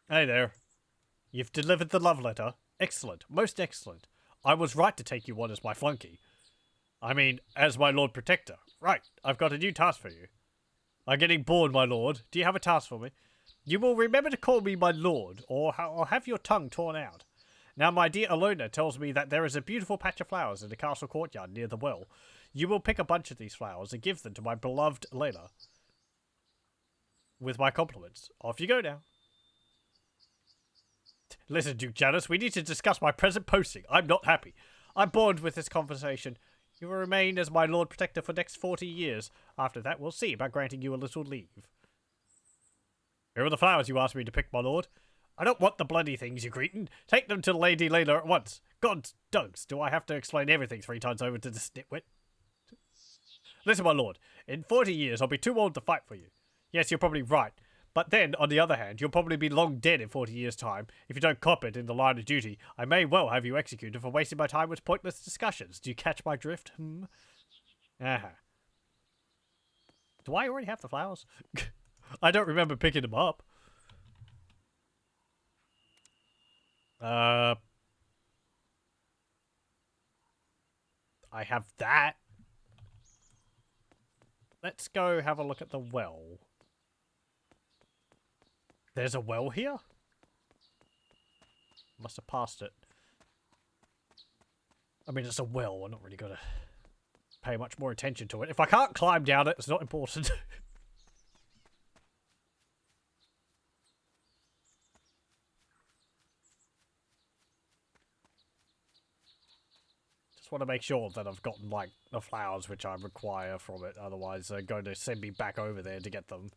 Hey there. You've delivered the love letter. Excellent. Most excellent. I was right to take you on as my flunky. I mean, as my Lord Protector. Right. I've got a new task for you. I'm getting bored, my lord. Do you have a task for me? You will remember to call me my lord, or I'll have your tongue torn out. Now, my dear Alona tells me that there is a beautiful patch of flowers in the castle courtyard near the well. You will pick a bunch of these flowers and give them to my beloved Layla. With my compliments. Off you go now. Listen, Duke Janus, we need to discuss my present posting. I'm not happy. I'm bored with this conversation. You will remain as my Lord Protector for the next 40 years. After that, we'll see about granting you a little leave. Here are the flowers you asked me to pick, my lord. I don't want the bloody things, you cretin. Take them to Lady Layla at once. God's dogs, do I have to explain everything 3 times over to this nitwit? Listen, my lord, in 40 years I'll be too old to fight for you. Yes, you're probably right. But then, on the other hand, you'll probably be long dead in 40 years' time. If you don't cop it in the line of duty, I may well have you executed for wasting my time with pointless discussions. Do you catch my drift? Aha. Do I already have the flowers? I don't remember picking them up. I have that. Let's go have a look at the well. There's a well here? Must have passed it. I mean, it's a well. I'm not really going to pay much more attention to it. If I can't climb down it, it's not important. Just want to make sure that I've gotten, like, the flowers which I require from it. Otherwise, they're going to send me back over there to get them.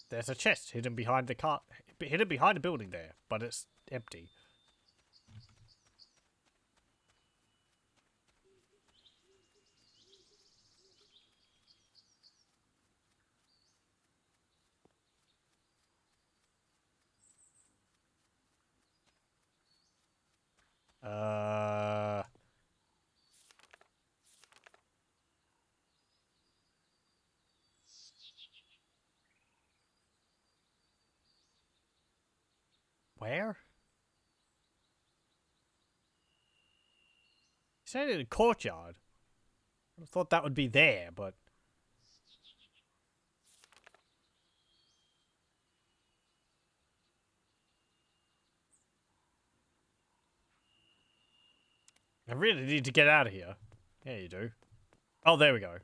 There's a chest hidden behind the hidden behind a building there, but it's empty. Where? He said in the courtyard. I thought that would be there, but... I really need to get out of here. Yeah, you do. Oh, there we go.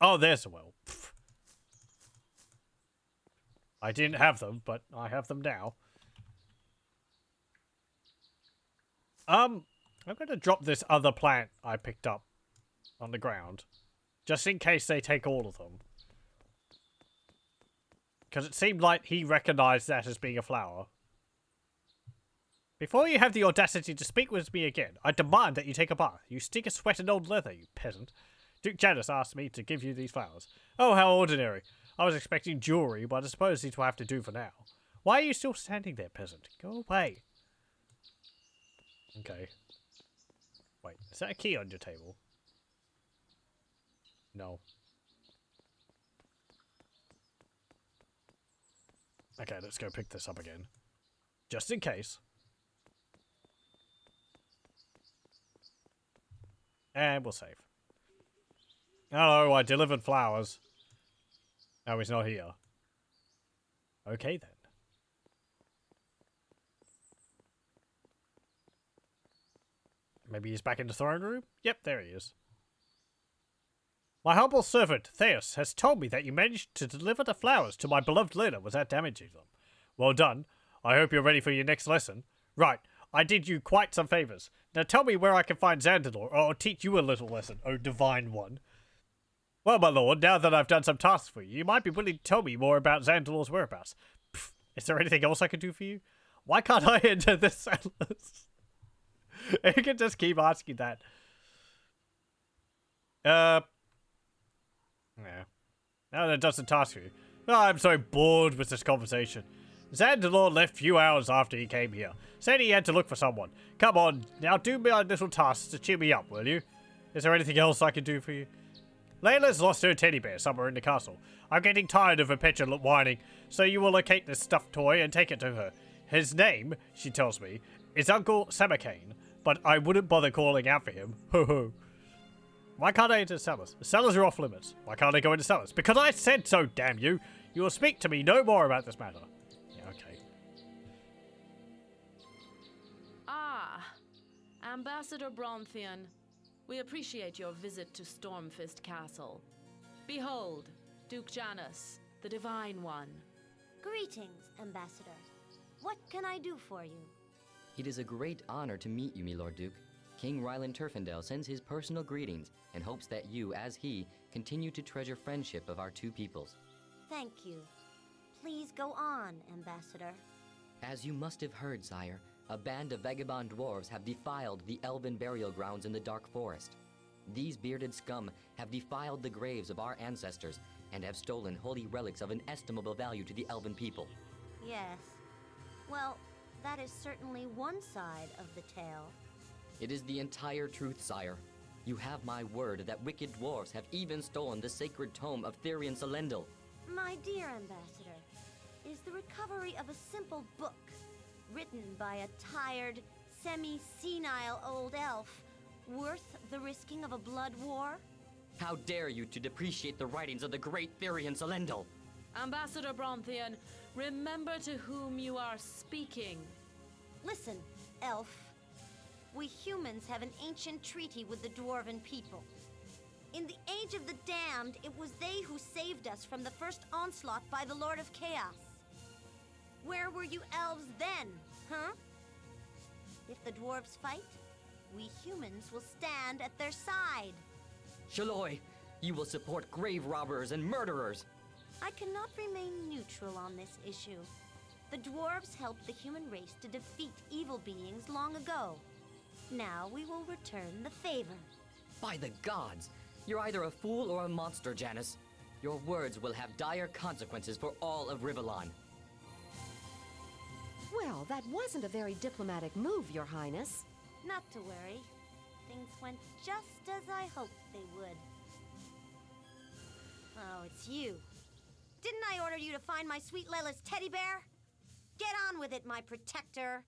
Oh, there's the well. Pfft. I didn't have them, but I have them now. I'm going to drop this other plant I picked up on the ground. Just in case they take all of them. Because it seemed like he recognized that as being a flower. Before you have the audacity to speak with me again, I demand that you take a bath. You stink of sweat and old leather, you peasant. Duke Janus asked me to give you these flowers. Oh, how ordinary. I was expecting jewelry, but I suppose these will have to do for now. Why are you still standing there, peasant? Go away. Okay. Wait, is that a key on your table? No. Okay, let's go pick this up again. Just in case. And we'll save. Hello, I delivered flowers. Now he's not here. Okay then. Maybe he's back in the throne room? Yep, there he is. My humble servant, Theus, has told me that you managed to deliver the flowers to my beloved Lena without damaging them. Well done. I hope you're ready for your next lesson. Right, I did you quite some favors. Now tell me where I can find Xandalor, or I'll teach you a little lesson, oh divine one. Well, my lord, now that I've done some tasks for you, you might be willing to tell me more about Xandalor's whereabouts. Pfft, is there anything else I can do for you? Why can't I enter the cellars? You can just keep asking that. Yeah. Now that doesn't task for you. Oh, I'm so bored with this conversation. Xandalor left few hours after he came here. Said he had to look for someone. Come on, now do my little tasks to cheer me up, will you? Is there anything else I can do for you? Layla's lost her teddy bear somewhere in the castle. I'm getting tired of her petulant whining, so you will locate this stuffed toy and take it to her. His name, she tells me, is Uncle Samacane, but I wouldn't bother calling out for him. Ho ho. Why can't I enter cellars? The cellars are off limits. Why can't I go into cellars? Because I said so, damn you! You will speak to me no more about this matter. Yeah, okay. Ah, Ambassador Bronthian. We appreciate your visit to Stormfist Castle. Behold, Duke Janus, the Divine One. Greetings, Ambassador. What can I do for you? It is a great honor to meet you, my Lord Duke. King Ryland Turfendale sends his personal greetings and hopes that you, as he, continue to treasure friendship of our two peoples. Thank you. Please go on, Ambassador. As you must have heard, sire, a band of vagabond dwarves have defiled the elven burial grounds in the Dark Forest. These bearded scum have defiled the graves of our ancestors and have stolen holy relics of inestimable value to the elven people. Yes. Well, that is certainly one side of the tale. It is the entire truth, sire. You have my word that wicked dwarves have even stolen the sacred tome of Therian Solendal. My dear Ambassador, is the recovery of a simple book written by a tired, semi-senile old elf worth the risking of a blood war? How dare you to depreciate the writings of the great Therian Solendal? Ambassador Bronthian, remember to whom you are speaking. Listen, elf. We humans have an ancient treaty with the dwarven people. In the Age of the Damned, it was they who saved us from the first onslaught by the Lord of Chaos. Where were you elves then, huh? If the dwarves fight, we humans will stand at their side. Shaloi, you will support grave robbers and murderers. I cannot remain neutral on this issue. The dwarves helped the human race to defeat evil beings long ago. Now we will return the favor. By the gods! You're either a fool or a monster, Janus. Your words will have dire consequences for all of Rivellon. Well, that wasn't a very diplomatic move, Your Highness. Not to worry. Things went just as I hoped they would. Oh, it's you. Didn't I order you to find my sweet Layla's teddy bear? Get on with it, my protector.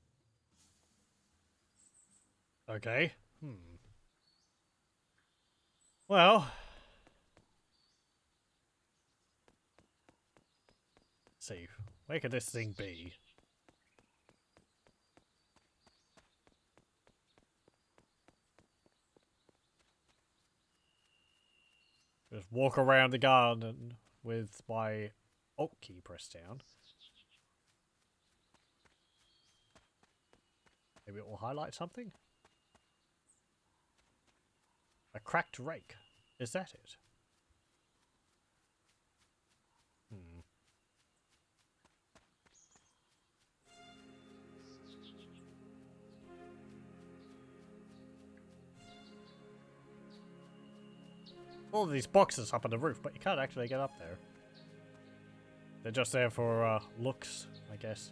Okay. Well, see, where could this thing be? Just walk around the garden with my Alt key pressed down. Maybe it will highlight something? A cracked rake. Is that it? Hmm. All of these boxes up on the roof, but you can't actually get up there. They're just there for looks, I guess.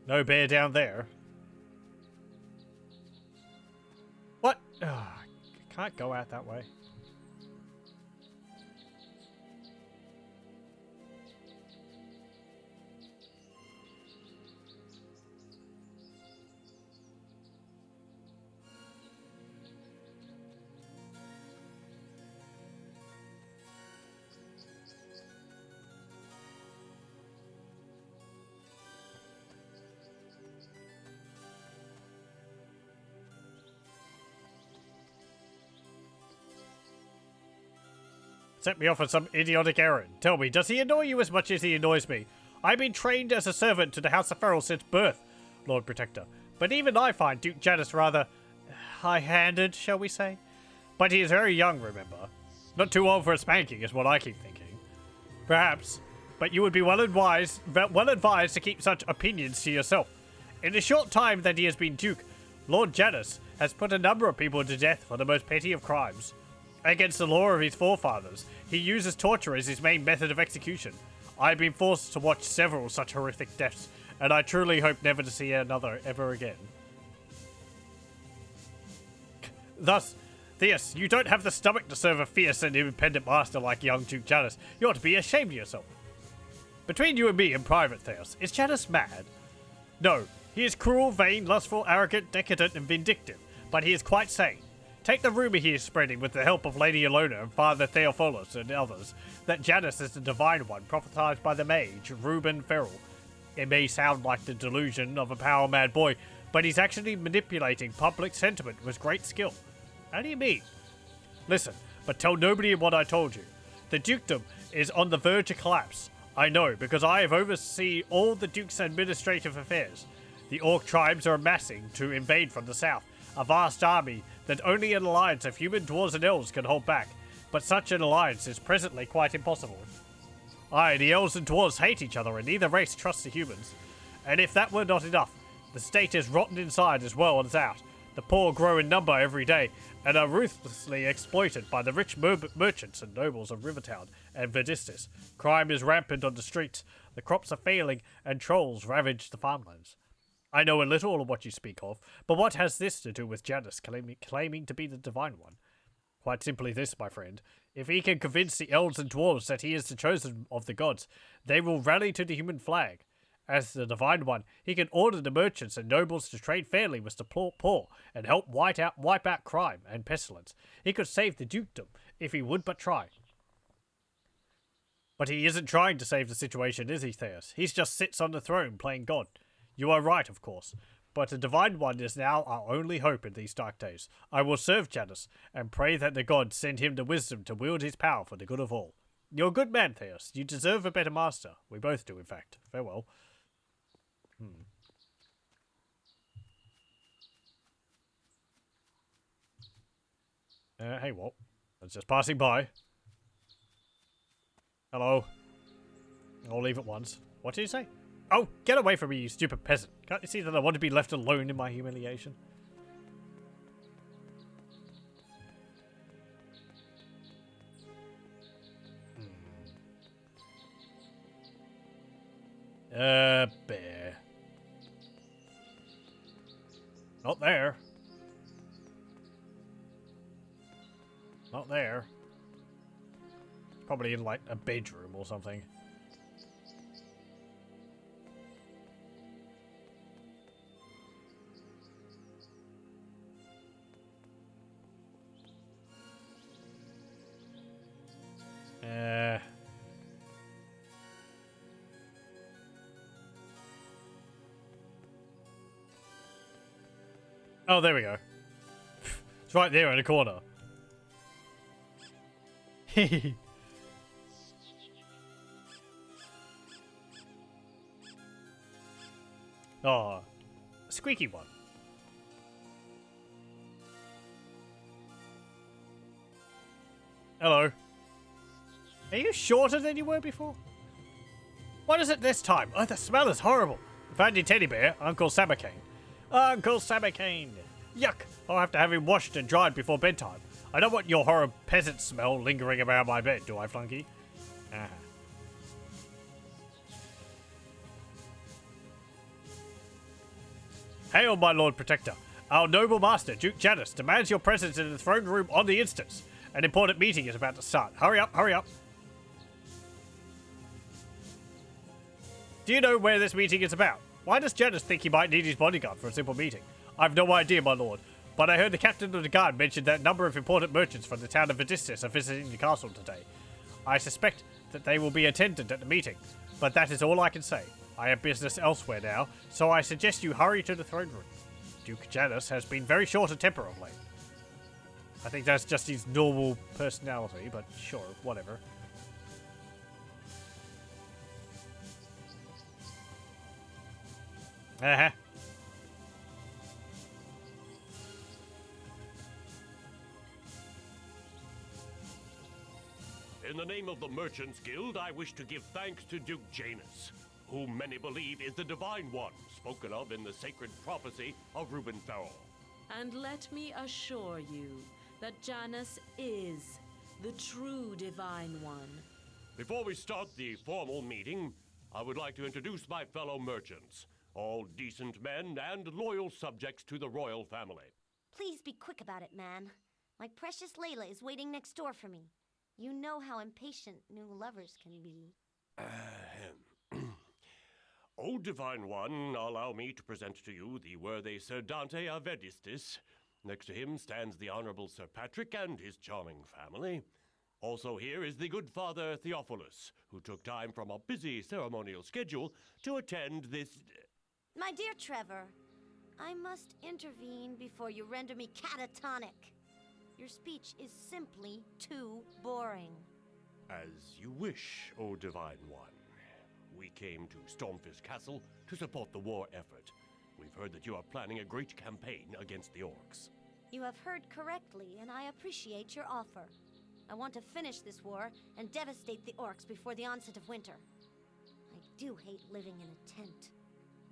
No bear down there. What? Can't go out that way. Set me off on some idiotic errand. Tell me, does he annoy you as much as he annoys me? I've been trained as a servant to the House of Ferrell since birth, Lord Protector. But even I find Duke Janus rather high-handed, shall we say? But he is very young, remember. Not too old for a spanking is what I keep thinking. Perhaps, but you would be well advised to keep such opinions to yourself. In the short time that he has been Duke, Lord Janus has put a number of people to death for the most petty of crimes. Against the law of his forefathers, he uses torture as his main method of execution. I have been forced to watch several such horrific deaths, and I truly hope never to see another ever again. Thus, Theus, you don't have the stomach to serve a fierce and independent master like young Duke Janus. You ought to be ashamed of yourself. Between you and me in private, Theus, is Janus mad? No, he is cruel, vain, lustful, arrogant, decadent, and vindictive, but he is quite sane. Take the rumour he is spreading with the help of Lady Ilona and Father Theophilus and others, that Janus is the Divine One prophesied by the mage, Reuben Ferrell. It may sound like the delusion of a power-mad boy, but he's actually manipulating public sentiment with great skill. How do you mean? Listen, but tell nobody what I told you. The dukedom is on the verge of collapse. I know, because I have overseen all the Duke's administrative affairs. The Orc tribes are amassing to invade from the south, a vast army that only an alliance of human dwarves and elves can hold back, but such an alliance is presently quite impossible. Aye, the elves and dwarves hate each other and neither race trusts the humans. And if that were not enough, the state is rotten inside as well as out. The poor grow in number every day, and are ruthlessly exploited by the rich merchants and nobles of Rivertown and Verdistis. Crime is rampant on the streets, the crops are failing, and trolls ravage the farmlands. I know a little of what you speak of, but what has this to do with Janus claiming to be the Divine One? Quite simply this, my friend. If he can convince the elves and dwarves that he is the chosen of the gods, they will rally to the human flag. As the Divine One, he can order the merchants and nobles to trade fairly with the poor and help wipe out crime and pestilence. He could save the dukedom if he would but try. But he isn't trying to save the situation, is he, Theus? He just sits on the throne playing God. You are right, of course, but the Divine One is now our only hope in these dark days. I will serve Janus, and pray that the gods send him the wisdom to wield his power for the good of all. You're a good man, Theus. You deserve a better master. We both do, in fact. Farewell. Hey, what? I was just passing by. Hello. I'll leave at once. What did you say? Oh, get away from me, you stupid peasant. Can't you see that I want to be left alone in my humiliation? Bear. Not there. Not there. Probably in, like, a bedroom or something. Oh, there we go. It's right there in the corner. Oh, a squeaky one. Hello. Are you shorter than you were before? What is it this time? Oh, the smell is horrible. Found your teddy bear, Uncle Sabacane. Uncle Sabacane. Yuck. I'll have to have him washed and dried before bedtime. I don't want your horrid peasant smell lingering around my bed, do I, Flunky? Ah. Hail, my Lord Protector. Our noble master, Duke Janus, demands your presence in the throne room on the instant. An important meeting is about to start. Hurry up, hurry up. Do you know where this meeting is about? Why does Janus think he might need his bodyguard for a simple meeting? I've no idea, my lord, but I heard the captain of the guard mention that a number of important merchants from the town of Vadistis are visiting the castle today. I suspect that they will be attendant at the meeting, but that is all I can say. I have business elsewhere now, so I suggest you hurry to the throne room. Duke Janus has been very short of temper of late. I think that's just his normal personality, but sure, whatever. Uh-huh. In the name of the Merchants Guild, I wish to give thanks to Duke Janus, whom many believe is the Divine One, spoken of in the sacred prophecy of Rivellon. And let me assure you that Janus is the true Divine One. Before we start the formal meeting, I would like to introduce my fellow merchants, all decent men and loyal subjects to the royal family. Please be quick about it, man. My precious Layla is waiting next door for me. You know how impatient new lovers can be. O Divine One, allow me to present to you the worthy Sir Dante of Vedistis. Next to him stands the Honorable Sir Patrick and his charming family. Also here is the good Father Theophilus, who took time from a busy ceremonial schedule to attend this... My dear Trevor, I must intervene before you render me catatonic. Your speech is simply too boring. As you wish, O Divine One. We came to Stormfist Castle to support the war effort. We've heard that you are planning a great campaign against the orcs. You have heard correctly, and I appreciate your offer. I want to finish this war and devastate the orcs before the onset of winter. I do hate living in a tent.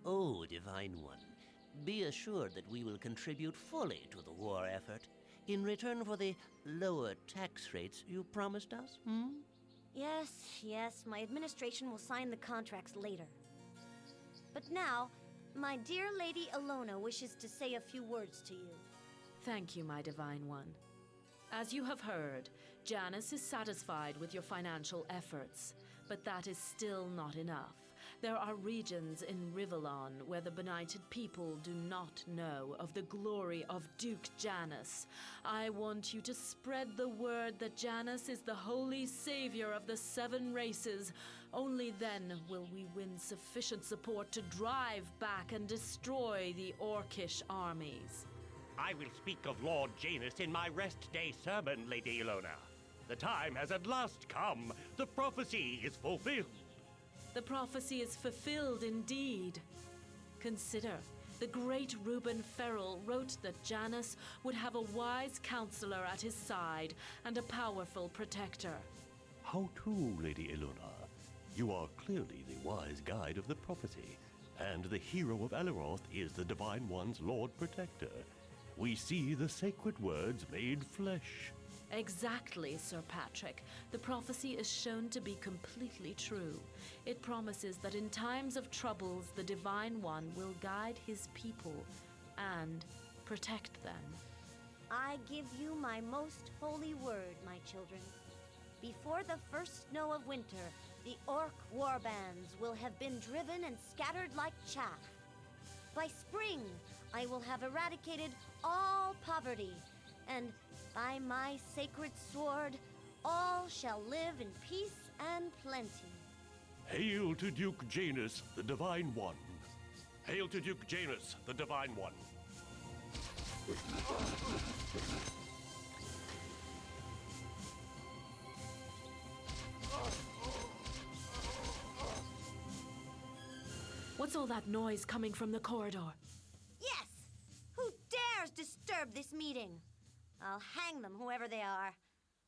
Oh, Divine One, be assured that we will contribute fully to the war effort in return for the lower tax rates you promised us, Yes, my administration will sign the contracts later. But now, my dear Lady Ilona wishes to say a few words to you. Thank you, my Divine One. As you have heard, Janus is satisfied with your financial efforts, but that is still not enough. There are regions in Rivellon where the benighted people do not know of the glory of Duke Janus. I want you to spread the word that Janus is the holy savior of the 7 races. Only then will we win sufficient support to drive back and destroy the Orcish armies. I will speak of Lord Janus in my rest day sermon, Lady Ilona. The time has at last come. The prophecy is fulfilled. The prophecy is fulfilled indeed. Consider, the great Reuben Ferrell wrote that Janus would have a wise counselor at his side and a powerful protector. How true, Lady Ilona. You are clearly the wise guide of the prophecy, and the hero of Eleroth is the Divine One's Lord Protector. We see the sacred words made flesh. Exactly, Sir Patrick. The prophecy is shown to be completely true. It promises that in times of troubles, the Divine One will guide his people and protect them. I give you my most holy word, my children. Before the first snow of winter, the orc warbands will have been driven and scattered like chaff. By spring, I will have eradicated all poverty, and by my sacred sword, all shall live in peace and plenty. Hail to Duke Janus, the Divine One. Hail to Duke Janus, the Divine One. What's all that noise coming from the corridor? Yes! Who dares disturb this meeting? I'll hang them, whoever they are.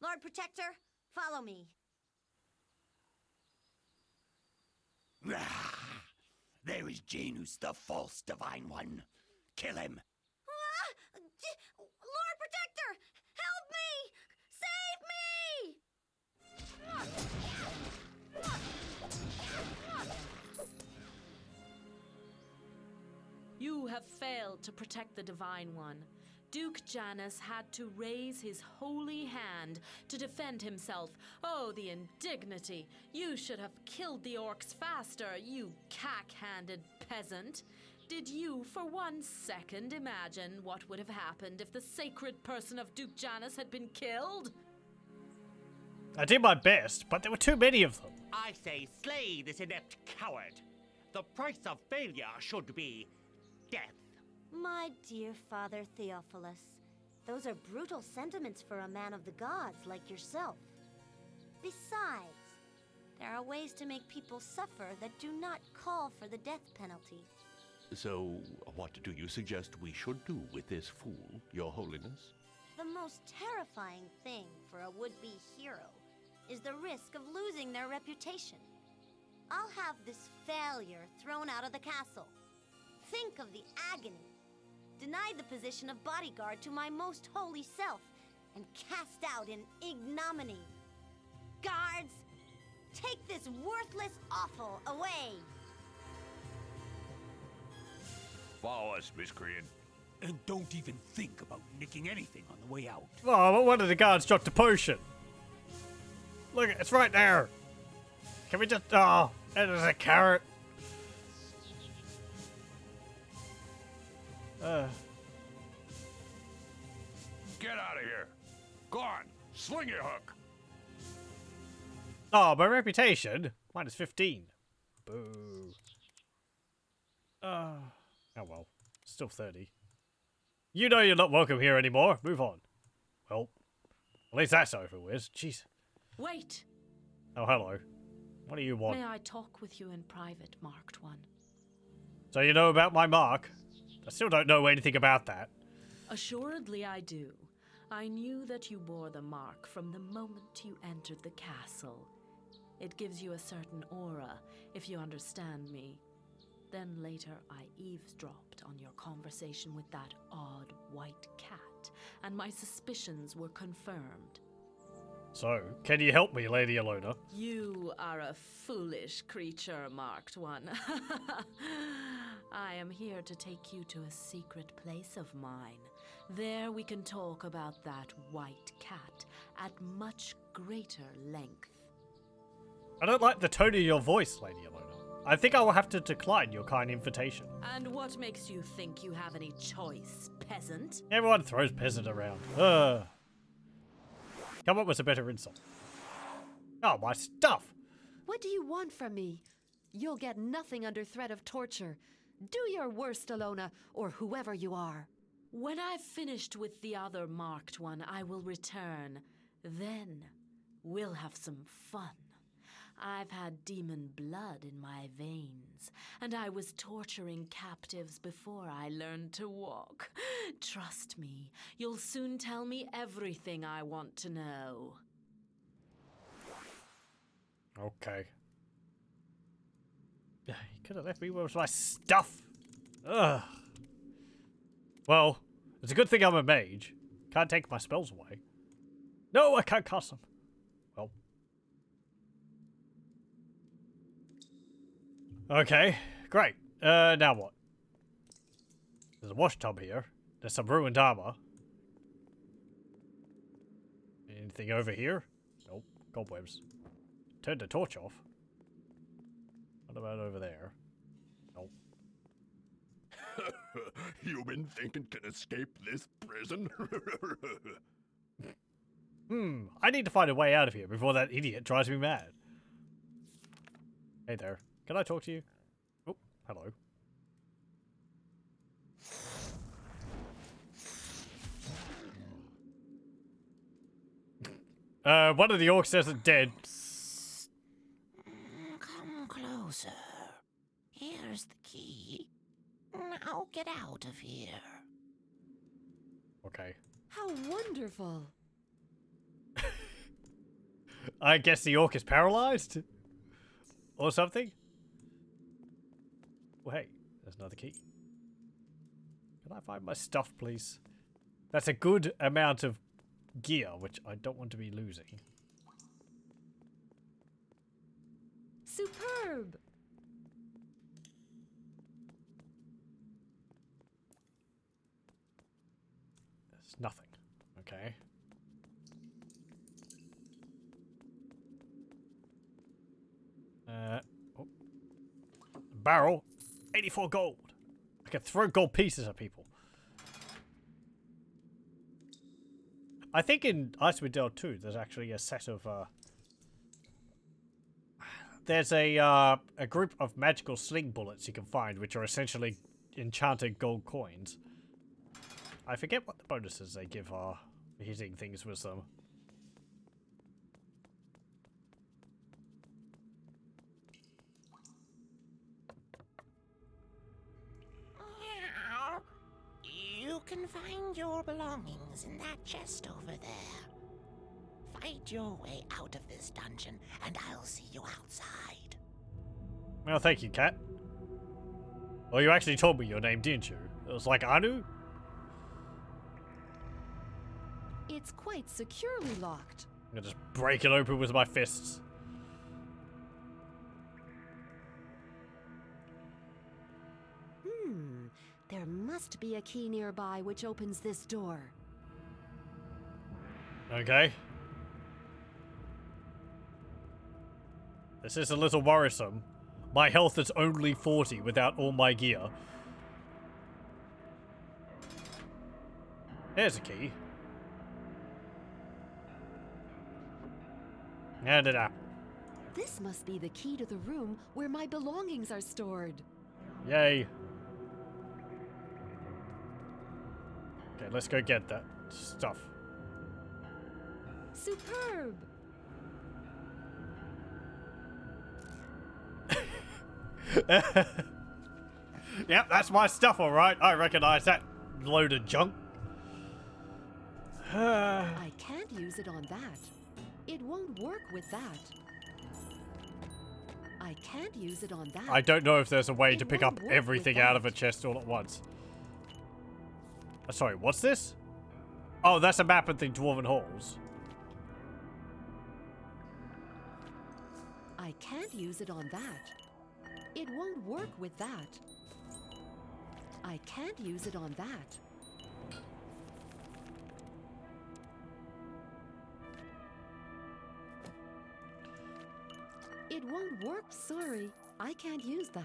Lord Protector, follow me. There is Janus, the false Divine One. Kill him. Lord Protector, help me! Save me! You have failed to protect the Divine One. Duke Janus had to raise his holy hand to defend himself. Oh, the indignity! You should have killed the orcs faster, you cack-handed peasant. Did you, for 1 second, imagine what would have happened if the sacred person of Duke Janus had been killed? I did my best, but there were too many of them. I say slay this inept coward. The price of failure should be death. My dear Father Theophilus, those are brutal sentiments for a man of the gods like yourself. Besides, there are ways to make people suffer that do not call for the death penalty. So, what do you suggest we should do with this fool, Your Holiness? The most terrifying thing for a would-be hero is the risk of losing their reputation. I'll have this failure thrown out of the castle. Think of the agony. Denied the position of bodyguard to my most holy self, and cast out in ignominy. Guards, take this worthless offal away! Follow us, miscreant. And don't even think about nicking anything on the way out. Oh, but one of the guards dropped a potion. Look, it's right there. Can we just... Oh, there's a carrot. Get out of here. Go on, sling your hook. Oh, my reputation? Minus 15. Boo. Oh well. Still 30. You know you're not welcome here anymore. Move on. Well, at least that's over with. Jeez. Wait! Oh, hello. What do you want? May I talk with you in private, Marked One? So you know about my mark? I still don't know anything about that. Assuredly I do. I knew that you bore the mark from the moment you entered the castle. It gives you a certain aura, if you understand me. Then later I eavesdropped on your conversation with that odd white cat, and my suspicions were confirmed. So, can you help me, Lady Alona? You are a foolish creature, Marked One. I am here to take you to a secret place of mine. There we can talk about that white cat at much greater length. I don't like the tone of your voice, Lady Alona. I think I will have to decline your kind invitation. And what makes you think you have any choice, peasant? Everyone throws peasant around. Come up with a better insult. Oh, my stuff! What do you want from me? You'll get nothing under threat of torture. Do your worst, Alona, or whoever you are. When I've finished with the other Marked One, I will return. Then we'll have some fun. I've had demon blood in my veins, and I was torturing captives before I learned to walk. Trust me, you'll soon tell me everything I want to know. Okay. You could have left me with my stuff. Ugh. Well, it's a good thing I'm a mage. Can't take my spells away. No, I can't cast them. Well. Okay, great. Now what? There's a wash tub here. There's some ruined armor. Anything over here? Nope. Cobwebs. Turn the torch off. What about over there? Nope. Human thinking can escape this prison? I need to find a way out of here before that idiot drives me mad. Hey there. Can I talk to you? Oh, hello. One of the orcs isn't dead. Psst. Come closer. Here's the key. Now get out of here. Okay. How wonderful. I guess the orc is paralyzed? Or something? Well, hey, there's another key. Can I find my stuff, please? That's a good amount of gear, which I don't want to be losing. Superb. There's nothing. Okay. Oh. Barrel. 84 gold. I can throw gold pieces at people. I think in Icewind Dale 2, there's actually a set of, there's a group of magical sling bullets you can find, which are essentially enchanted gold coins. I forget what the bonuses they give are hitting things with them. You can find your belongings in that chest over there. Fight your way out of this dungeon, and I'll see you outside. Well, thank you, cat. Well, you actually told me your name, didn't you? It was like Anu? It's quite securely locked. I'm gonna just break it open with my fists. There must be a key nearby which opens this door. Okay. This is a little worrisome. My health is only 40 without all my gear. There's a key. Hand it up. This must be the key to the room where my belongings are stored. Yay. Okay, let's go get that stuff. Superb! Yep, that's my stuff, alright. I recognize that load of junk. I can't use it on that. It won't work with that. I can't use it on that. I don't know if there's a way to pick up won't work everything with out of that. a chest all at once. Sorry, what's this? Oh, that's a map of the Dwarven Halls. I can't use it on that. It won't work with that. I can't use it on that. It won't work, sorry. I can't use that.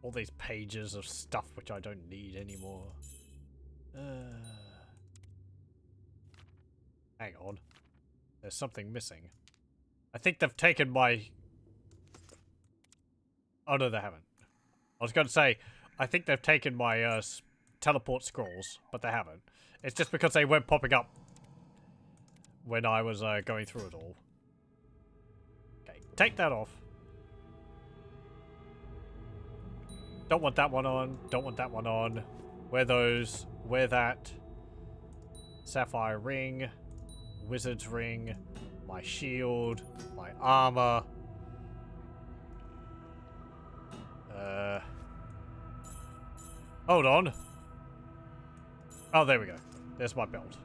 All these pages of stuff which I don't need anymore. Hang on. There's something missing. I think they've taken my... Oh no, they haven't. I was going to say, I think they've taken my teleport scrolls, but they haven't. It's just because they weren't popping up when I was going through it all. Okay, take that off. Don't want that one on. Don't want that one on. Wear those. Wear that. Sapphire ring. Wizard's ring. My shield. My armor. Hold on. Oh, there we go. There's my belt.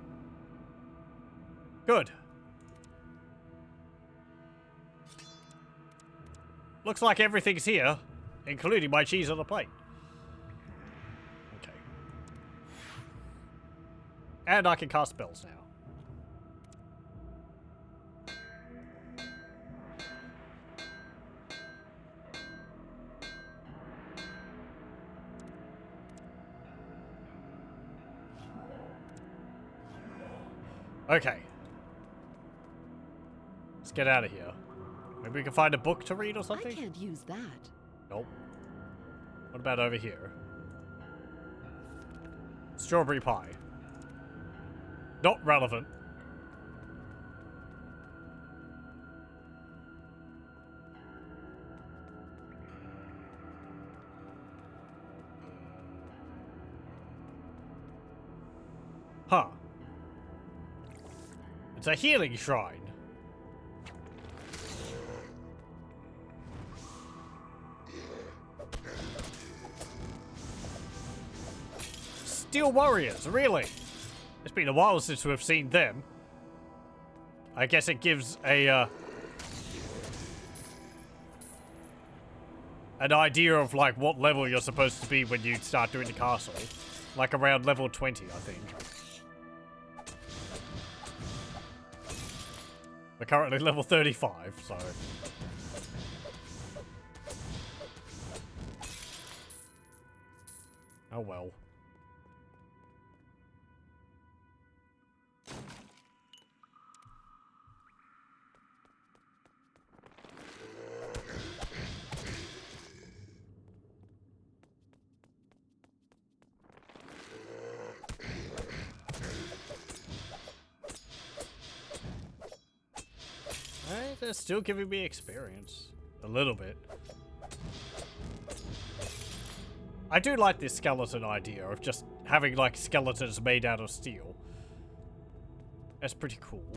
Good. Looks like everything's here, including my cheese on the plate. Okay. And I can cast spells now. Okay. Let's get out of here. Maybe we can find a book to read or I something? can't use that. Nope. What about over here? Strawberry pie. Not relevant. Huh. It's a healing shrine. Steel warriors, really? It's been a while since we've seen them. I guess it gives a an idea of like what level you're supposed to be when you start doing the castle. Like around level 20, I think. We're currently level 35, so... Oh well. They're still giving me experience. A little bit. I do like this skeleton idea of just having like skeletons made out of steel. That's pretty cool.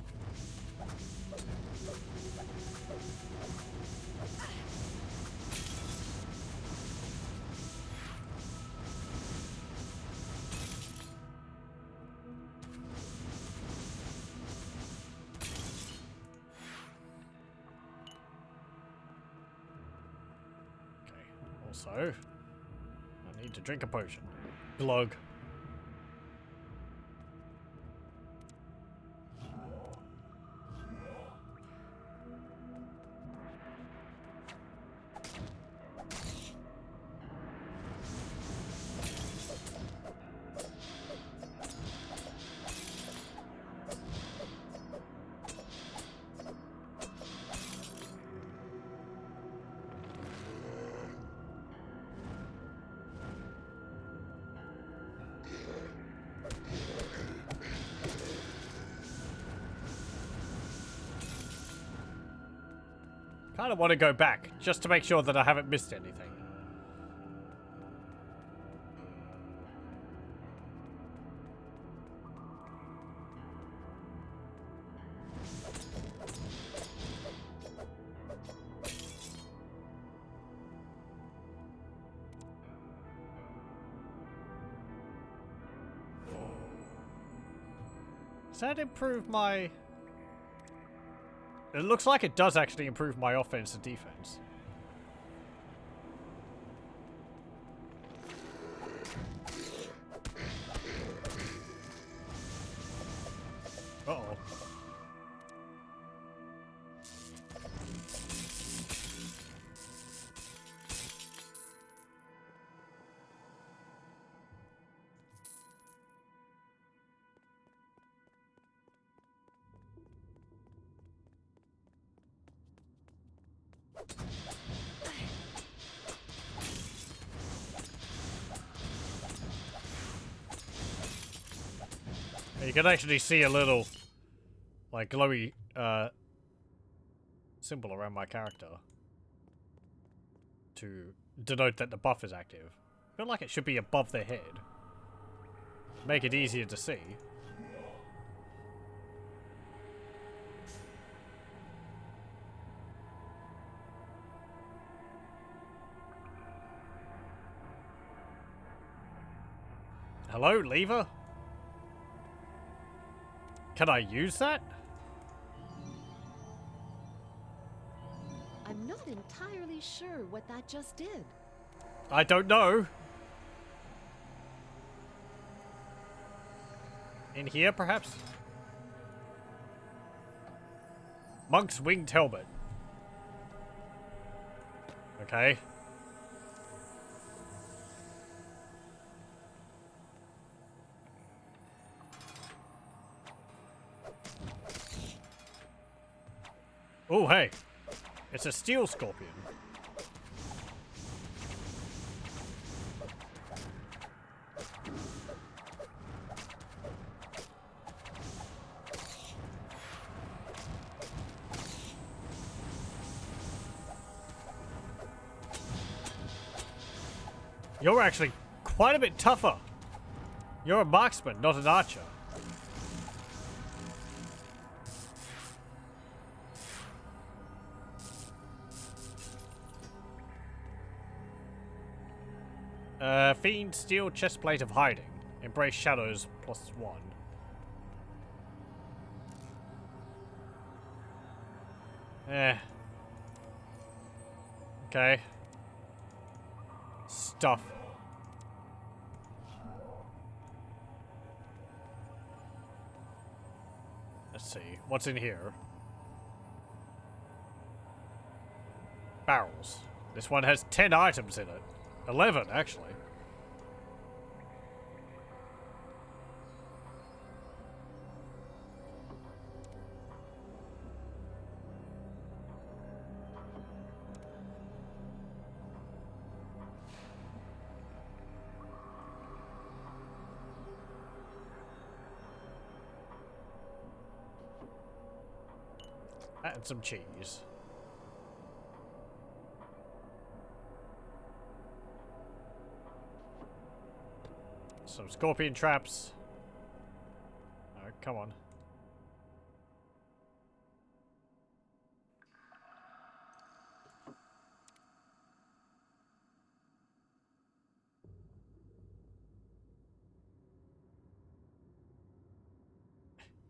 Also, I need to drink a potion. Glug. Kind of want to go back, just to make sure that I haven't missed anything. Does that improve my... It looks like it does actually improve my offense and defense. Uh-oh. You can actually see a little, like, glowy, symbol around my character to denote that the buff is active. I feel like it should be above their head. Make it easier to see. Hello, lever? Can I use that? I'm not entirely sure what that just did. I don't know. In here, perhaps? Monk's winged helmet. Okay. Oh, hey. It's a steel scorpion. You're actually quite a bit tougher. You're a marksman, not an archer. Fiend steel chestplate of hiding. Embrace shadows +1. Okay. Stuff. Let's see. What's in here? Barrels. This one has 10 items in it. 11, actually. And some cheese. Some scorpion traps. Oh, come on.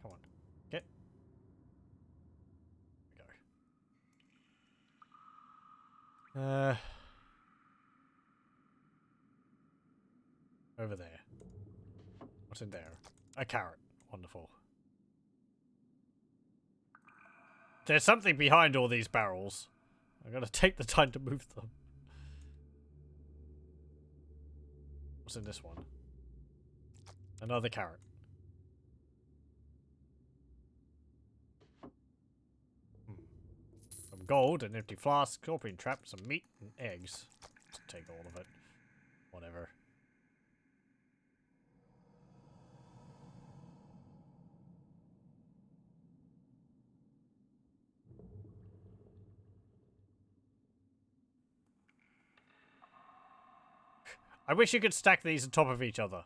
Come on. Get. There we go. Over there. What's in there? A carrot. Wonderful. There's something behind all these barrels. I'm gonna take the time to move them. What's in this one? Another carrot. Some gold, an empty flask, scorpion trap, some meat, and eggs. Just take all of it. Whatever. I wish you could stack these on top of each other.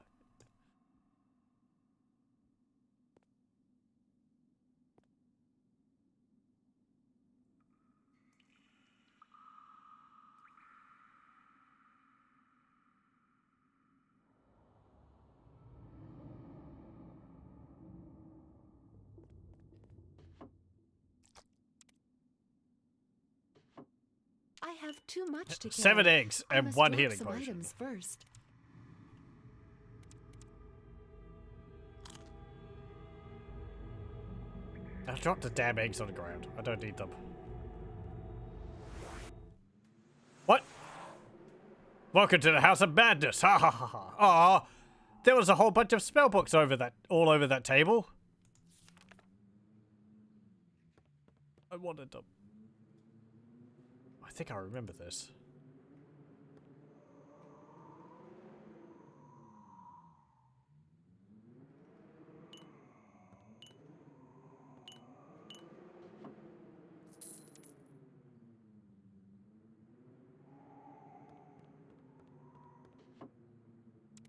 I have too much to carry. 7 eggs I and must 1 drop healing some potion. items first. I'll drop the damn eggs on the ground. I don't need them. What? Welcome to the House of Madness. Ha ha ha ha. Aw, there was a whole bunch of spellbooks all over that table. I wanted them. I think I remember this.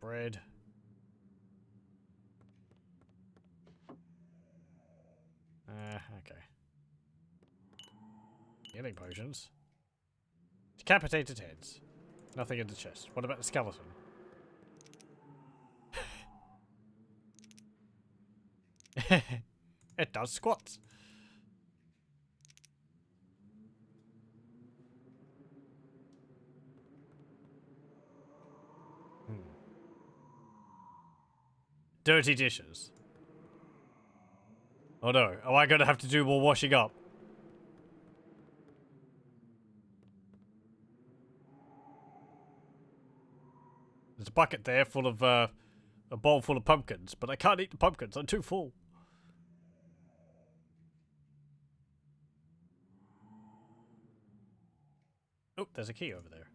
Bread. Okay. Healing potions. Decapitated heads. Nothing in the chest. What about the skeleton? It does squats. Dirty dishes. Oh no. Am I going to have to do more washing up? There's a bucket there full of, a bowl full of pumpkins, but I can't eat the pumpkins. I'm too full. Oh, there's a key over there.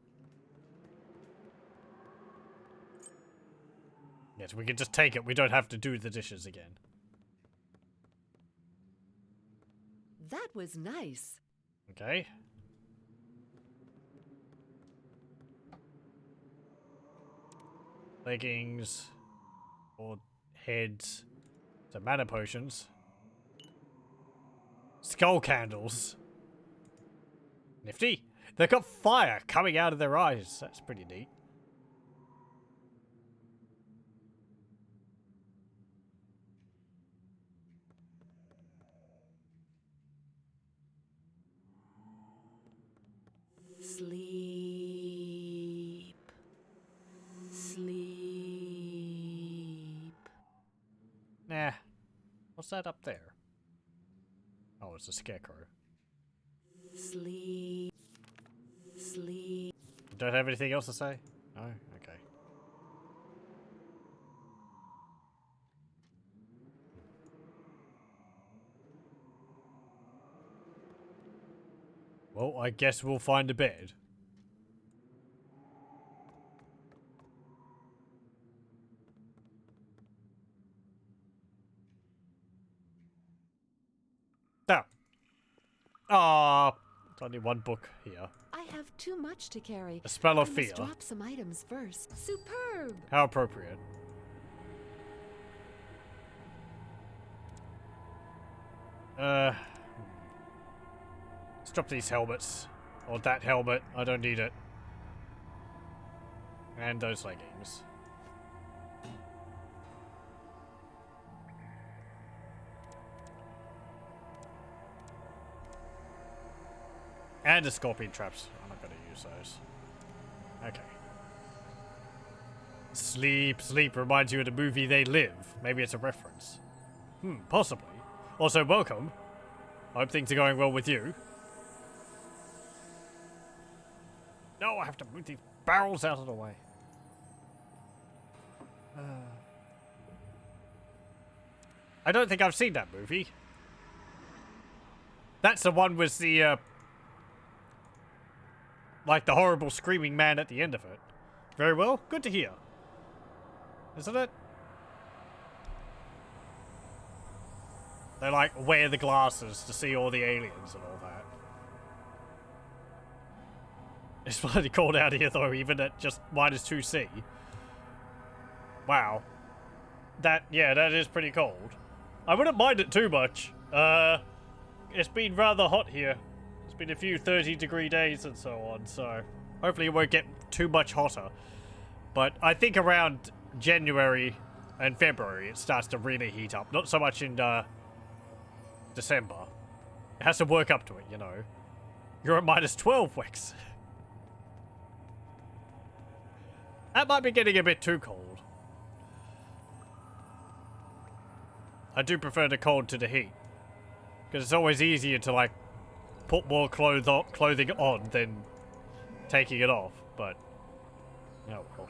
Yes, we can just take it. We don't have to do the dishes again. That was nice. Okay. Leggings. Or heads. So mana potions. Skull candles. Nifty. They've got fire coming out of their eyes. That's pretty neat. Sleep. Sleep. Nah. What's that up there? Oh, it's a scarecrow. Sleep. Sleep. Don't have anything else to say? No? Okay. Well, I guess we'll find a bed. Now. Ah, it's only one book here. I have too much to carry. A spell of I fear. must drop some items first. Superb! How appropriate. Let's drop these helmets. Or that helmet. I don't need it. And those leggings. And the scorpion traps. I'm not going to use those. Okay. Sleep, sleep reminds you of the movie They Live. Maybe it's a reference. Possibly. Also, welcome. Hope things are going well with you. No, I have to move these barrels out of the way. I don't think I've seen that movie. That's the one with the, like the horrible screaming man at the end of it. Very well. Good to hear. Isn't it? They like wear the glasses to see all the aliens and all that. It's bloody cold out here though, even at just -2°C. Wow. That is pretty cold. I wouldn't mind it too much. It's been rather hot here. It's been a few 30-degree days and so on, so hopefully it won't get too much hotter. But I think around January and February it starts to really heat up. Not so much in December. It has to work up to it, you know. You're at -12, Wex. That might be getting a bit too cold. I do prefer the cold to the heat. Because it's always easier to, like, put more clothing on than taking it off. But, oh well.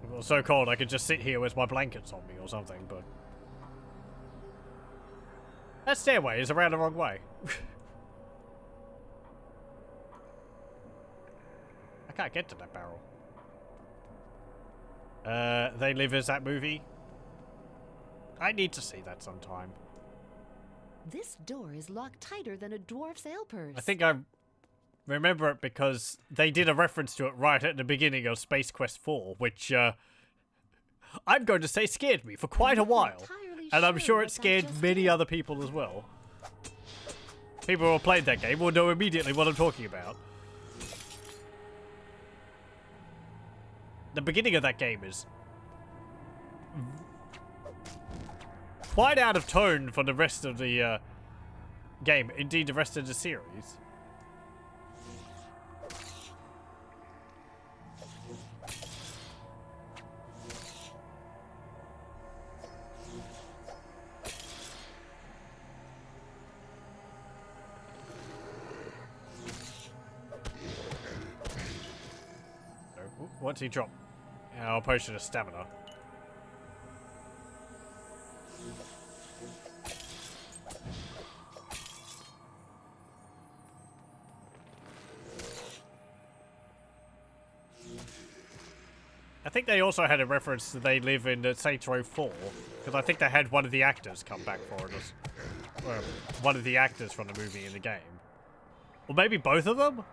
If it was so cold I could just sit here with my blankets on me or something, but... That stairway is around the wrong way. I can't get to that barrel. They Live as that movie? I need to see that sometime. This door is locked tighter than a dwarf's ale purse. I think I remember it because they did a reference to it right at the beginning of Space Quest 4, which, I'm going to say scared me for quite a while. And I'm sure it scared many other people as well. People who have played that game will know immediately what I'm talking about. The beginning of that game is quite out of tone for the rest of the game. Indeed, the rest of the series. What's he drop? Our potion of stamina. I think they also had a reference to they live in Saints Row 4, because I think they had one of the actors come back for it. Or one of the actors from the movie in the game. Or maybe both of them?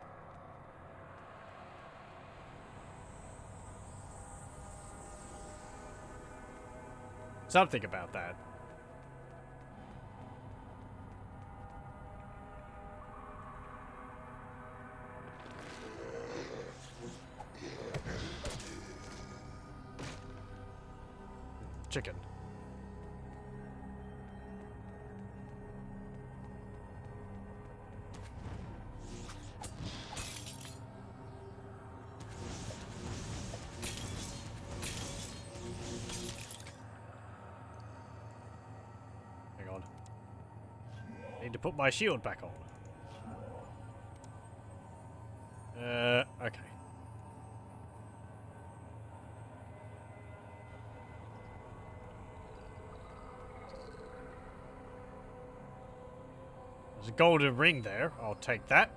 Something about that. Chicken. Hang on. Need to put my shield back on. Okay. There's a golden ring there. I'll take that.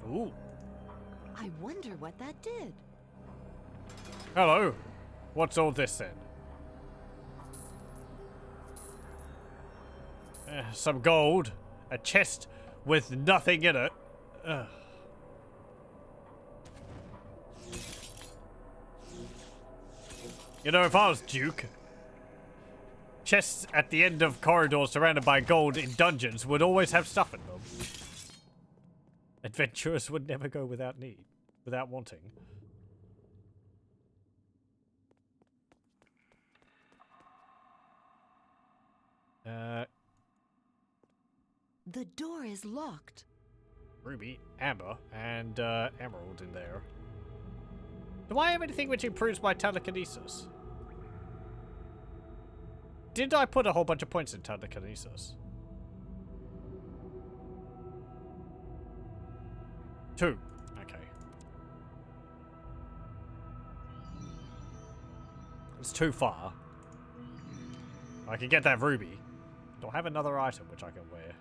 Ooh. I wonder what that did. Hello. What's all this then? Some gold. A chest with nothing in it. Ugh. You know, if I was Duke, chests at the end of corridors surrounded by gold in dungeons would always have stuff in them. Adventurers would never go without need, without wanting. The door is locked. Ruby, amber, and emerald in there. Do I have anything which improves my telekinesis? Did I put a whole bunch of points in telekinesis? 2. Okay. It's too far. I can get that ruby. Do I have another item which I can wear?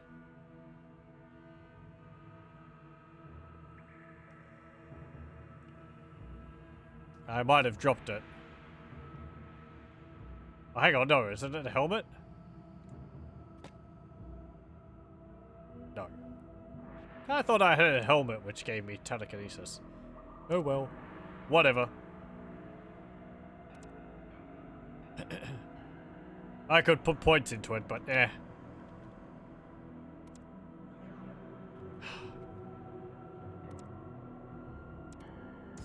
I might have dropped it. Oh, hang on, no, isn't it a helmet? No. I thought I had a helmet which gave me telekinesis. Oh well. Whatever. I could put points into it, but eh.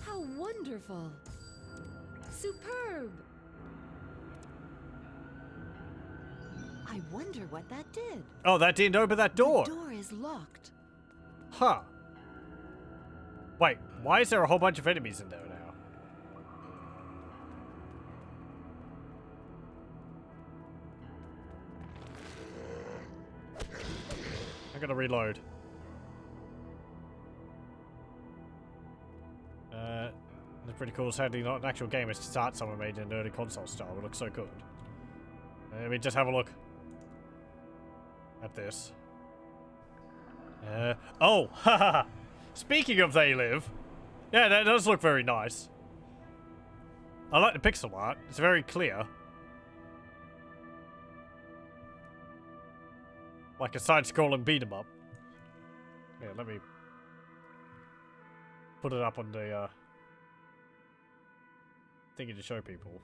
How wonderful. Superb. I wonder what that did. Oh, that didn't open that door. The door is locked. Huh. Wait, why is there a whole bunch of enemies in there now? I gotta reload. That's pretty cool. Sadly, not an actual game. It's just art someone made in early console style. It looks so good. Let me just have a look at this. Oh, haha. Speaking of They Live, yeah, that does look very nice. I like the pixel art. It's very clear. Like a side-scrolling beat-em-up. Yeah, let me put it up on the thingy to show people.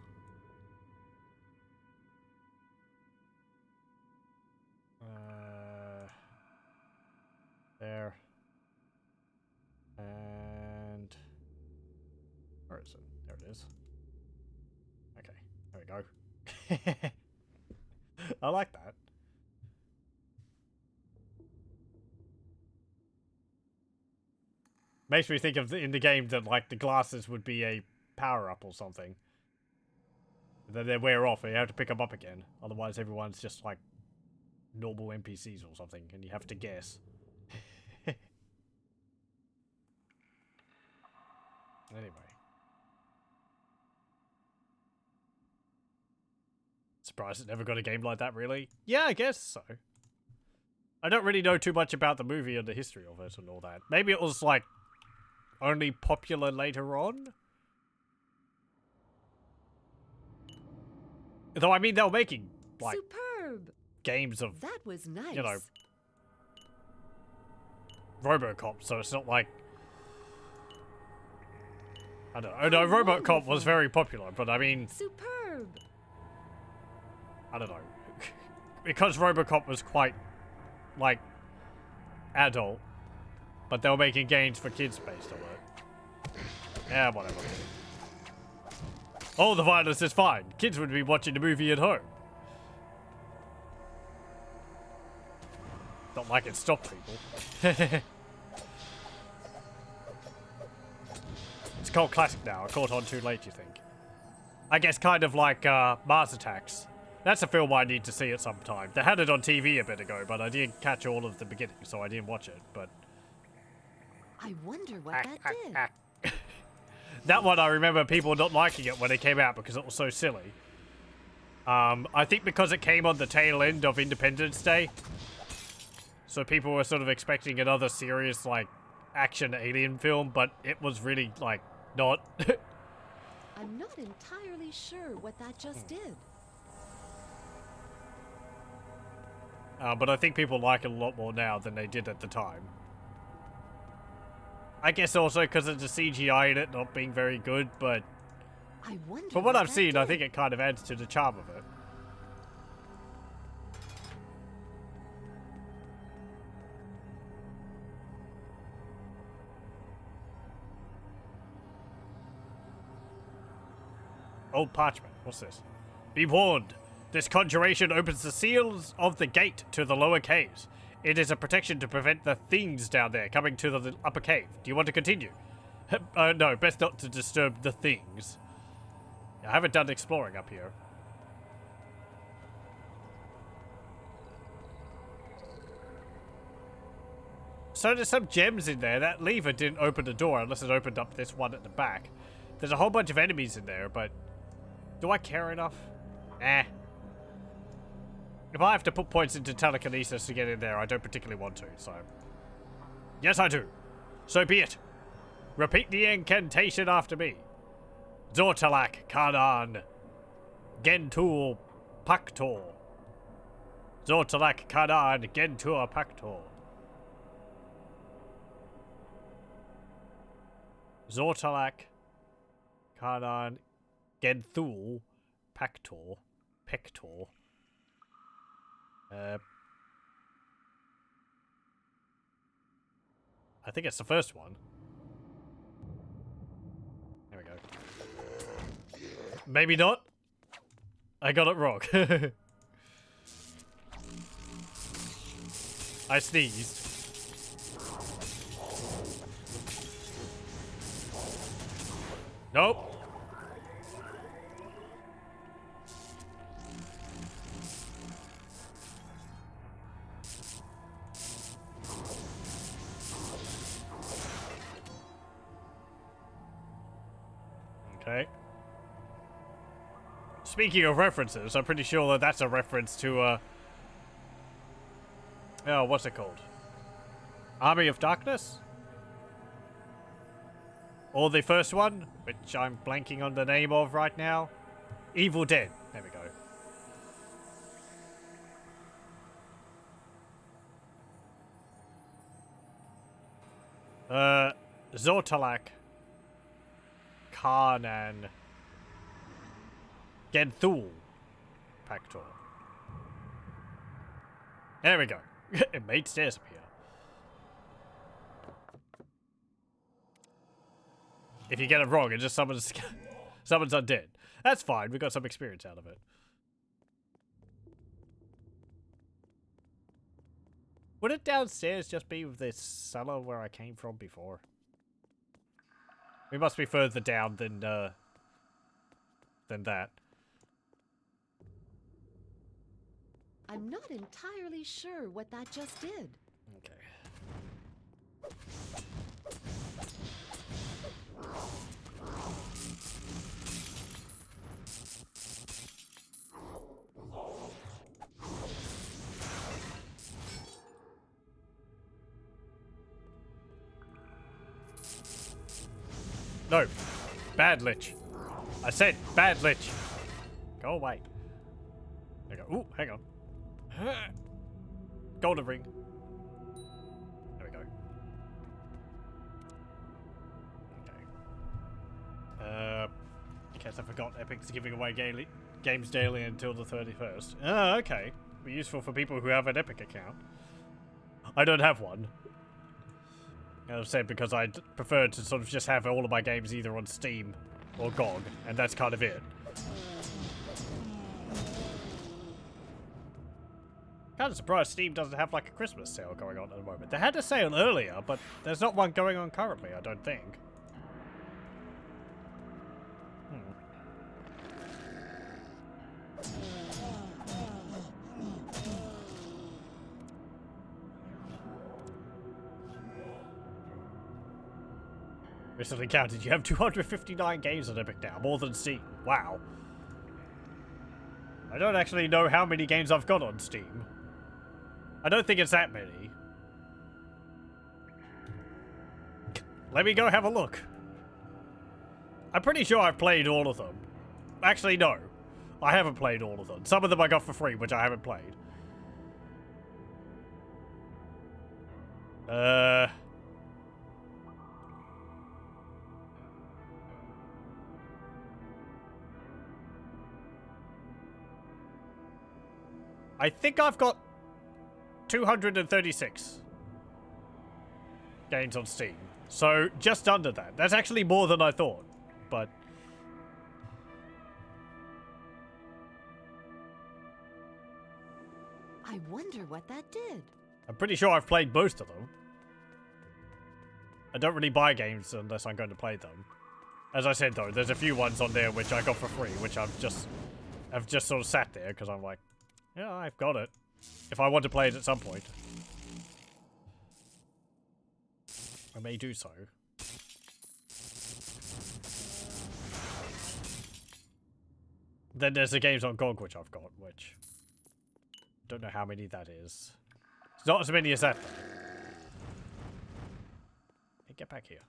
There. And where is it? There it is. Okay, there we go. I like that. Makes me think of in the game that like the glasses would be a power-up or something. Then they wear off and you have to pick them up again. Otherwise everyone's just like normal NPCs or something and you have to guess. Anyway. Surprised it never got a game like that, really? Yeah, I guess so. I don't really know too much about the movie and the history of it and all that. Maybe it was, like, only popular later on. Though, I mean, they were making, like, Superb. games of, That was nice. you know, RoboCop, so it's not like... I don't know. Oh, no, RoboCop was very popular, but I mean... Superb. I don't know. Because RoboCop was quite, like, adult, but they were making games for kids based on it. Yeah, whatever. Oh, the violence is fine. Kids would be watching the movie at home. Not like it stopped people. It's called classic now. I caught on too late, you think? I guess kind of like Mars Attacks. That's a film I need to see at some time. They had it on TV a bit ago, but I didn't catch all of the beginning, so I didn't watch it, but... I wonder what that did. That one, I remember people not liking it when it came out because it was so silly. I think because it came on the tail end of Independence Day. So people were sort of expecting another serious, like, action alien film, but it was really, like, not. I'm not entirely sure what that just did. But I think people like it a lot more now than they did at the time. I guess also because of the CGI in it not being very good, but I wonder from what I've seen, I think it kind of adds to the charm of it. Old parchment. What's this? Be warned. This conjuration opens the seals of the gate to the lower caves. It is a protection to prevent the things down there coming to the upper cave. Do you want to continue? No, best not to disturb the things. I haven't done exploring up here. So there's some gems in there. That lever didn't open the door unless it opened up this one at the back. There's a whole bunch of enemies in there, but do I care enough? Eh. If I have to put points into telekinesis to get in there, I don't particularly want to, so... Yes, I do. So be it. Repeat the incantation after me. Zortalak Kanan Gentul Paktor. Zortalak Kanan Gentur Paktor. Zortalak Kanan Genthul Paktor. Pector. I think it's the first one. There we go. Maybe not. I got it wrong. I sneezed. Nope. Okay. Speaking of references, I'm pretty sure that that's a reference to, oh, what's it called? Army of Darkness? Or the first one, which I'm blanking on the name of right now. Evil Dead. There we go. Zortalak. Kanan Genthul Paktor. There we go. It made stairs appear. If you get it wrong, it just summons undead. That's fine. We got some experience out of it. Would it downstairs just be with this cellar where I came from before? We must be further down than that. I'm not entirely sure what that just did. Okay. No. Bad Lich. I said bad Lich. Go away. There we go. Ooh, hang on. Golden ring. There we go. Okay. In case I forgot, Epic's giving away games daily until the 31st. Ah, okay. Be useful for people who have an Epic account. I don't have one. As I've said, because I prefer to sort of just have all of my games either on Steam or GOG, and that's kind of it. Kind of surprised Steam doesn't have like a Christmas sale going on at the moment. They had a sale earlier, but there's not one going on currently, I don't think. Recently counted, you have 259 games on Epic now, more than Steam. Wow. I don't actually know how many games I've got on Steam. I don't think it's that many. Let me go have a look. I'm pretty sure I've played all of them. Actually, no. I haven't played all of them. Some of them I got for free, which I haven't played. I think I've got 236 games on Steam. So, just under that. That's actually more than I thought. But... I wonder what that did. I'm pretty sure I've played most of them. I don't really buy games unless I'm going to play them. As I said though, there's a few ones on there which I got for free, which I've just sort of sat there because I'm like, yeah, I've got it. If I want to play it at some point. I may do so. Then there's the games on GOG which I've got, which... don't know how many that is. It's not as many as that, though. Hey, get back here.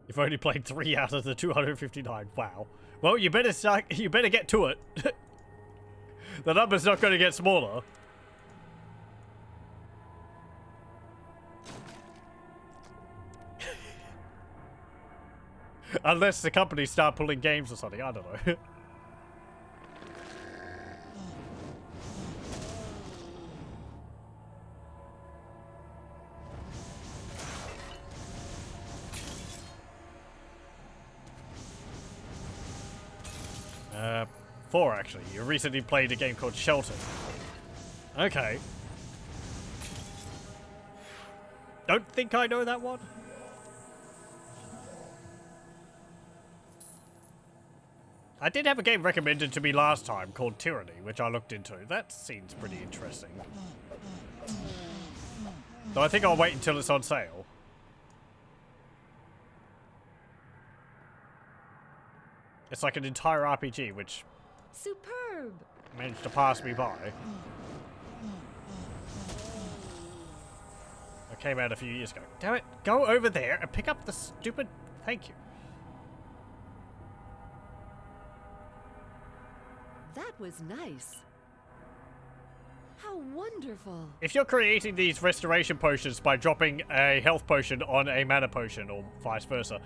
You've only played 3 out of the 259. Wow. Well, you better start. You better get to it. The number's not going to get smaller. Unless the companies start pulling games or something. I don't know. Four, actually. You recently played a game called Shelter. Okay. Don't think I know that one. I did have a game recommended to me last time called Tyranny, which I looked into. That seems pretty interesting. Though I think I'll wait until it's on sale. It's like an entire RPG, which... superb! Managed to pass me by. It came out a few years ago. Damn it, go over there and pick up the stupid... Thank you. That was nice. How wonderful. If you're creating these restoration potions by dropping a health potion on a mana potion, or vice versa,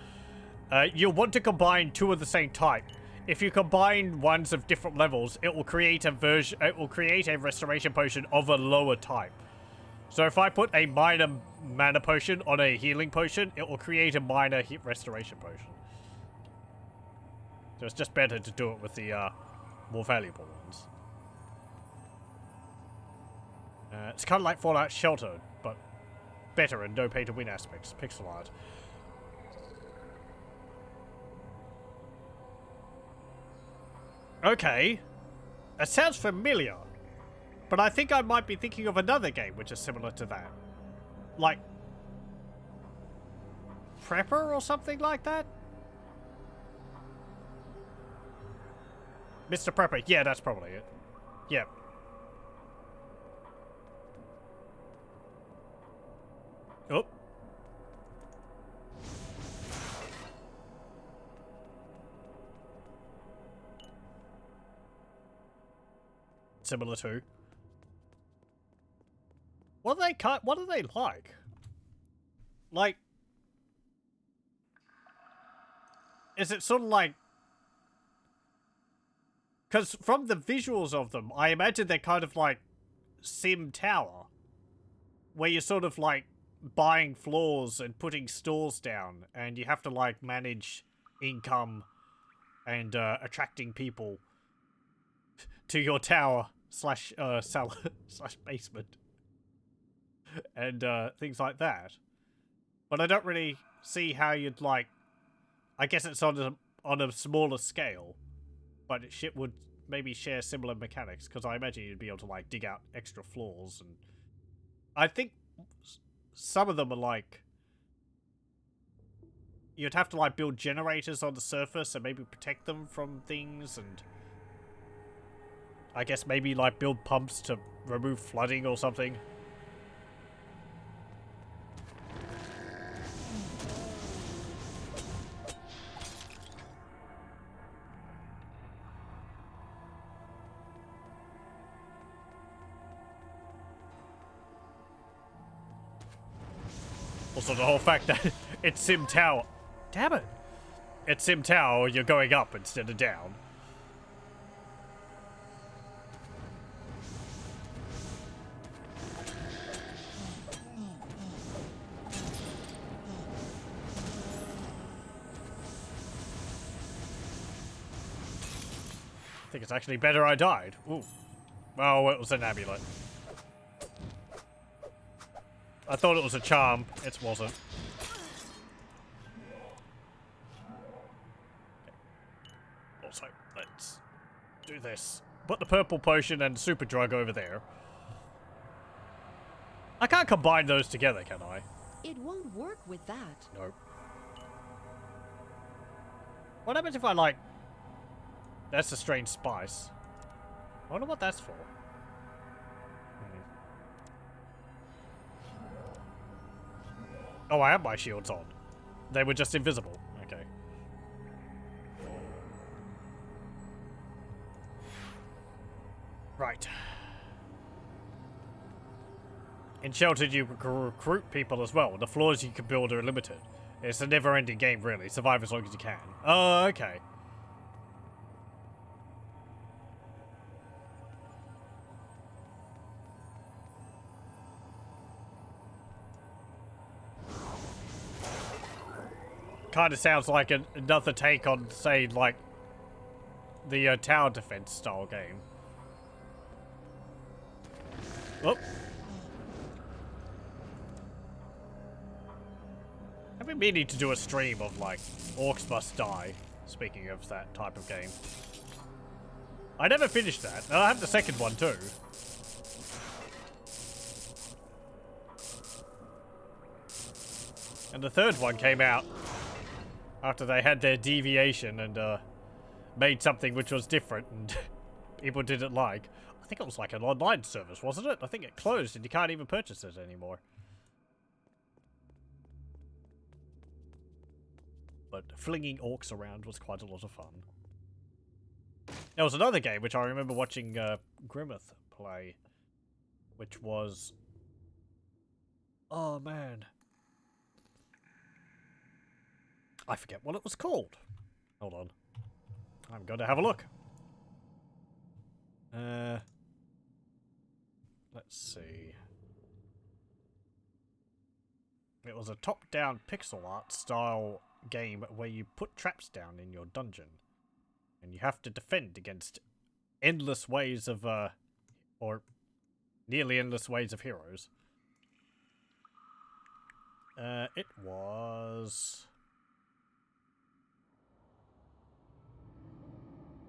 you'll want to combine two of the same type. If you combine ones of different levels, it will create a version. It will create a restoration potion of a lower type. So if I put a minor mana potion on a healing potion, it will create a minor restoration potion. So it's just better to do it with the more valuable ones. It's kind of like Fallout Shelter, but better and no pay-to-win aspects. Pixel art. Okay. That sounds familiar. But I think I might be thinking of another game which is similar to that. Like... Prepper or something like that? Mr. Prepper. Yeah, that's probably it. Yeah. Oh. Similar to. What are they like? Like, is it sort of like, because from the visuals of them, I imagine they're kind of like Sim Tower, where you're sort of like buying floors and putting stores down, and you have to like manage income and attracting people to your tower slash cellar slash basement and things like that. But I don't really see how you'd like. I guess it's on a smaller scale, but shit would maybe share similar mechanics, because I imagine you'd be able to like dig out extra floors, and I think some of them are like you'd have to like build generators on the surface and maybe protect them from things, and I guess maybe like build pumps to remove flooding or something. Also, the whole fact that it's Sim Tower. Damn it! It's Sim Tower, you're going up instead of down. I think it's actually better I died. Ooh. Oh, it was an amulet. I thought it was a charm. It wasn't. Okay. Also, let's do this. Put the purple potion and super drug over there. I can't combine those together, can I? It won't work with that. Nope. What happens if I, like... That's a strange spice. I wonder what that's for. Oh, I have my shields on. They were just invisible. Okay. Right. In Sheltered, you can recruit people as well. The floors you can build are limited. It's a never-ending game, really. Survive as long as you can. Oh, okay. Kind of sounds like another take on, say, like, the tower defense style game. Oh. I've been meaning to do a stream of, like, Orcs Must Die, speaking of that type of game. I never finished that. I have the second one, too. And the third one came out after they had their deviation and made something which was different and people didn't like. I think it was like an online service, wasn't it? I think it closed and you can't even purchase it anymore. But flinging orcs around was quite a lot of fun. There was another game which I remember watching Grimmeth play, which was... Oh, man. I forget what it was called. Hold on. I'm going to have a look. Let's see. It was a top-down pixel art style game where you put traps down in your dungeon. And you have to defend against endless waves of, or nearly endless waves of heroes. It was...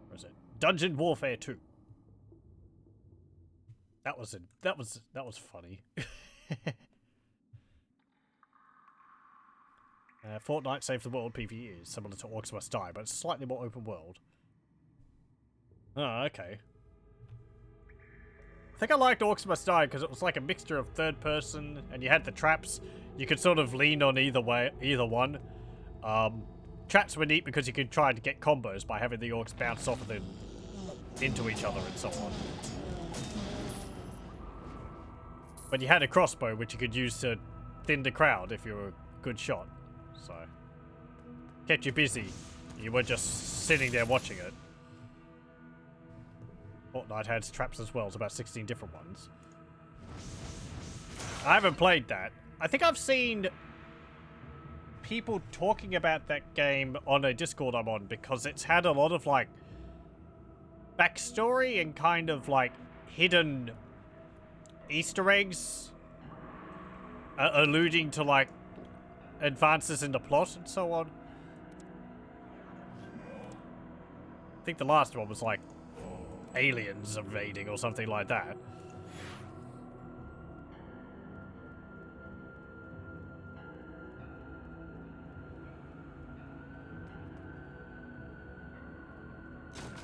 Where is it? Dungeon Warfare 2. That was funny. Fortnite Save the World PvE is similar to Orcs Must Die, but it's slightly more open world. Oh, okay. think I liked Orcs Must Die because it was like a mixture of third person, and you had the traps. You could sort of lean on either one. Traps were neat because you could try to get combos by having the orcs bounce off of them into each other and so on. But you had a crossbow which you could use to thin the crowd if you were a good shot. So, kept you busy. You weren't just sitting there watching it. Fortnite had traps as well. It's about 16 different ones. I haven't played that. I think I've seen people talking about that game on a Discord I'm on because it's had a lot of like backstory and kind of like hidden Easter eggs alluding to like advances in the plot and so on. I think the last one was like aliens invading or something like that.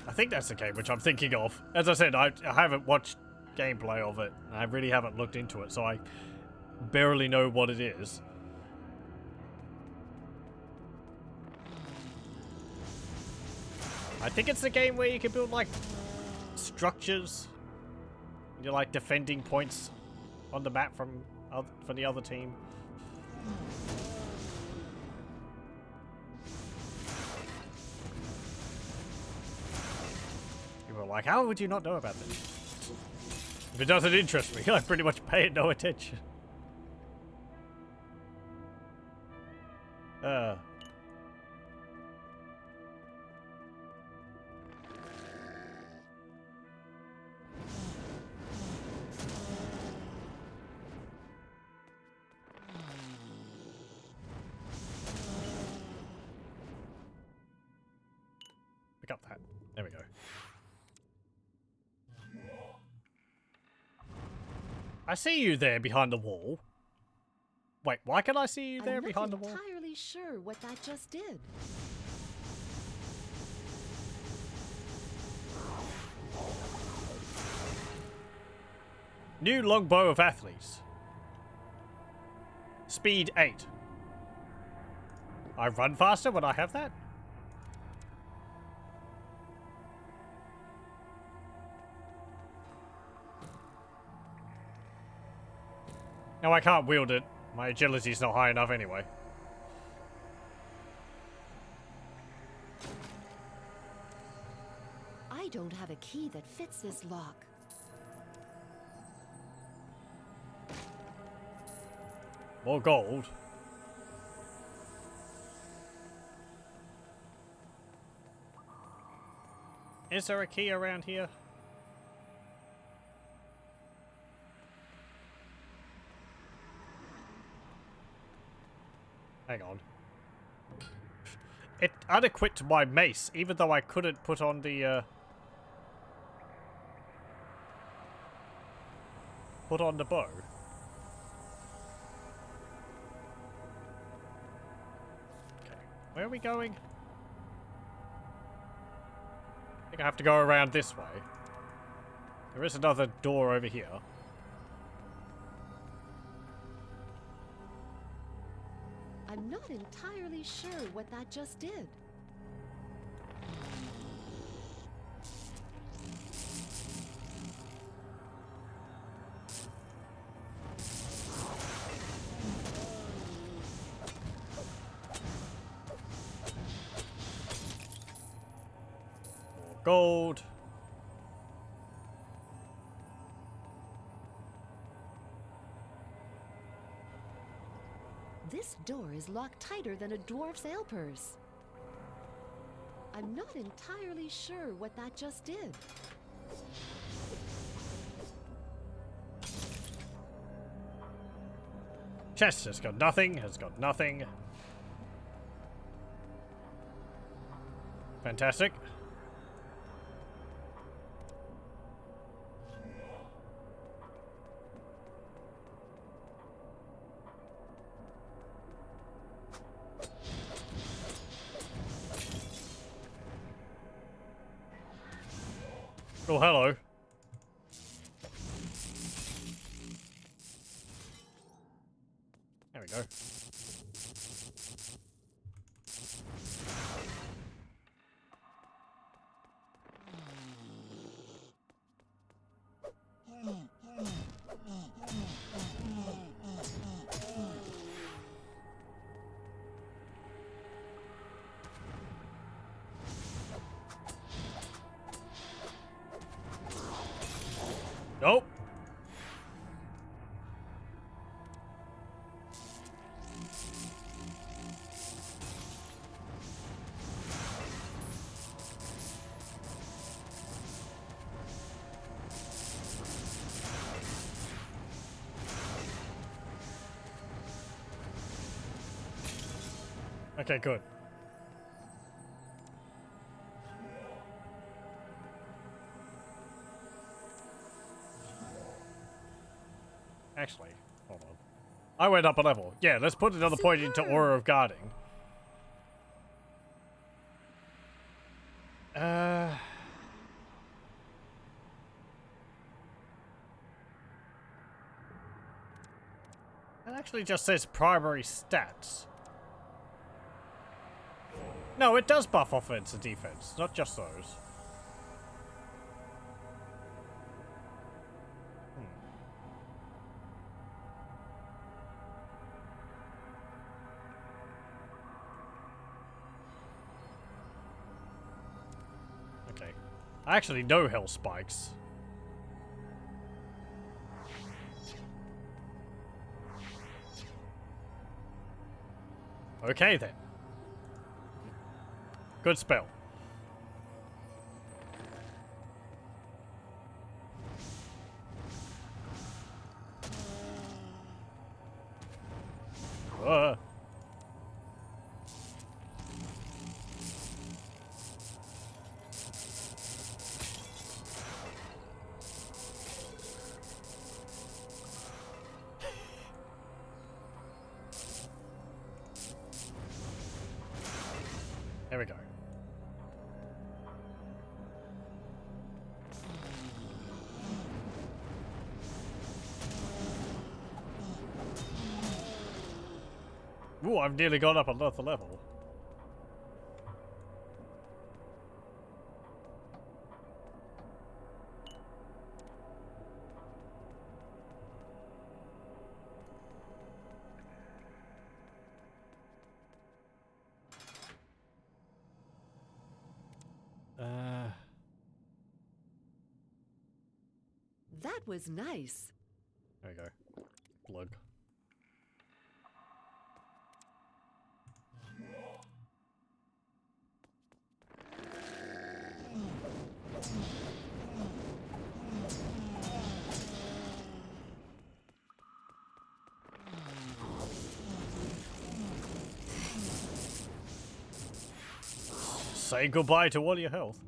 I think that's the game which I'm thinking of. As I said, I haven't watched gameplay of it. I really haven't looked into it, so I barely know what it is. I think it's the game where you can build, like, structures. You're, like, defending points on the map from the other team. People are like, how would you not know about this? If it doesn't interest me, I pretty much pay it no attention. Pick up that. There we go. I see you there behind the wall. Wait, why can I see you there behind the wall? I'm not entirely sure what that just did. New longbow of athletes. Speed 8. I run faster when I have that? No, I can't wield it. My agility's not high enough anyway. I don't have a key that fits this lock. More gold. Is there a key around here? Hang on. It unequipped my mace, even though I couldn't put on the, put on the bow. Okay, where are we going? I think I have to go around this way. There is another door over here. I'm not entirely sure what that just did. More gold. This door is locked tighter than a dwarf's ale purse. I'm not entirely sure what that just did. Chest has got nothing, has got nothing. Fantastic. Oh, hello. we go. Nope. Okay, good. Actually, hold on. I went up a level. Yeah, let's put another point into Aura of Guarding. It actually just says primary stats. No, it does buff offense and defense, not just those. Okay. I actually know Hell Spikes. Okay then. Good spell. There we go. Ooh, I've nearly gone up another level. That was nice. There we go. Plug. Say goodbye to all your health.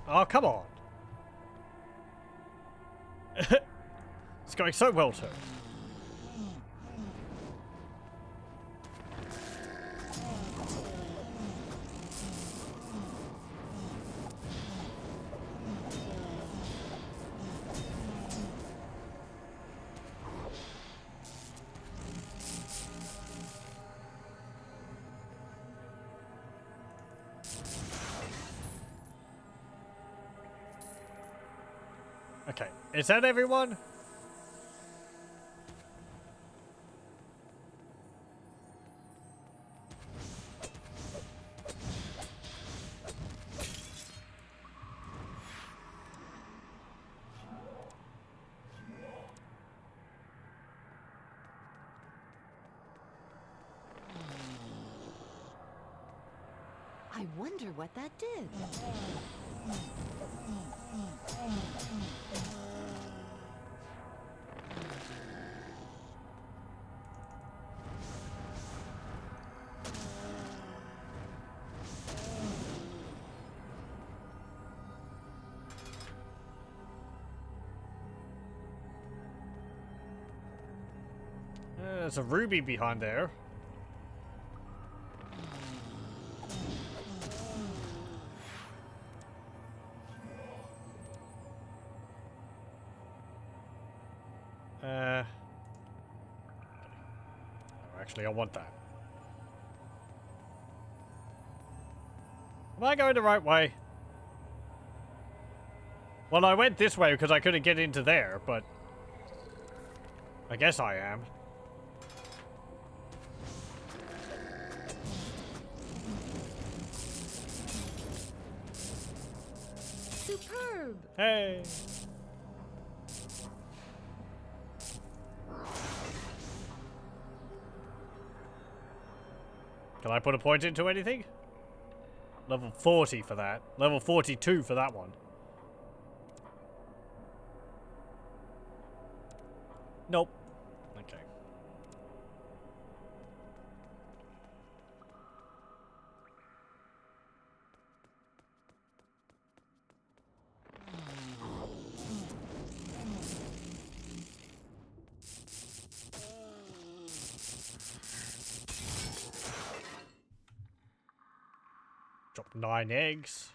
Oh, come on. It's going so well, too. Okay, is that everyone? I wonder what that did. There's a ruby behind there. Actually, I want that. Am I going the right way? Well, I went this way because I couldn't get into there, but I guess I am. Superb! Hey! Can I put a point into anything? Level 40 for that. Level 42 for that one. Nope. Okay. Drop 9 eggs.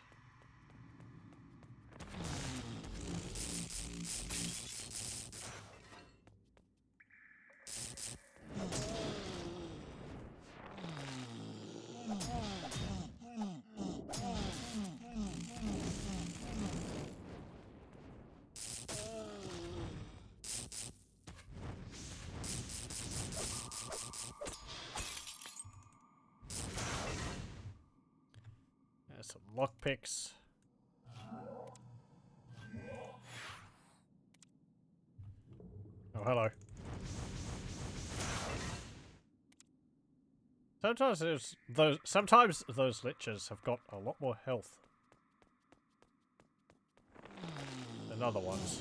There's some lockpicks. Oh, hello. Sometimes those lichens have got a lot more health than other ones.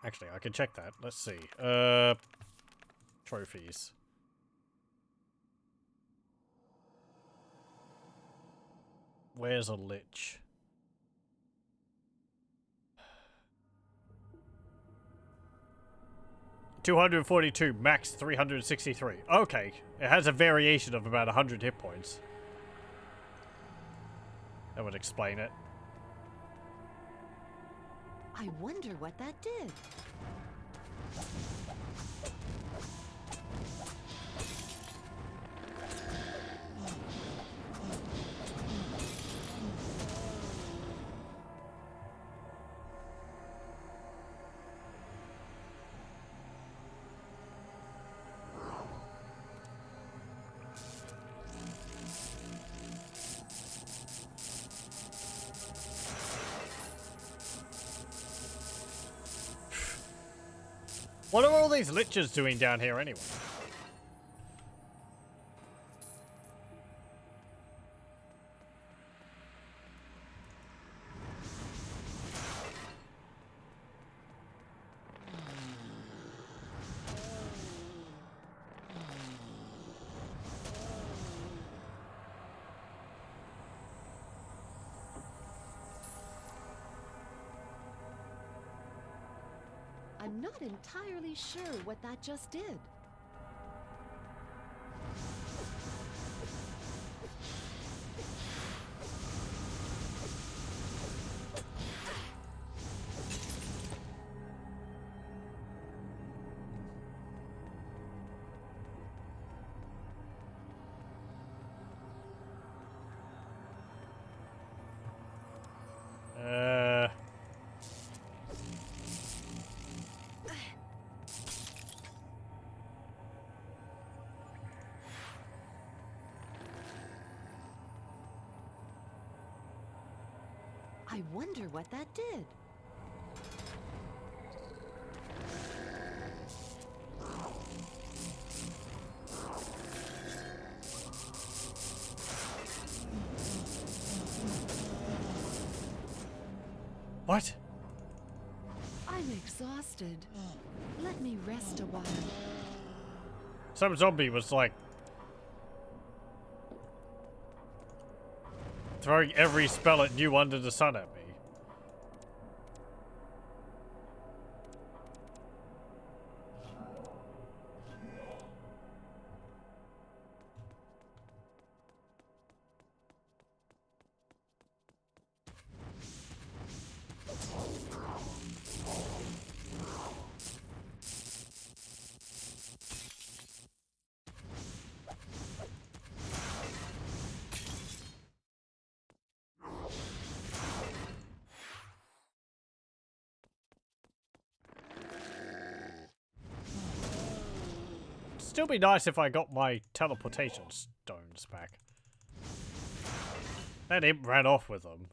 Actually, I can check that. Let's see. Trophies. Where's a lich? $242, max 363. Okay, it has a variation of about 100 hit points. That would explain it. I wonder what that did. What are all these lichens doing down here anyway? I'm not entirely sure what that just did. I wonder what that did. What? I'm exhausted. Let me rest a while. Some zombie was like throwing every spell it knew under the sun at me. Still be nice if I got my teleportation stones back. That imp ran off with them.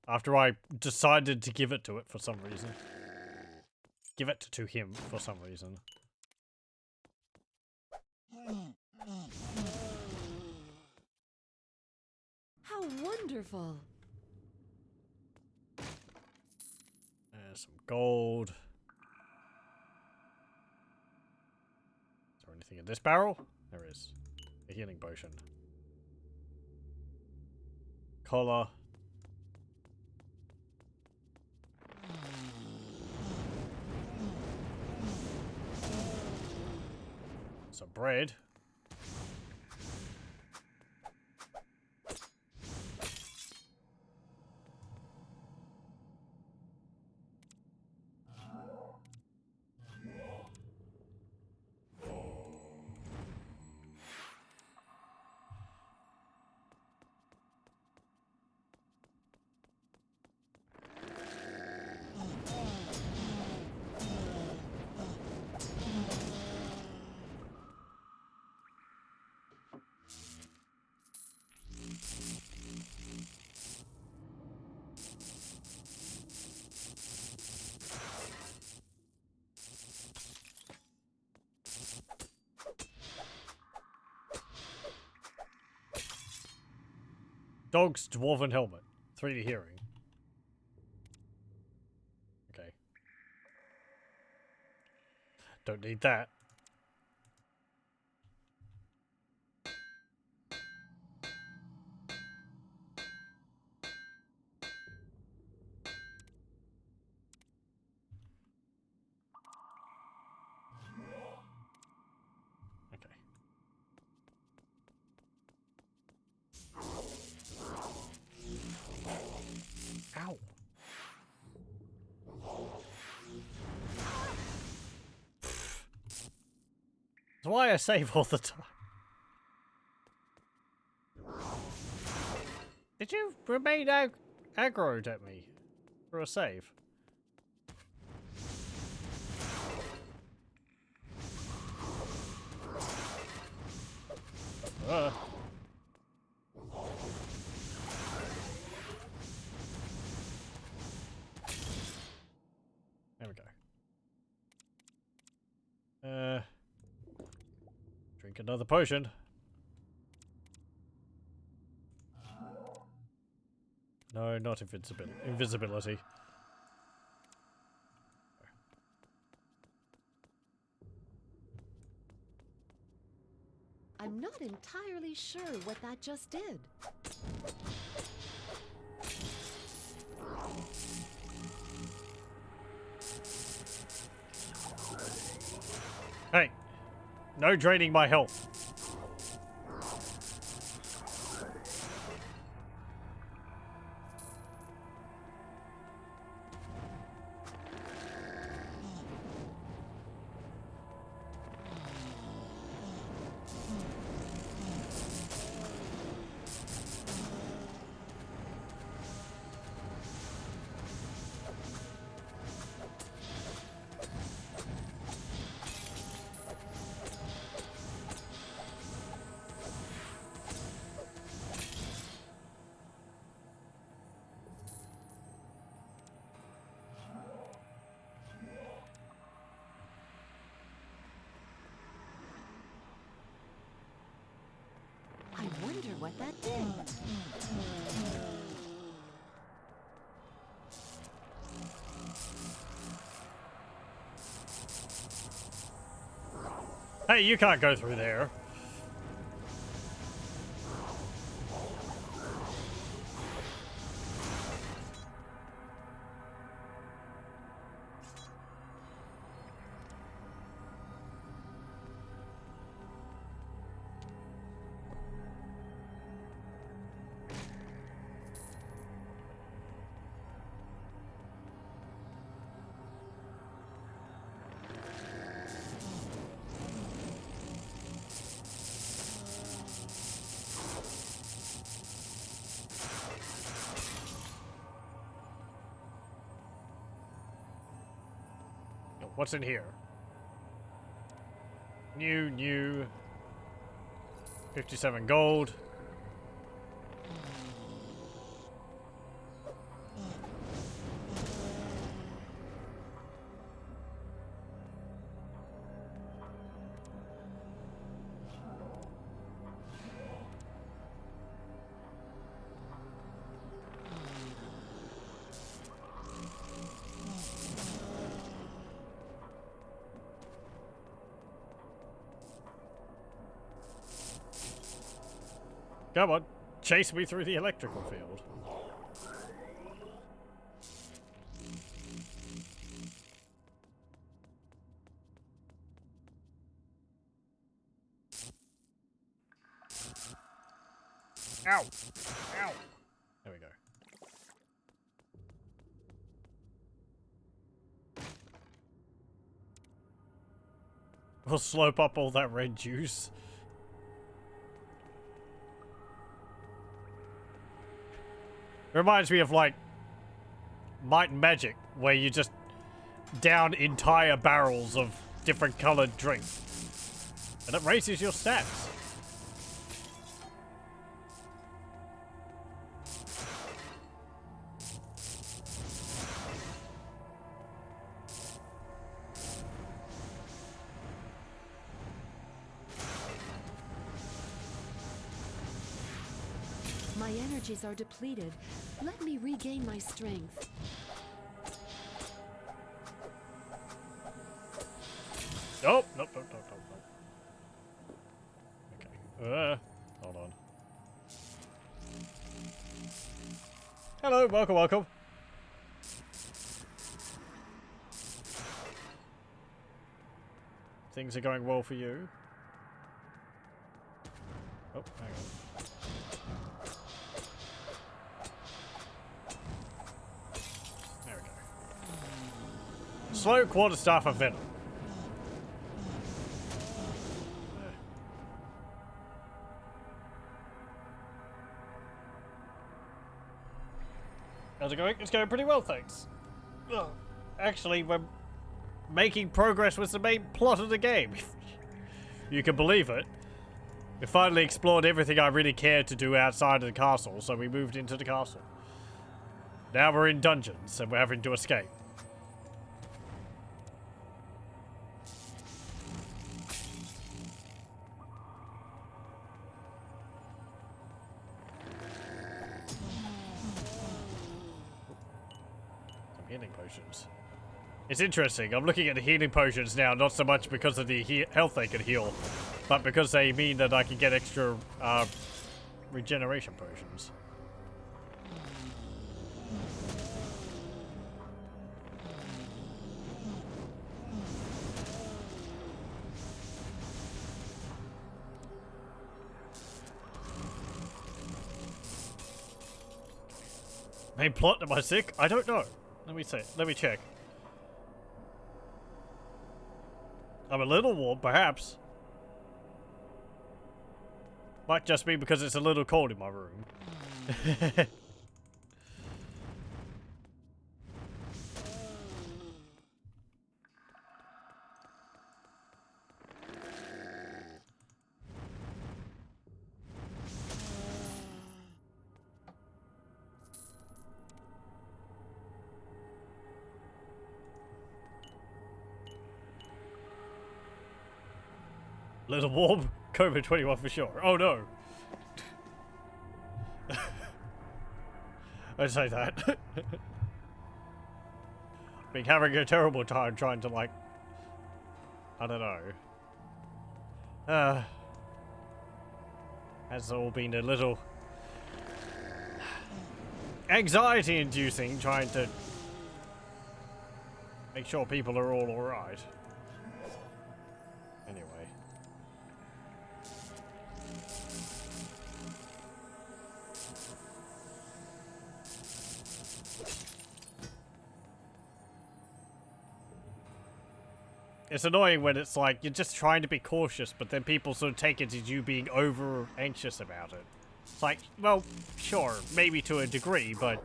After I decided to give it to it for some reason. Give it to him for some reason. How wonderful! There's some gold. Is there anything in this barrel? There is. A healing potion. Collar. Some bread. Dog's dwarven helmet. 3D hearing. Okay. Don't need that. Okay. Ow. That's why I save all the time. Did you remain aggroed at me for a save? There we go. Drink another potion. No, not invisibility. I'm not entirely sure what that just did. Hey, no draining my health. I wonder what that did. Hey, you can't go through there. What's in here? New. 57 gold. Come on, chase me through the electrical field. Ow! Ow! There we go. We'll slope up all that red juice. Reminds me of, like, Might and Magic, where you just down entire barrels of different colored drink. And it raises your stats. My energies are depleted. Let me regain my strength. Nope, nope. Okay. Hold on. Hello, welcome. Things are going well for you. Oh, hang on. There we go. Slow quarterstaff of venom. How's it going? It's going pretty well, thanks. Ugh. Actually, we're making progress with the main plot of the game. You can believe it. We finally explored everything I really cared to do outside of the castle, so we moved into the castle. Now we're in dungeons, and we're having to escape. Healing potions. It's interesting. I'm looking at the healing potions now, not so much because of the health they can heal, but because they mean that I can get extra regeneration potions. Main plot? Am I sick? I don't know. Let me see. Let me check. I'm a little warm, perhaps. Might just be because it's a little cold in my room. Little warm. COVID-21 for sure. Oh no. I say that. Been having a terrible time trying to, like, I don't know. Has all been a little anxiety inducing trying to make sure people are all alright. Anyway. It's annoying when it's like, you're just trying to be cautious, but then people sort of take it as you being over anxious about it. It's like, well, sure, maybe to a degree, but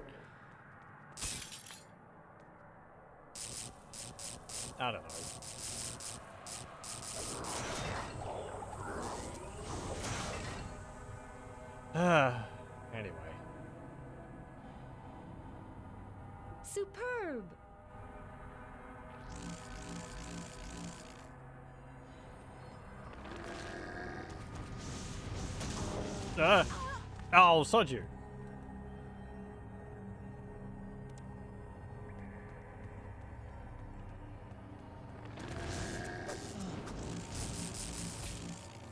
I don't know. Anyway. Superb! Oh, sod you.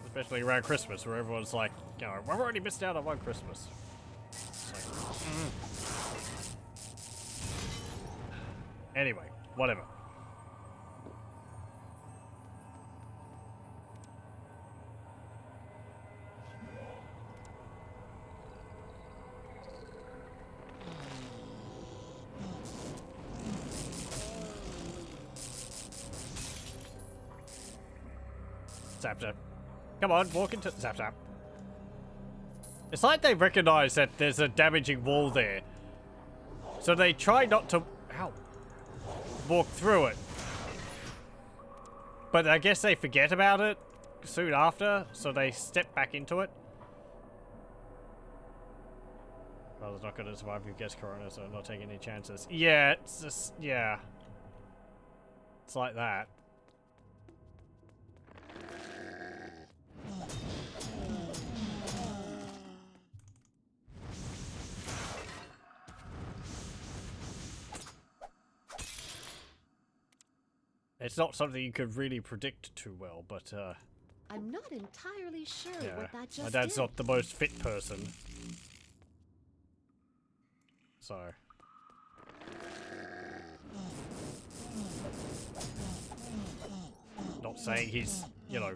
Especially around Christmas, where everyone's like, you know, we've already missed out on one Christmas. It's like, Anyway, whatever. Zap zap. Come on, walk into zap zap. It's like they recognize that there's a damaging wall there. So they try not to walk through it. But I guess they forget about it soon after, so they step back into it. Well, it's not going to survive if you guess Corona, so I'm not taking any chances. Yeah, it's just, yeah. It's like that. It's not something you could really predict too well, but I'm not entirely sure yeah, what that just my dad's did. not the most fit person. So. Not saying he's, you know.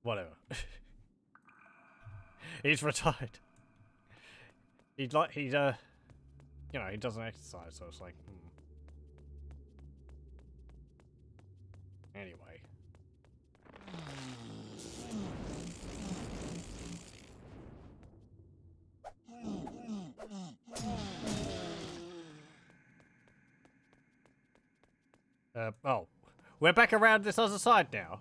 Whatever. He's retired. You know, he doesn't exercise, so it's like, Anyway. Oh. We're back around this other side now.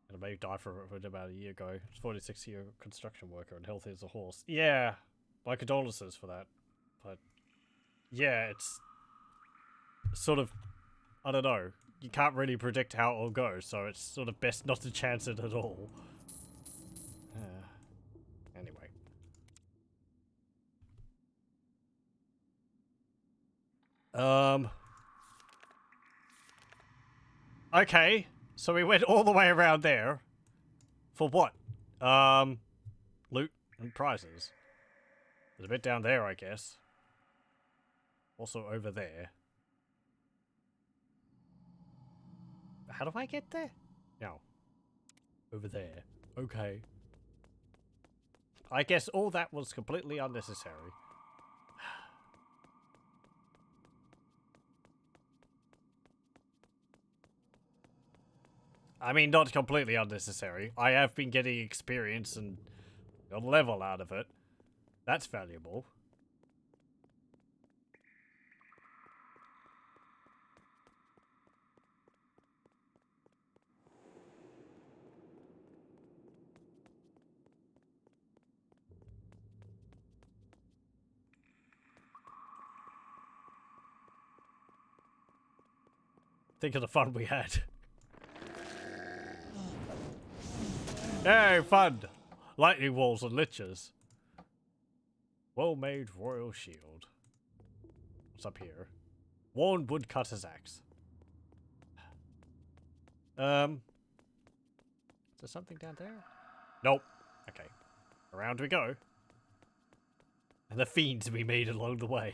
And I may died from it about a year ago. It's 46-year construction worker and healthy as a horse. Yeah. My condolences for that. But yeah, it's sort of, I don't know. You can't really predict how it'll go, so it's sort of best not to chance it at all. Anyway. Okay, so we went all the way around there. For what? Loot and prizes. There's a bit down there, I guess. Also over there. How do I get there? No. Over there. Okay. I guess all that was completely unnecessary. I mean, not completely unnecessary. I have been getting experience and a level out of it. That's valuable. Think of the fun we had. Hey, fun! Lightning walls and liches. Well-made royal shield. What's up here? Worn woodcutter's axe. Is there something down there? Nope. Okay. Around we go. And the fiends we made along the way.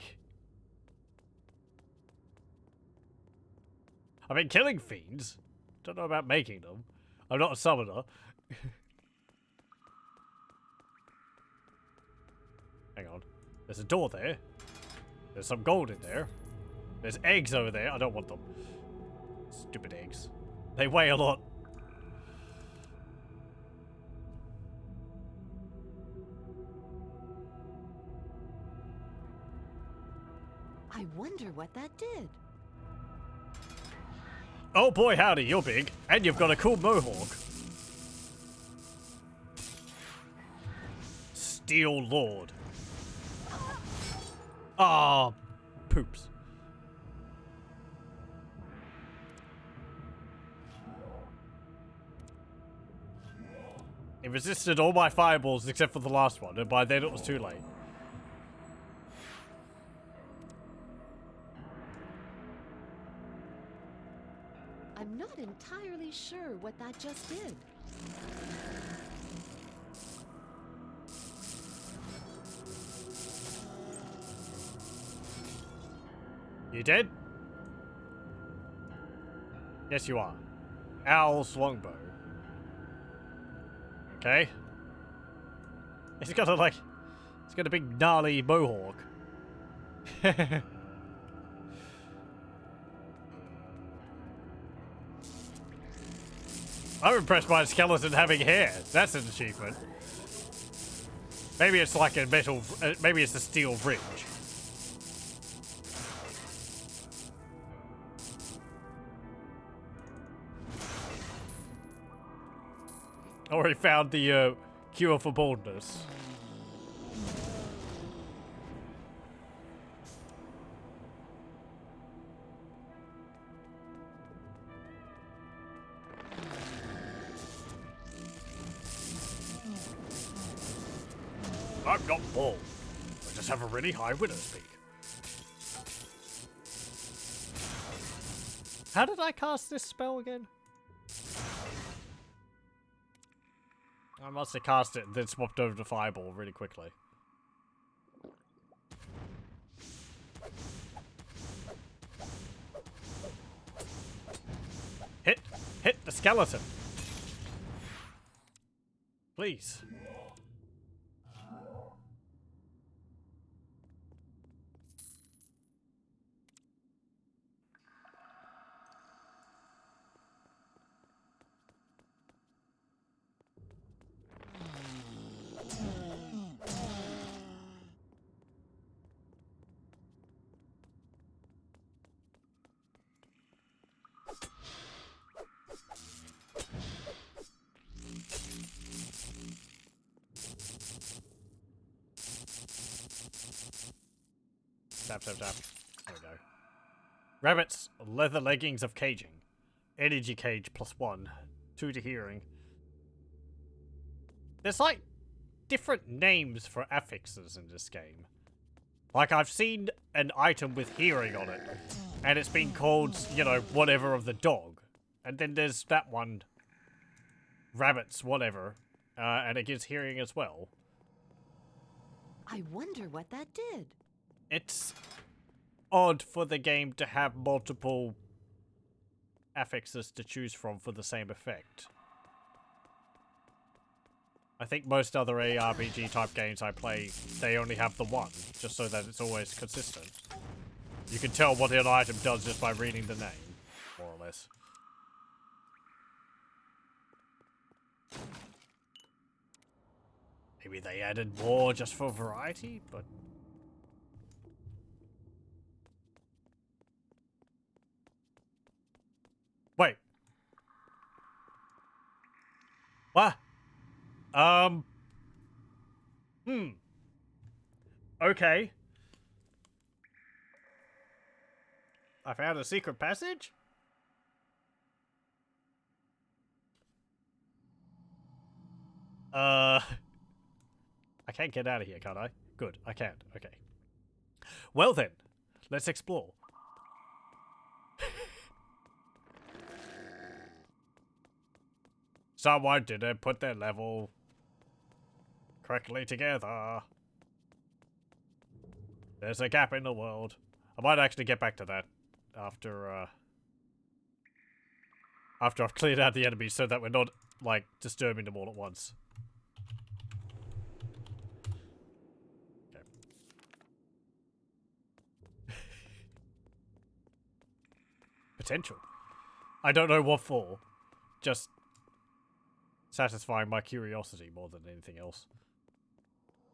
I've been killing fiends. Don't know about making them. I'm not a summoner. Hang on. There's a door there. There's some gold in there. There's eggs over there. I don't want them. Stupid eggs. They weigh a lot. I wonder what that did. Oh boy, howdy, you're big. And you've got a cool mohawk. Steel Lord. Ah, poops. It resisted all my fireballs except for the last one, and by then it was too late. I'm not entirely sure what that just did. You dead? Yes, you are. Owl's longbow. Okay. He's got a, like... He's got a big gnarly mohawk. I'm impressed by a skeleton having hair. That's an achievement. Maybe it's like a metal... maybe it's a steel bridge. Already found the cure for baldness. I'm not bald. I just have a really high widow's peak. How did I cast this spell again? I must have cast it and then swapped over to Fireball really quickly. Hit the skeleton. Please. Tap, tap, tap. There we go. Rabbits, leather leggings of caging. Energy cage +1. 2 to hearing. There's like different names for affixes in this game. Like I've seen an item with hearing on it. And it's been called, you know, whatever of the dog. And then there's that one. Rabbits, whatever. And it gives hearing as well. I wonder what that did. It's odd for the game to have multiple affixes to choose from for the same effect. I think most other ARPG type games I play, they only have the one, just so that it's always consistent. You can tell what an item does just by reading the name, more or less. Maybe they added more just for variety, but... Wait. What? Okay. I found a secret passage? I can't get out of here, can't I? Good, I can't. Okay. Well then, let's explore. Someone didn't put their level correctly together. There's a gap in the world. I might actually get back to that after I've cleared out the enemies so that we're not, like, disturbing them all at once. Okay. Potential. I don't know what for. Just satisfying my curiosity more than anything else.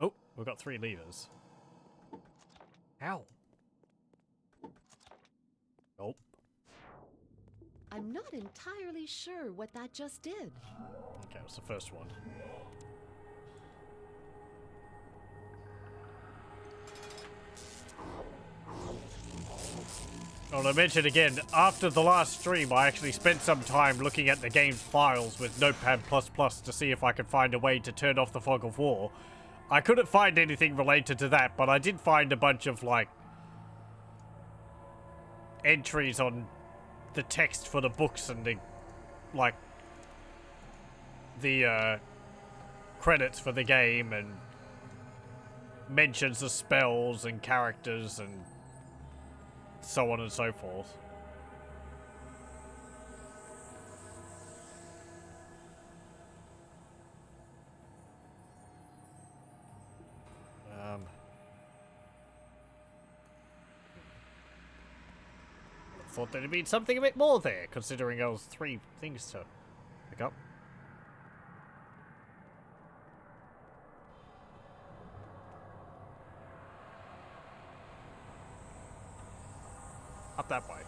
Oh, we've got 3 levers. Ow. Nope. I'm not entirely sure what that just did. Okay, what's the first one? Well, I mentioned again, after the last stream, I actually spent some time looking at the game's files with Notepad++ to see if I could find a way to turn off the fog of war. I couldn't find anything related to that, but I did find a bunch of, like, entries on the text for the books and the, like, the, credits for the game and mentions of spells and characters and so on and so forth. I thought there'd be something a bit more there, considering there was 3 things to pick up. Up that way.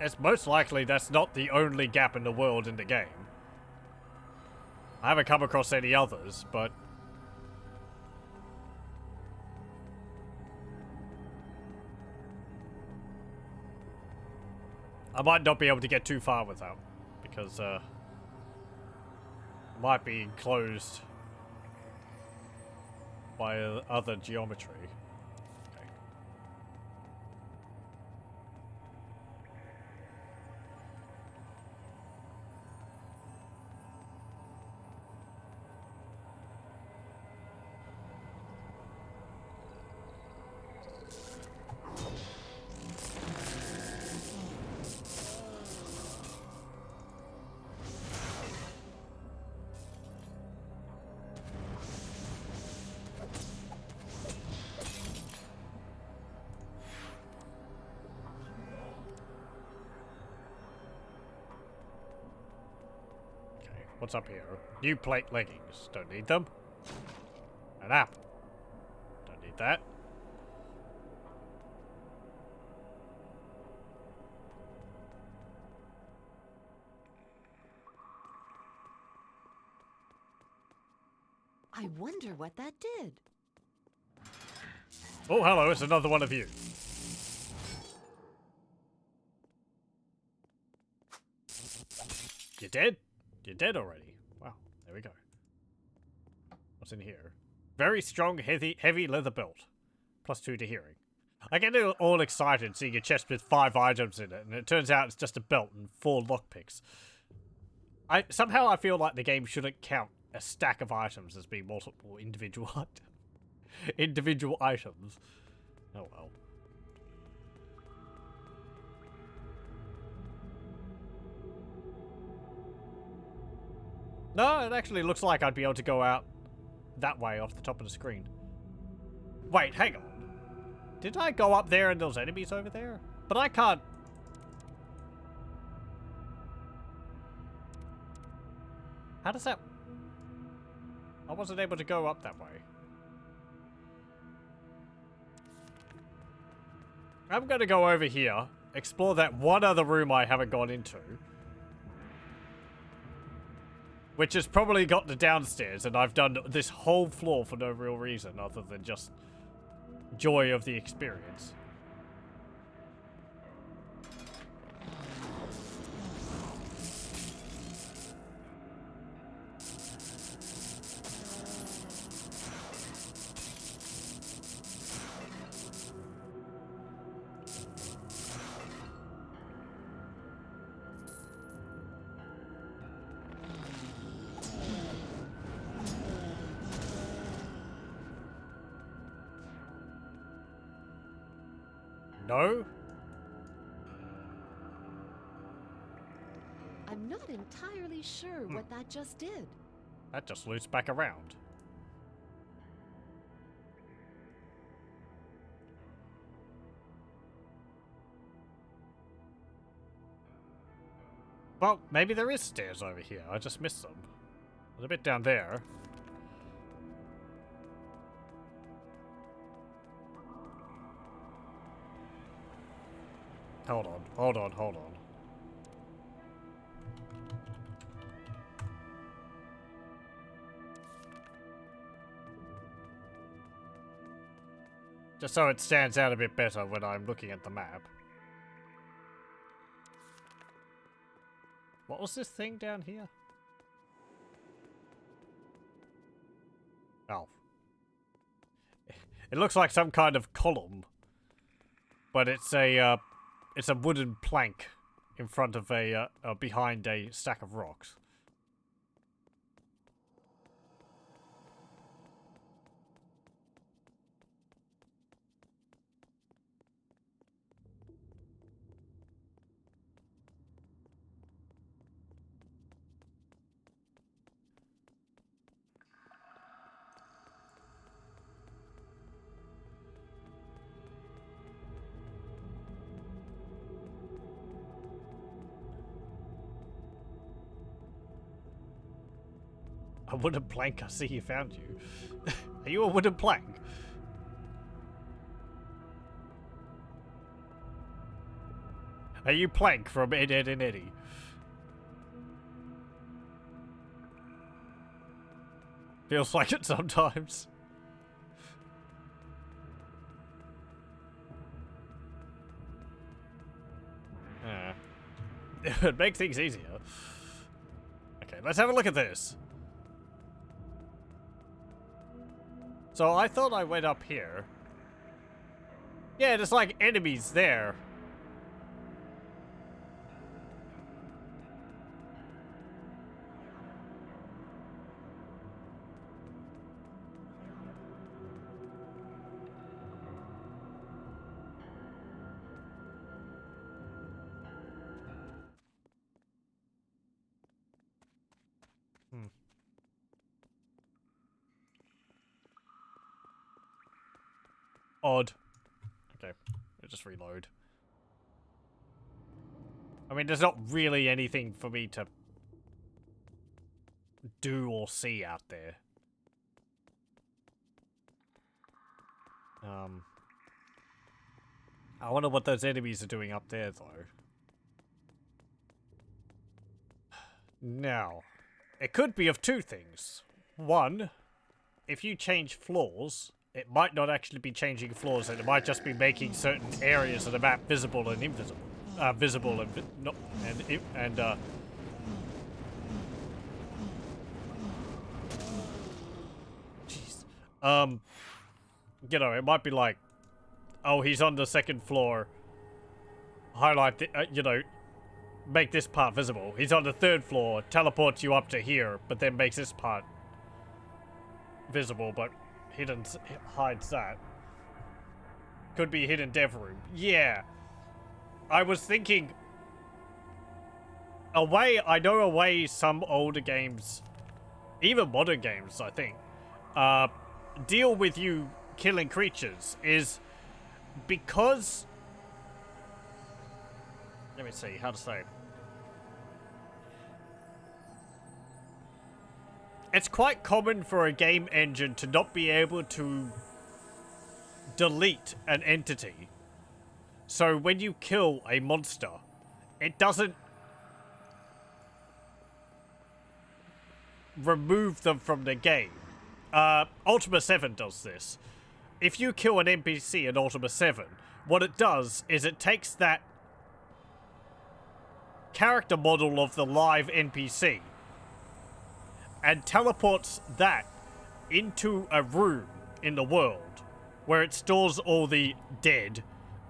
It's most likely that's not the only gap in the world in the game. I haven't come across any others, but I might not be able to get too far without, because it might be enclosed by other geometry. Okay. What's up here? New plate leggings. Don't need them. An apple. Don't need that. I wonder what that did. Oh, hello, it's another one of you. You dead? You're dead already. Wow, there we go. What's in here? Very strong, heavy leather belt. +2 to hearing. I get all excited seeing a chest with 5 items in it, and it turns out it's just a belt and 4 lockpicks. Somehow I feel like the game shouldn't count a stack of items as being multiple individual items. Oh well. No, it actually looks like I'd be able to go out that way off the top of the screen. Wait, hang on. Did I go up there and there's enemies over there? But I can't... How does that... I wasn't able to go up that way. I'm gonna go over here, explore that one other room I haven't gone into. Which has probably got the downstairs, and I've done this whole floor for no real reason other than just joy of the experience. No? I'm not entirely sure what that just did. That just loops back around. Well, maybe there is stairs over here. I just missed them. There's a bit down there. Hold on, hold on, hold on. Just so it stands out a bit better when I'm looking at the map. What was this thing down here? Oh. It looks like some kind of column. But it's a wooden plank in front of behind a stack of rocks. A wooden plank, I see you found you. Are you a wooden plank? Are you Plank from Ed, Ed and Eddie? Feels like it sometimes. It would make things easier. Okay, let's have a look at this. So I thought I went up here. Yeah, there's like enemies there. Odd. Okay, we'll just reload. I mean, there's not really anything for me to do or see out there. I wonder what those enemies are doing up there, though. Now, it could be of two things. One, if you change floors, it might not actually be changing floors, and it might just be making certain areas of the map visible and invisible. Visible and jeez. You know, it might be like, oh, he's on the second floor. Highlight the, you know, make this part visible. He's on the third floor, teleports you up to here, but then makes this part visible, but hidden hides that. Could be hidden dev room. Yeah. I was thinking I know a way some older games, even modern games, I think, deal with you killing creatures is because, let me see how to say it. It's quite common for a game engine to not be able to delete an entity. So when you kill a monster, it doesn't remove them from the game. Ultima 7 does this. If you kill an NPC in Ultima 7, what it does is it takes that character model of the live NPC and teleports that into a room in the world where it stores all the dead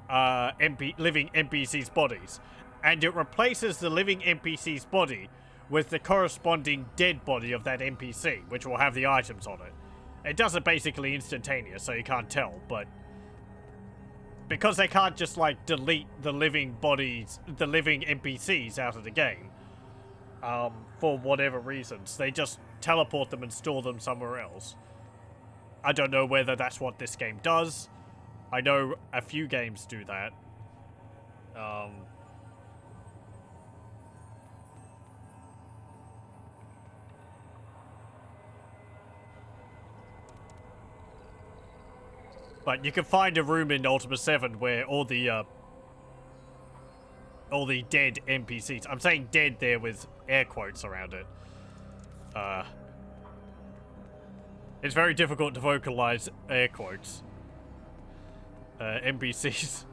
living NPC's bodies, and it replaces the living NPC's body with the corresponding dead body of that NPC, which will have the items on it. It does it basically instantaneous, so you can't tell, but because they can't just like delete the living bodies, the living NPCs out of the game, for whatever reasons, they just teleport them and store them somewhere else. I don't know whether that's what this game does. I know a few games do that. But you can find a room in Ultima 7 where all the all the dead NPCs. I'm saying dead there with air quotes around it. It's very difficult to vocalize air quotes. NPCs.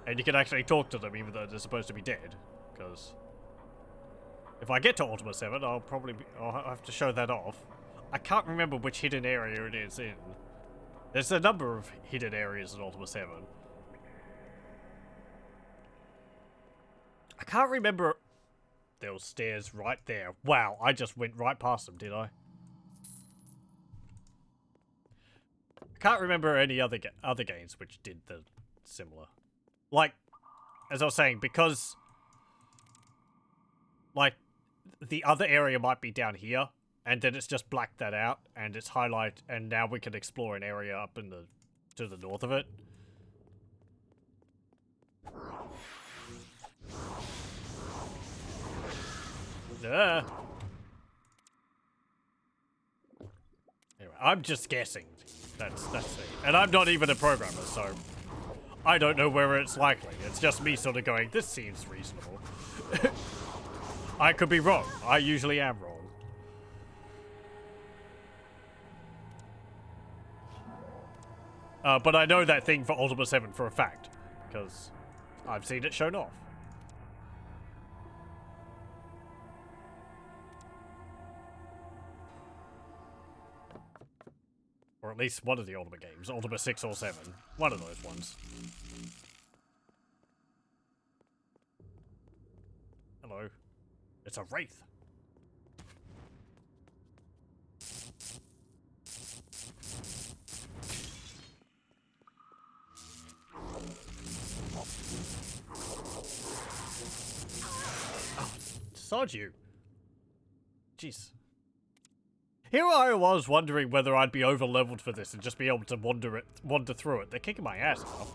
And you can actually talk to them even though they're supposed to be dead. Because if I get to Ultima 7, I'll have to show that off. I can't remember which hidden area it is in. There's a number of hidden areas in Ultima 7. I can't remember. There were stairs right there. Wow, I just went right past them, did I? I can't remember any other games which did the similar. Like, as I was saying, because like the other area might be down here, and then it's just blacked that out, and it's highlight, and now we can explore an area up in the to the north of it. Anyway, I'm just guessing. That's it. And I'm not even a programmer, so I don't know where it's likely. It's just me sort of going, this seems reasonable. I could be wrong. I usually am wrong. But I know that thing for Ultima 7 for a fact, because I've seen it shown off. Or at least one of the Ultima games. Ultima 6 or 7. One of those ones. Hello. It's a wraith. Oh, sod you. Jeez. Here I was wondering whether I'd be over-leveled for this and just be able to wander through it. They're kicking my ass now.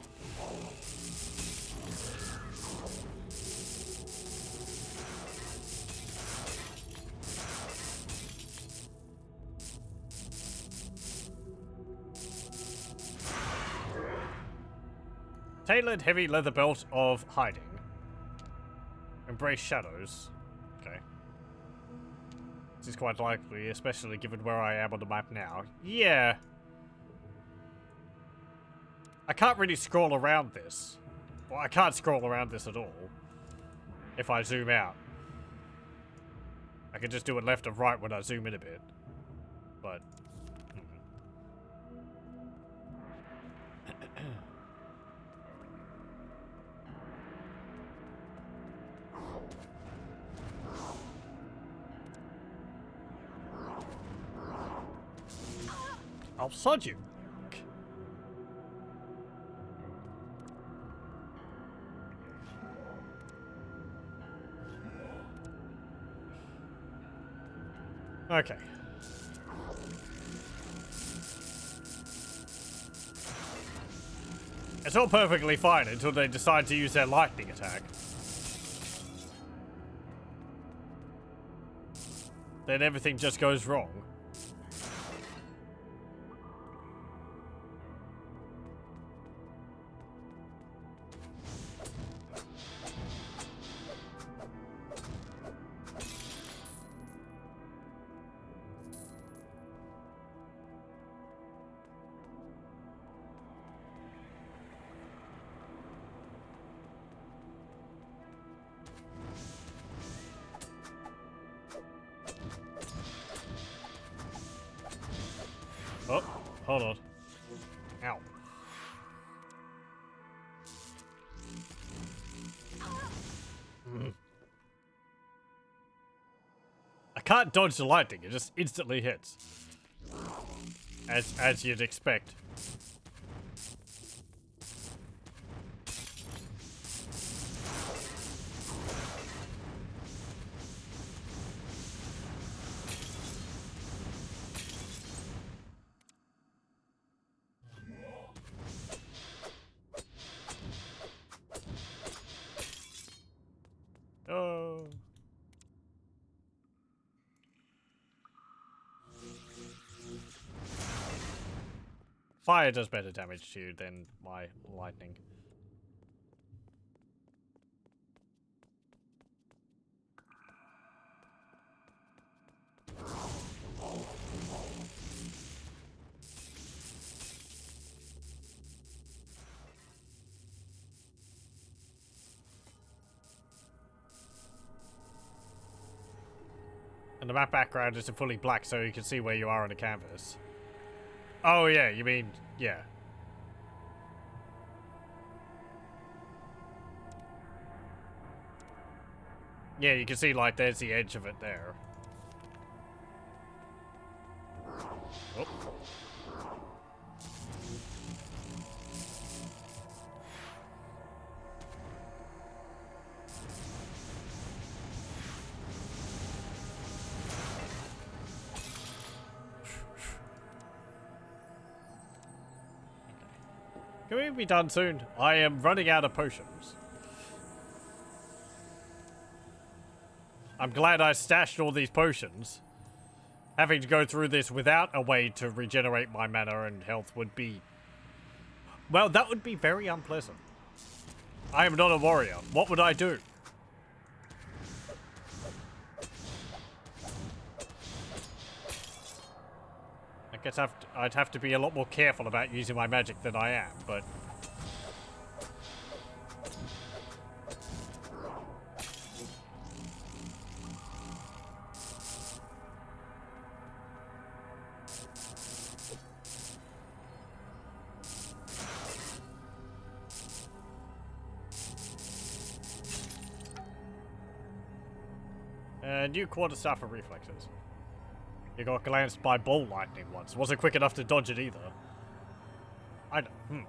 Tailored heavy leather belt of hiding. Embrace shadows. Okay. This is quite likely, especially given where I am on the map now. Yeah. I can't really scroll around this. Well, I can't scroll around this at all. If I zoom out. I can just do it left and right when I zoom in a bit. But... I'll sod you. Okay. It's all perfectly fine until they decide to use their lightning attack. Then everything just goes wrong. Oh, hold on. Ow. I can't dodge the lightning, it just instantly hits. As you'd expect. Oh. Fire does better damage to you than my lightning. And the map background isn't fully black so you can see where you are on the canvas. Oh yeah, you mean, yeah. Yeah, you can see like there's the edge of it there. Oh. Can we be done soon? I am running out of potions. I'm glad I stashed all these potions. Having to go through this without a way to regenerate my mana and health would be... Well, that would be very unpleasant. I am not a warrior. What would I do? I guess I'd have to be a lot more careful about using my magic than I am, but... New quarterstaff of reflexes. You got glanced by ball lightning once. Wasn't quick enough to dodge it either. I don't...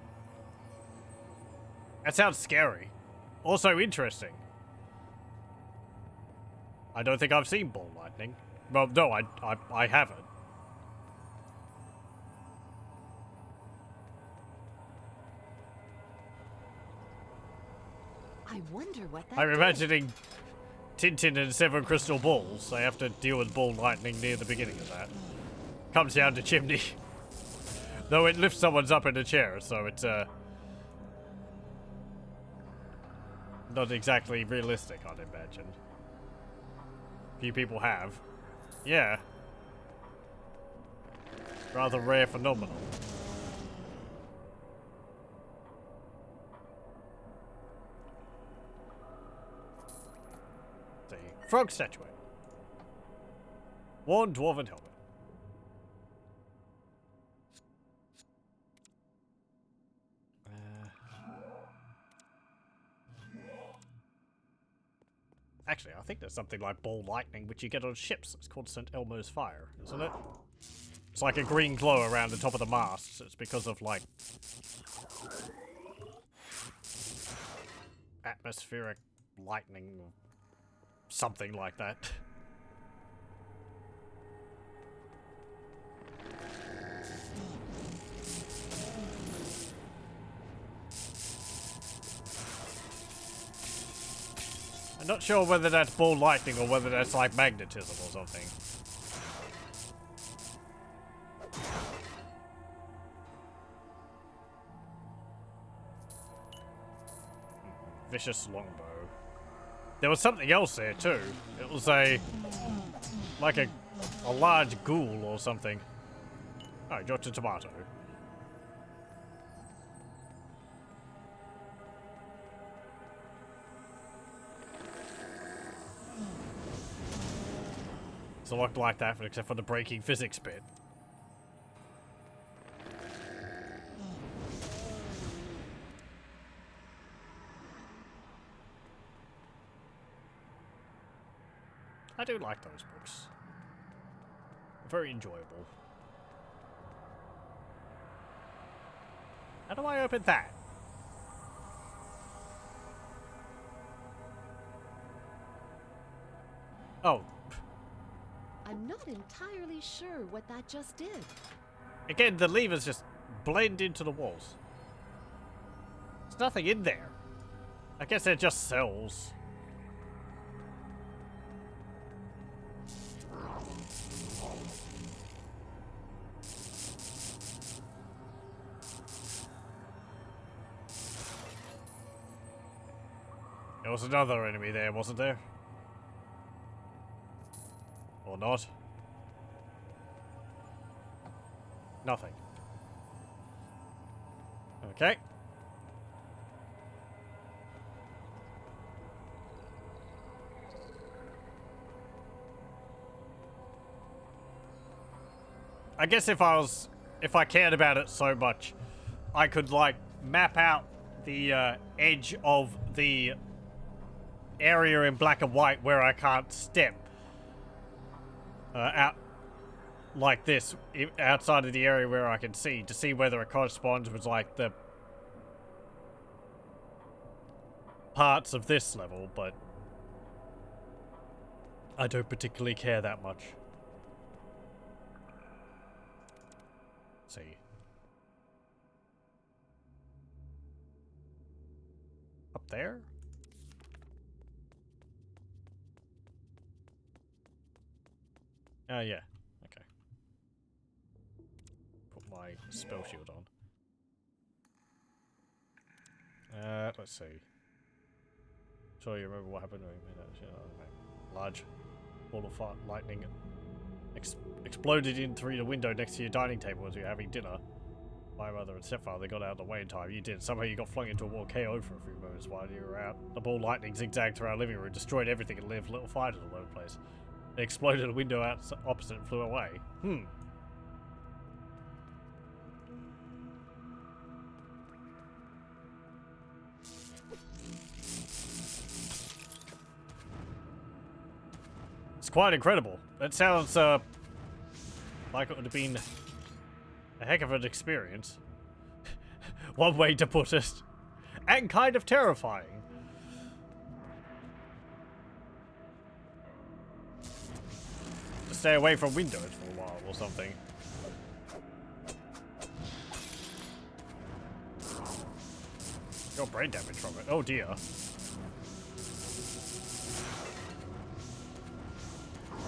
That sounds scary. Also interesting. I don't think I've seen ball lightning. Well, no, I haven't. I wonder what that I'm did. imagining Tintin and 7 crystal balls. I have to deal with ball lightning near the beginning of that. Comes down to chimney. Though it lifts someone's up in a chair, so it's not exactly realistic, I'd imagine. Few people have. Yeah. Rather rare phenomenon. Frog statuette. Worn dwarven helmet. Actually, I think there's something like ball lightning, which you get on ships. It's called St. Elmo's Fire, isn't it? It's like a green glow around the top of the mast. It's because of, like, atmospheric lightning or something like that. I'm not sure whether that's ball lightning or whether that's like magnetism or something. Vicious longbow. There was something else there too. It was like a large ghoul or something. Oh, dropped a tomato. It's a lot like that, except for the breaking physics bit. I do like those books. Very enjoyable. How do I open that? Oh. I'm not entirely sure what that just did. Again, the levers just blend into the walls. There's nothing in there. I guess they're just cells. There was another enemy there, wasn't there? Or not? Nothing. Okay. I guess if I cared about it so much, I could like map out the edge of the area in black and white where I can't step out like this outside of the area where I can see to see whether it corresponds with like the parts of this level, but I don't particularly care that much. Let's see. Up there? Oh, yeah. Okay. Put my spell shield on. Let's see. Sure you remember what happened when we made that large ball of lightning exploded in through the window next to your dining table as you were having dinner. My mother and stepfather got out of the way in time. You did. Somehow you got flung into a wall, KO'd for a few moments while you were out. The ball lightning zigzagged through our living room, destroyed everything, and left little fighters all over the place. It exploded a window out opposite and flew away. It's quite incredible. That sounds like it would have been a heck of an experience. One way to put it. And kind of terrifying. To stay away from windows for a while or something. Got brain damage from it. Oh dear.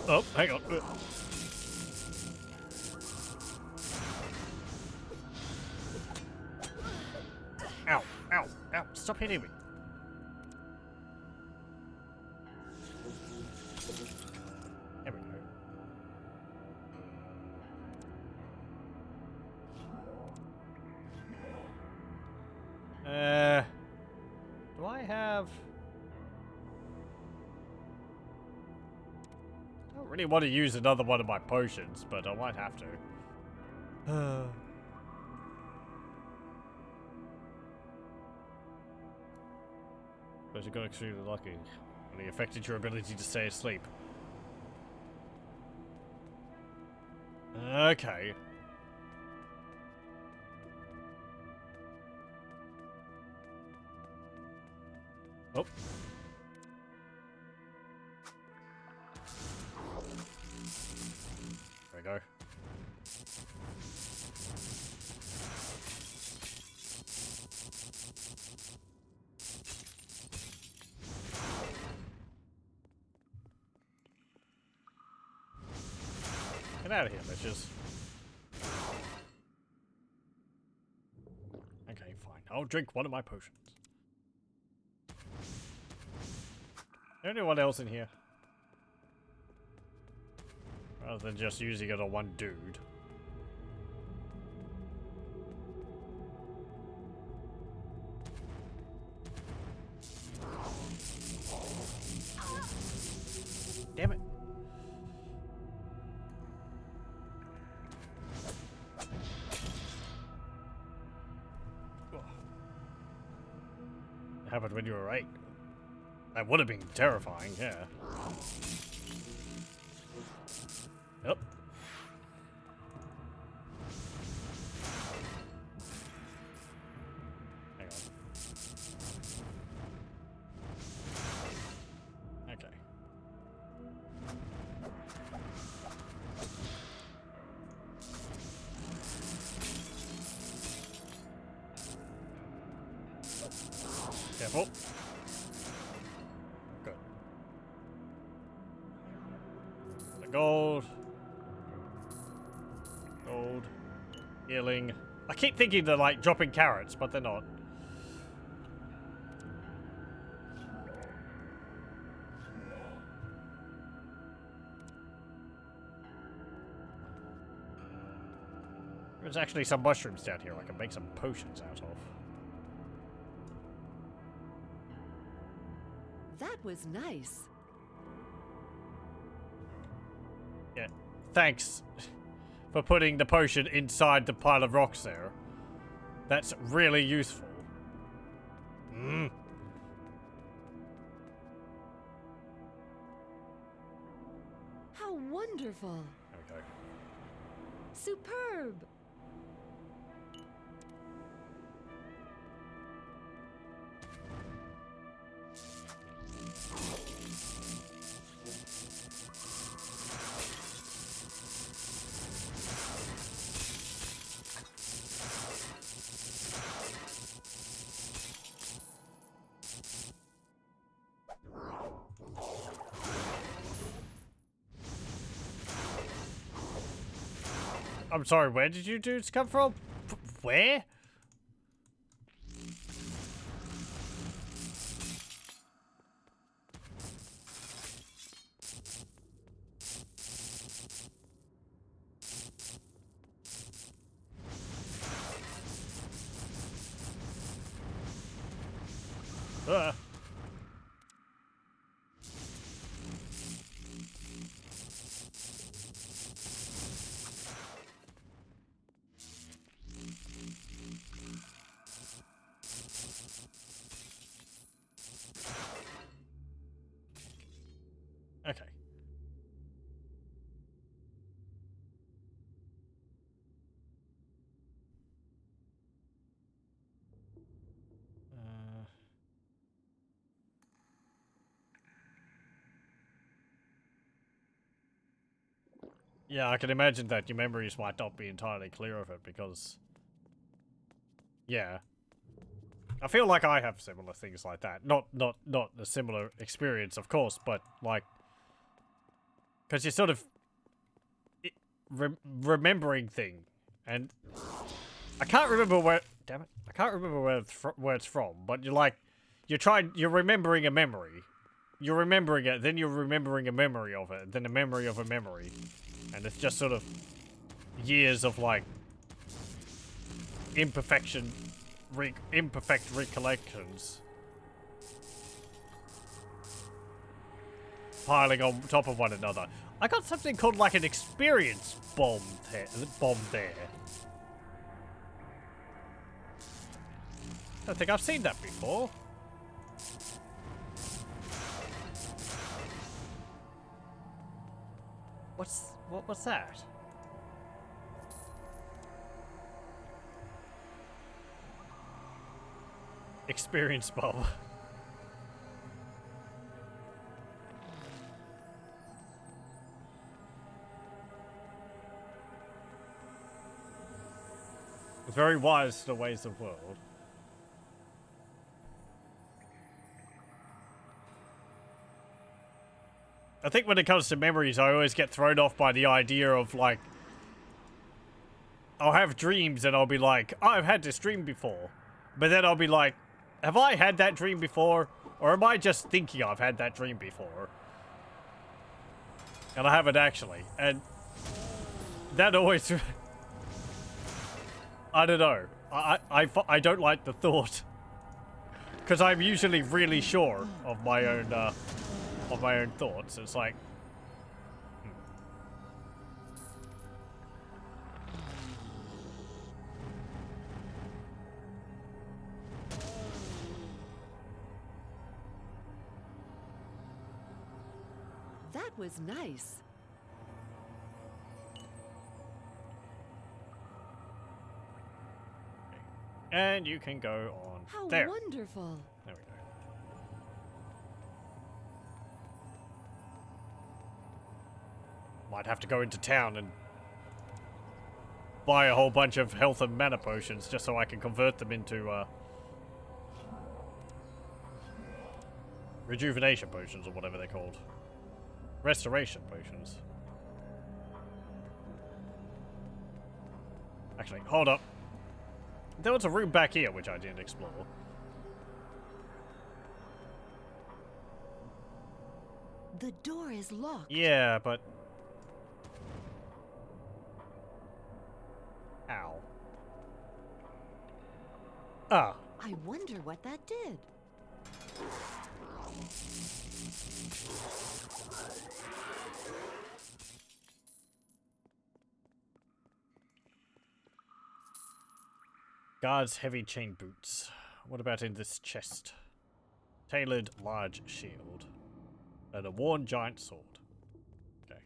Oh, hang on. Ow, ow, ow, stop hitting me. There we go. Do I have... I don't really want to use another one of my potions, but I might have to. But you got extremely lucky when he affected your ability to stay asleep. Okay. Oh. There we go. Get out of here, bitches. Okay, fine. I'll drink one of my potions. Is there anyone else in here? Rather than just using it on one dude. Damn it. What happened when you were 8? That would have been terrifying, yeah. Yep. Hang on. Okay. Careful. Good. The gold. Gold. Healing. I keep thinking they're like dropping carrots, but they're not. There's actually some mushrooms down here I can make some potions out of. That was nice. Yeah, thanks for putting the potion inside the pile of rocks there. That's really useful. Mm. How wonderful. Okay. Superb. I'm sorry, where did you dudes come from? Where? Uh. Okay. Yeah, I can imagine that your memories might not be entirely clear of it because... Yeah. I feel like I have similar things like that. Not a similar experience, of course, but like... Because you're sort of... remembering thing. And... I can't remember where... Damn it. I can't remember where it's from, but you're like... You're remembering a memory. You're remembering it, then you're remembering a memory of it, then a memory of a memory. And it's just sort of years of like imperfect recollections piling on top of one another. I got something called like an experience bomb there. I don't think I've seen that before. What's that? Experience bomb. Very wise to the ways of the world. I think when it comes to memories, I always get thrown off by the idea of, like... I'll have dreams and I'll be like, oh, I've had this dream before. But then I'll be like, have I had that dream before? Or am I just thinking I've had that dream before? And I haven't actually. And that always... I don't know. I don't like the thought. Because I'm usually really sure of my own thoughts. It's like... That was nice. And you can go on How there. wonderful. There we go. Might have to go into town and buy a whole bunch of health and mana potions just so I can convert them into rejuvenation potions or whatever they're called. Restoration potions. Actually, hold up. There was a room back here which I didn't explore. The door is locked. Yeah, but... Ow. Ah. I wonder what that did. Guards heavy chain boots. What about in this chest? Tailored large shield. And a worn giant sword. Okay.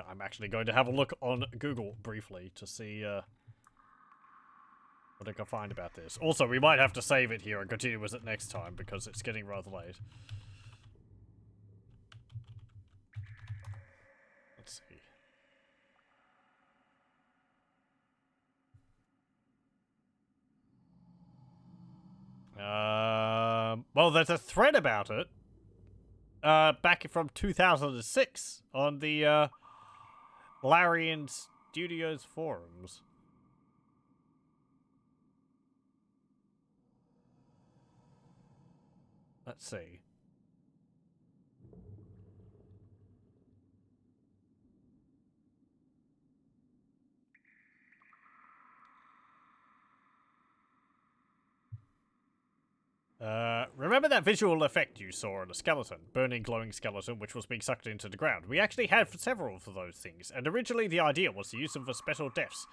I'm actually going to have a look on Google briefly to see what I can find about this. Also, we might have to save it here and continue with it next time because it's getting rather late. Let's see. Well, there's a thread about it. Back from 2006 on the Larian Studios forums. Let's see. Remember that visual effect you saw on a skeleton? Burning, glowing skeleton which was being sucked into the ground. We actually had several of those things, and originally the idea was to use them for special deaths.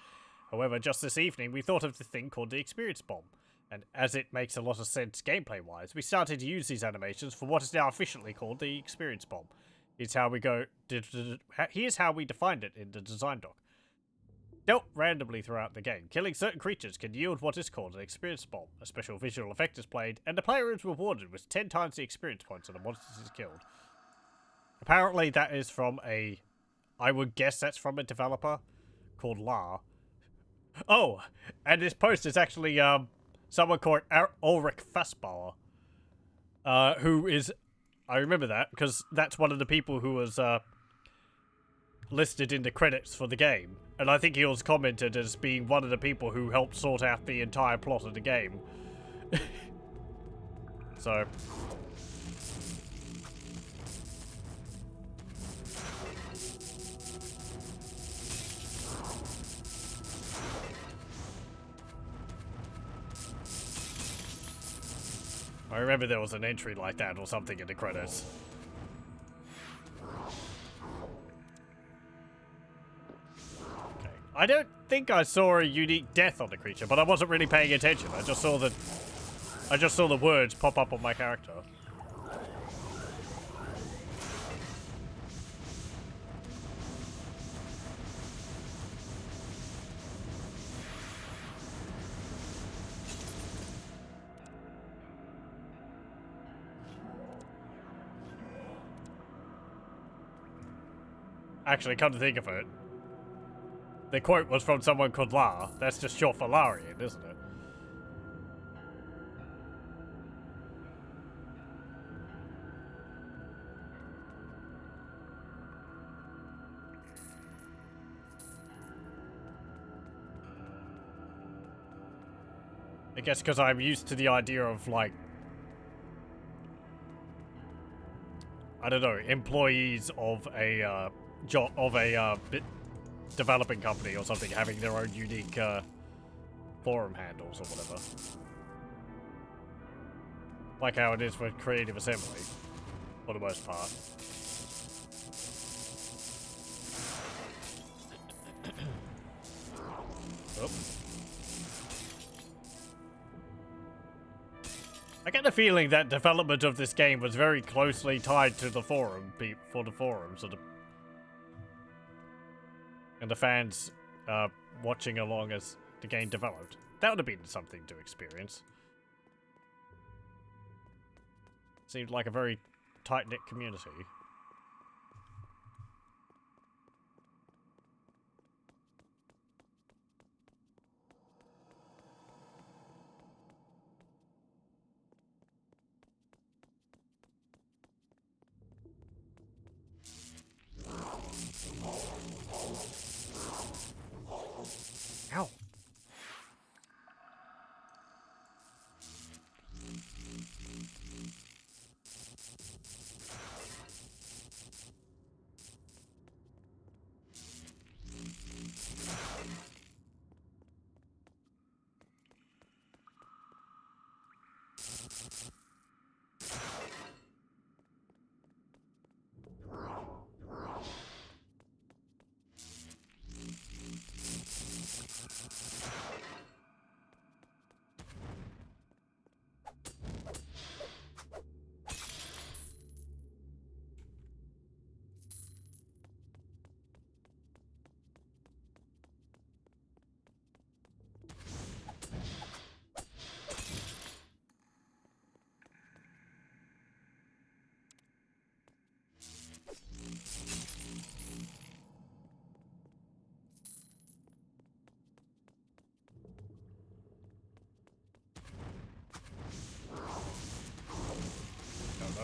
However, just this evening we thought of the thing called the experience bomb. And as it makes a lot of sense gameplay-wise, we started to use these animations for what is now officially called the experience bomb. Here's how we defined it in the design doc. Dealt randomly throughout the game, killing certain creatures can yield what is called an experience bomb. A special visual effect is played, and the player is rewarded with 10 times the experience points of the monsters is killed. Apparently that is from I would guess that's from a developer called La. Oh, and this post is actually someone called Ulrich Fassbauer, who is, I remember that because that's one of the people who was listed in the credits for the game, and I think he was commented as being one of the people who helped sort out the entire plot of the game. So I remember there was an entry like that or something in the credits. I don't think I saw a unique death on the creature, but I wasn't really paying attention. I just saw the words pop up on my character. Actually, come to think of it, the quote was from someone called La. That's just short for Larian, isn't it? I guess because I'm used to the idea of, like, I don't know, employees of a developing company or something having their own unique forum handles or whatever. Like how it is with Creative Assembly, for the most part. Oh. I get the feeling that development of this game was very closely tied to the forum, for the forums, and the fans watching along as the game developed. That would have been something to experience. Seemed like a very tight-knit community. Ow.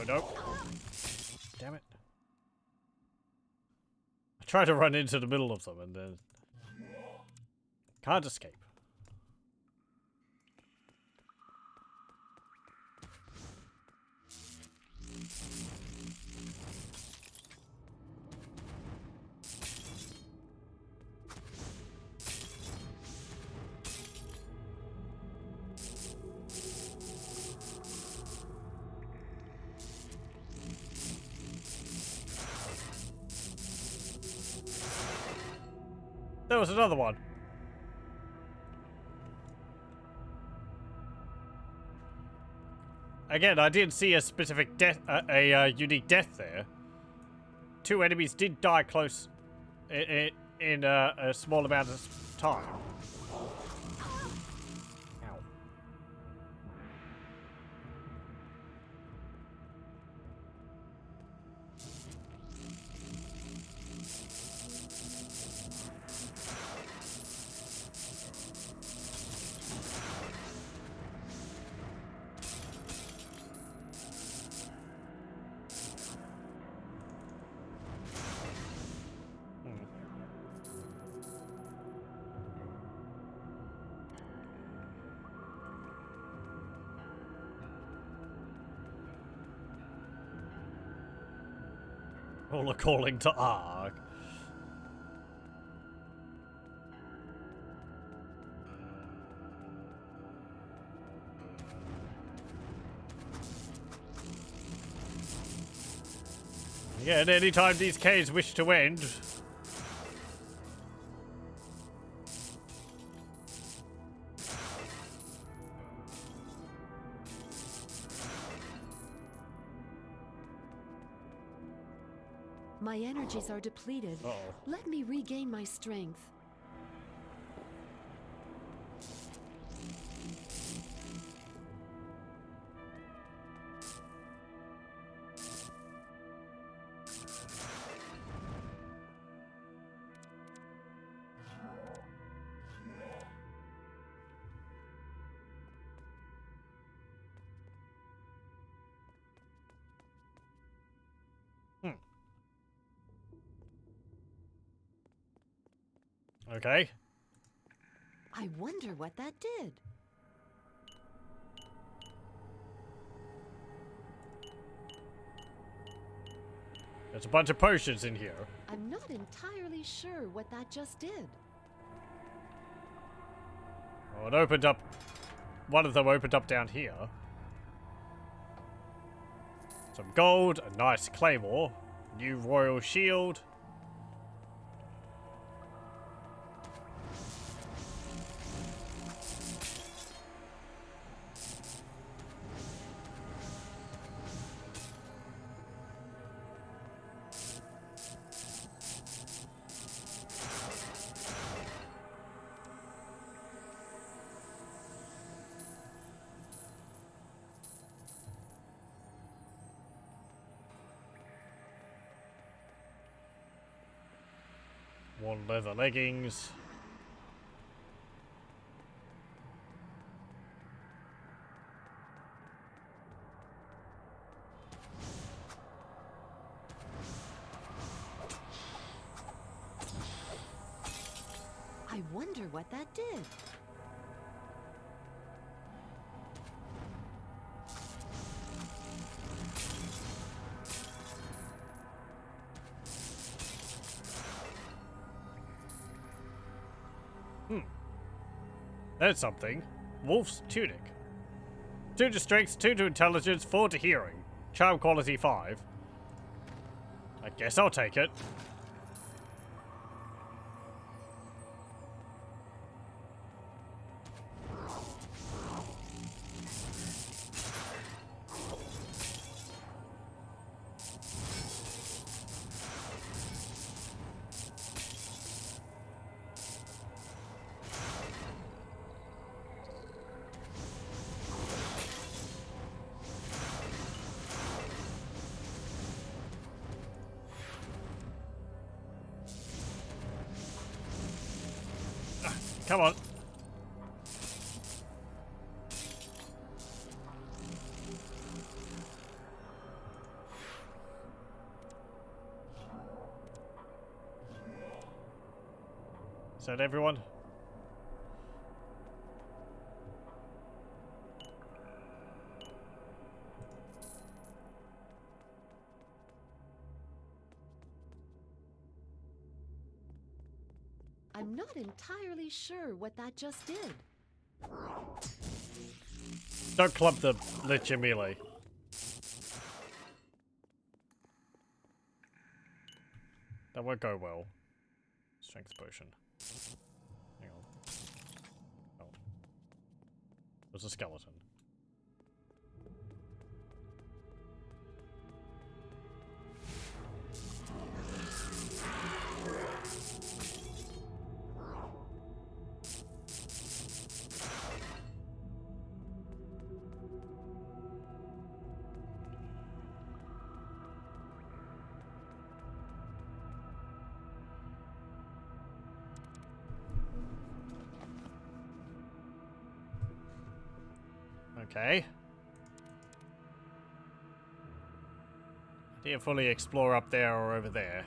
no. Damn it. I try to run into the middle of them and then can't escape. There was another one. Again, I didn't see a specific death, a unique death there. 2 enemies did die close in a small amount of time. Ow. All according to Arg. Yeah, and anytime these caves wish to end. My energies are depleted. Uh-oh. Let me regain my strength. Okay. I wonder what that did. There's a bunch of potions in here. I'm not entirely sure what that just did. Oh, it opened up. One of them opened up down here. Some gold, a nice claymore, new royal shield. One leather leggings. I wonder what that did. That's something. Wolf's tunic. 2 to strength, 2 to intelligence, 4 to hearing. Charm quality 5. I guess I'll take it. Come on. Is that everyone? I'm not entirely sure what that just did. Don't club the Licha melee. That won't go well. Strength potion. Hang on. Oh. There's a skeleton. Okay. I didn't fully explore up there or over there.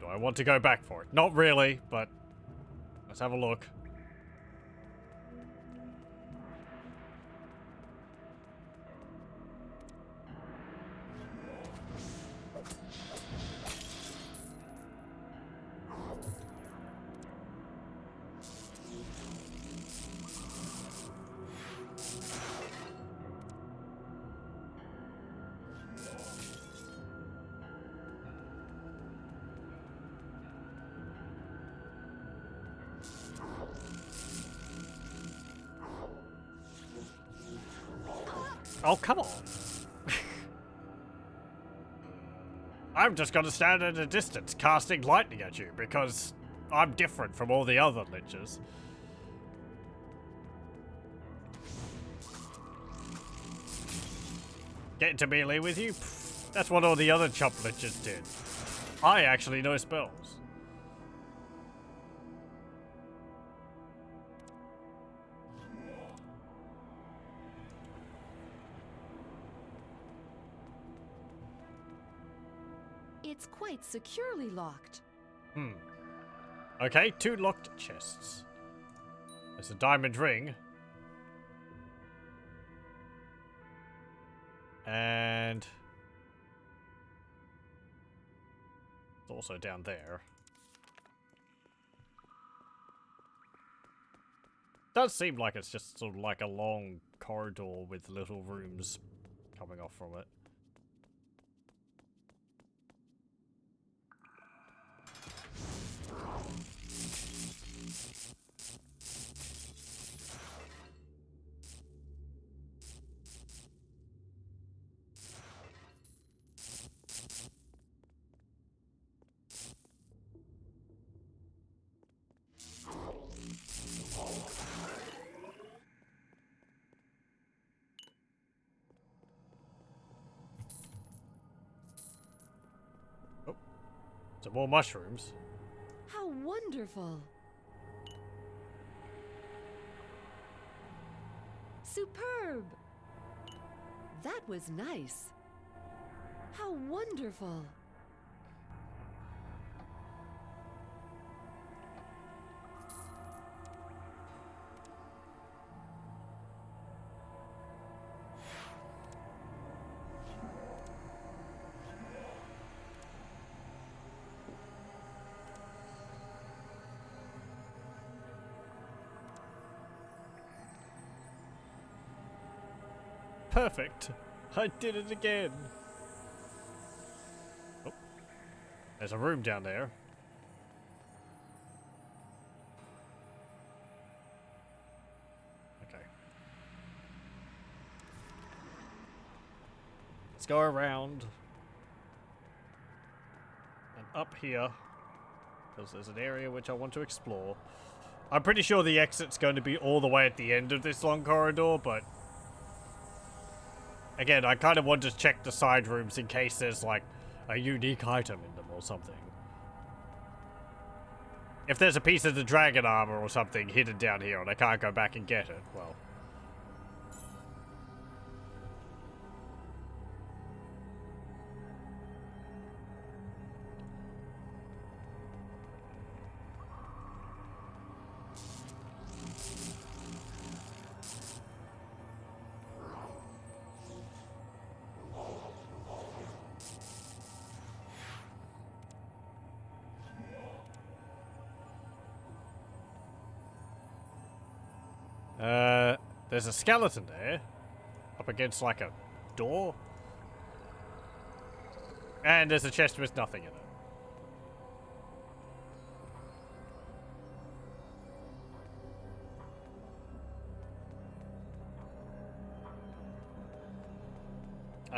Do I want to go back for it? Not really, but let's have a look. Oh, come on. I'm just gonna stand at a distance casting lightning at you because I'm different from all the other lichers. Get into melee with you? Pfft, that's what all the other chump lichers did. I actually know spells. It's quite securely locked. Okay, 2 locked chests. There's a diamond ring. And it's also down there. Does seem like it's just sort of like a long corridor with little rooms coming off from it. Some more mushrooms. How wonderful! Superb! That was nice. How wonderful! Perfect. I did it again. Oh. There's a room down there. Okay. Let's go around. And up here. Because there's an area which I want to explore. I'm pretty sure the exit's going to be all the way at the end of this long corridor, but again, I kind of want to check the side rooms in case there's, like, a unique item in them or something. If there's a piece of the dragon armor or something hidden down here and I can't go back and get it, well. There's a skeleton there. Up against like a door. And there's a chest with nothing in it.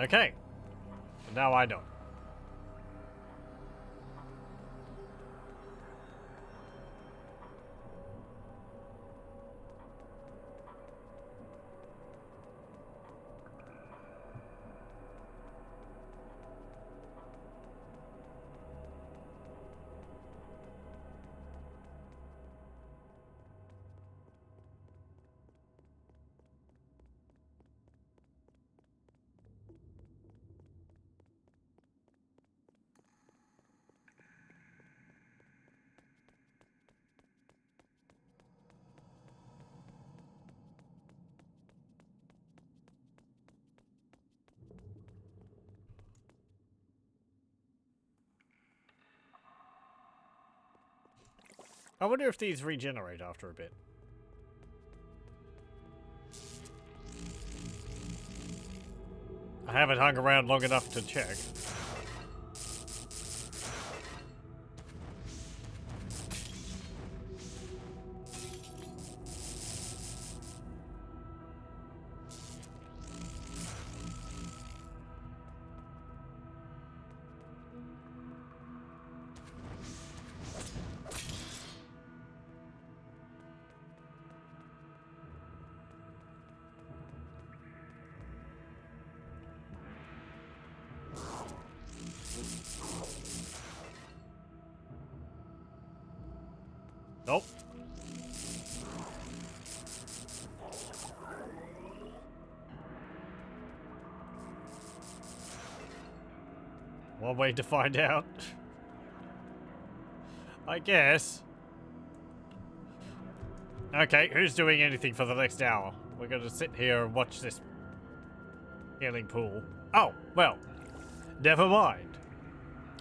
Okay. Now I know. I wonder if these regenerate after a bit. I haven't hung around long enough to check. Nope. One way to find out. I guess. Okay, who's doing anything for the next hour? We're gonna sit here and watch this healing pool. Oh, well. Never mind.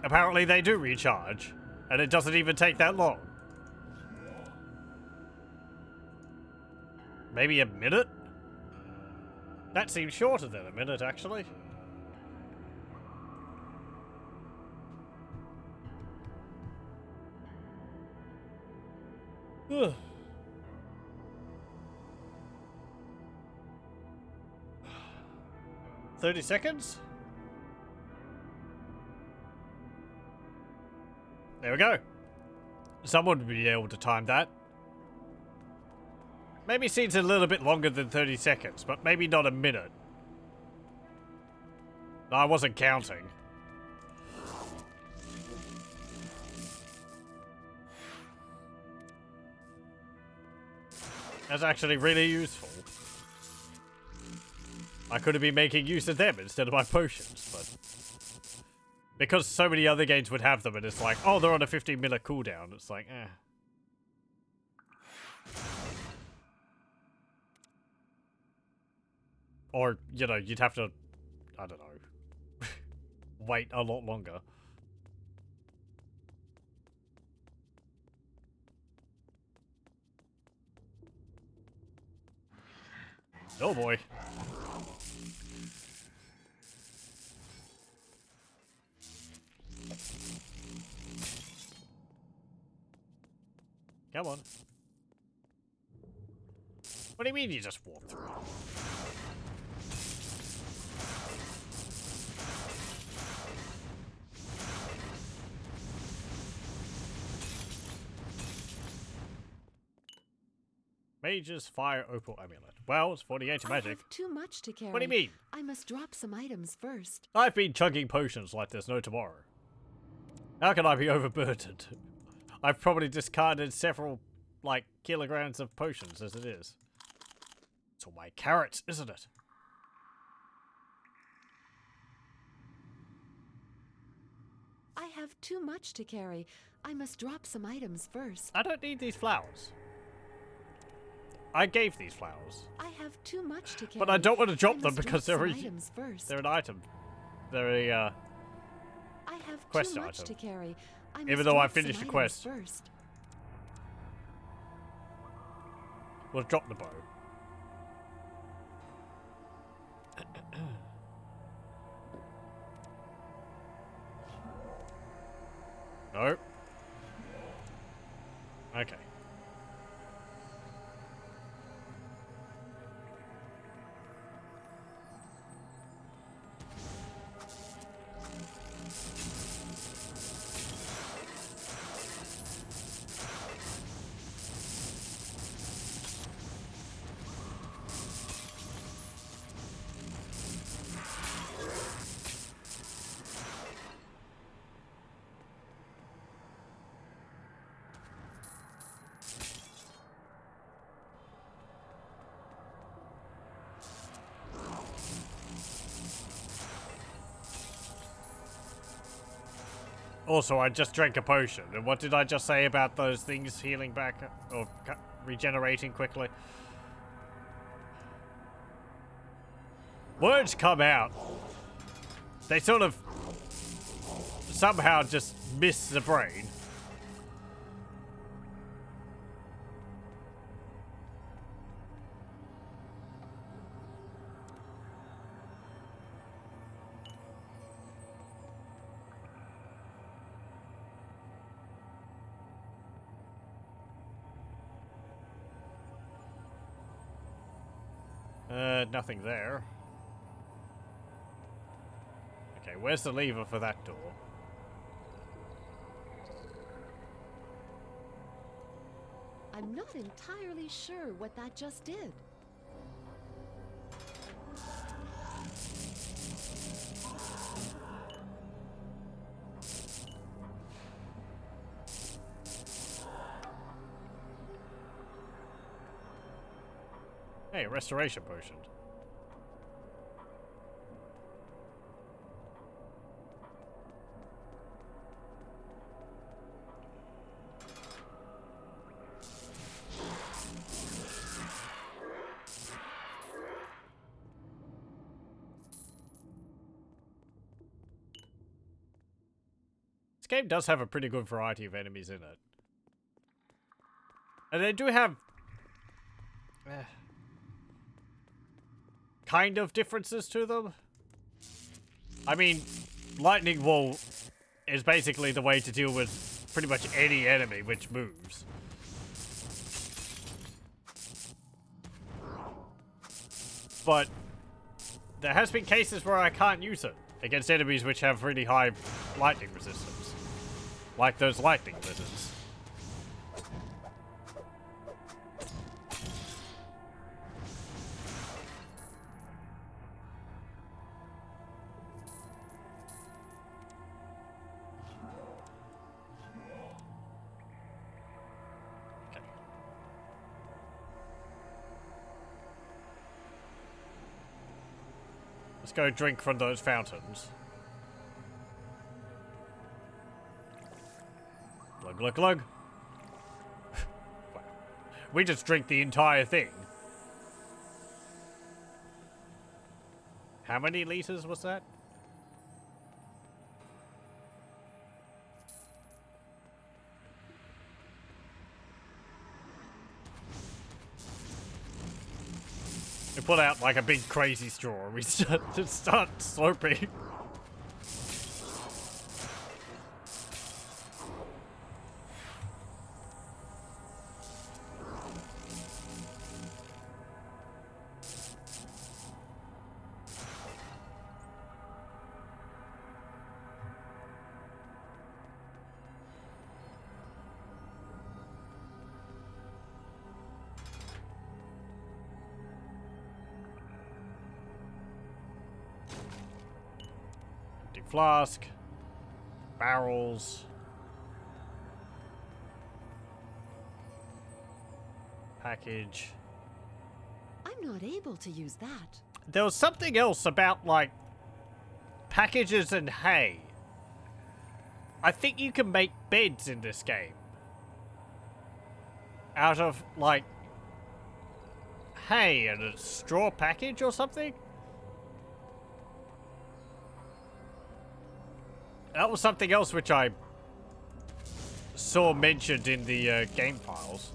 Apparently they do recharge, and it doesn't even take that long. Maybe a minute? That seems shorter than a minute, actually. Ugh. $30 seconds? There we go. Someone would be able to time that. Maybe seems a little bit longer than 30 seconds, but maybe not a minute. I wasn't counting. That's actually really useful. I could have been making use of them instead of my potions, but... because so many other games would have them and it's like, oh, they're on a 15-minute cooldown. It's like, eh. Or, you know, you'd have to, I don't know, wait a lot longer. Oh boy. Come on. What do you mean you just walked through? Mage's Fire Opal Amulet. Well, it's 48 to magic. I have too much to carry. What do you mean? I must drop some items first. I've been chugging potions like there's no tomorrow. How can I be overburdened? I've probably discarded several, like, kilograms of potions as it is. It's all my carrots, isn't it? I have too much to carry. I must drop some items first. I don't need these flowers. I gave these flowers. I have too much to carry. But I don't want to drop them must because drop they're some items first. they're an item. They're a I have quest too much item. to carry. I Even must though I drop some finished the items quest. First. We'll drop the bow. Nope. Okay. Also, I just drank a potion, and what did I just say about those things healing back, or regenerating quickly? Words come out. They sort of somehow just miss the brain. Nothing there. Okay, where's the lever for that door? I'm not entirely sure what that just did. Hey, restoration potion. This game does have a pretty good variety of enemies in it. And they do have kind of differences to them. I mean, lightning wall is basically the way to deal with pretty much any enemy which moves. But there has been cases where I can't use it against enemies which have really high lightning resistance. Like those lightning lizards. Let's go drink from those fountains. Glug, glug, glug. Wow. We just drink the entire thing. How many liters was that? We pull out like a big crazy straw and we start slurping. Flask, barrels, package. I'm not able to use that. There was something else about, like, packages and hay. I think you can make beds in this game. Out of, like, hay and a straw package or something? That was something else which I saw mentioned in the game files.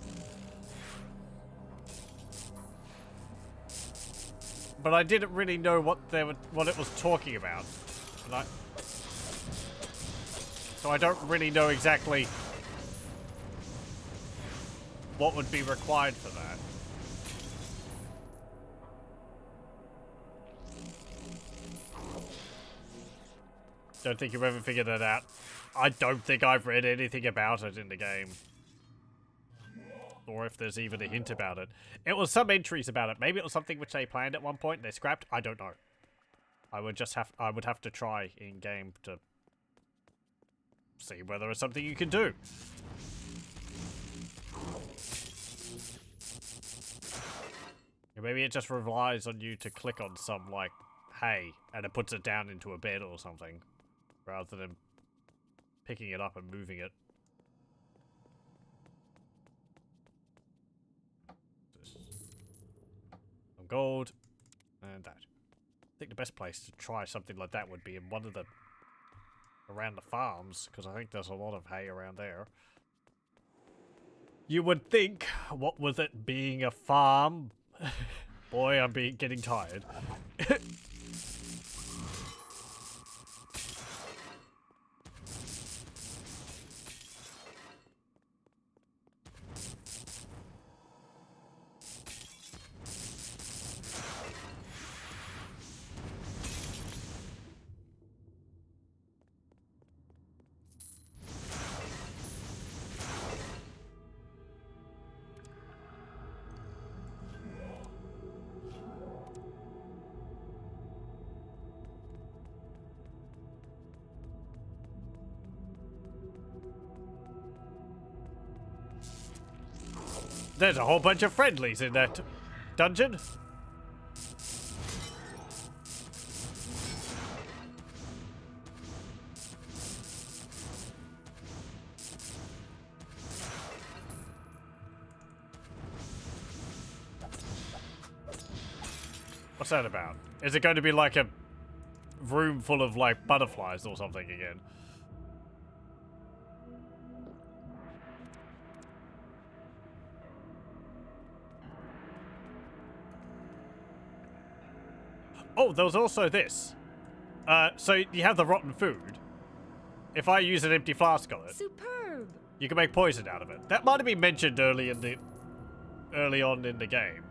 But I didn't really know what it was talking about. And So I don't really know exactly what would be required for that. Don't think you've ever figured that out. I don't think I've read anything about it in the game. Or if there's even a hint about it. It was some entries about it. Maybe it was something which they planned at one point and they scrapped. I don't know. I would have to try in game to see whether it's something you can do. Or maybe it just relies on you to click on some, like, hay, and it puts it down into a bed or something, rather than picking it up and moving it. Some gold, and that. I think the best place to try something like that would be in one of the... around the farms, because I think there's a lot of hay around there. You would think, what with it being a farm... Boy, I'm getting tired. There's a whole bunch of friendlies in that dungeon. What's that about? Is it going to be like a room full of like butterflies or something again? Oh, there was also this. So you have the rotten food. If I use an empty flask on it, Superb. you can make poison out of it. That might have been mentioned early on in the game.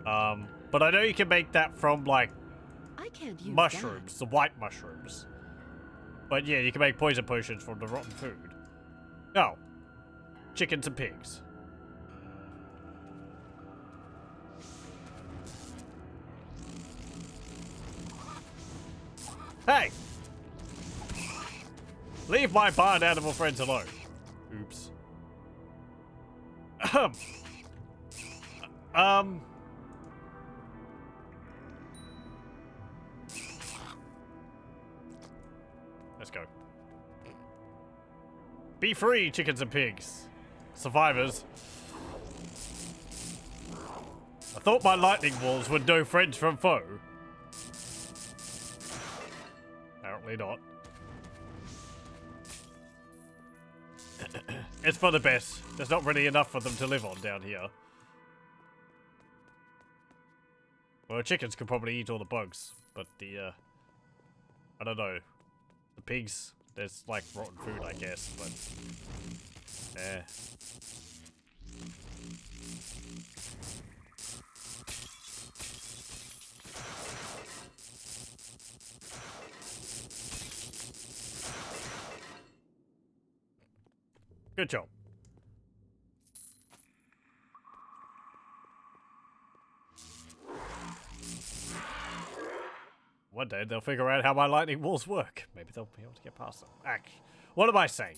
But I know you can make that from like I can't use mushrooms, the white mushrooms. But yeah, you can make poison potions from the rotten food. Oh, chickens and pigs. Hey! Leave my barn animal friends alone. Oops. Let's go. Be free, chickens and pigs. Survivors. I thought my lightning balls would know friends from foe. Apparently not. It's for the best. There's not really enough for them to live on down here. Well, chickens could probably eat all the bugs, but the, I don't know. The pigs, there's like rotten food, I guess, but... Good job. One day they'll figure out how my lightning balls work. Maybe they'll be able to get past them. What am I saying?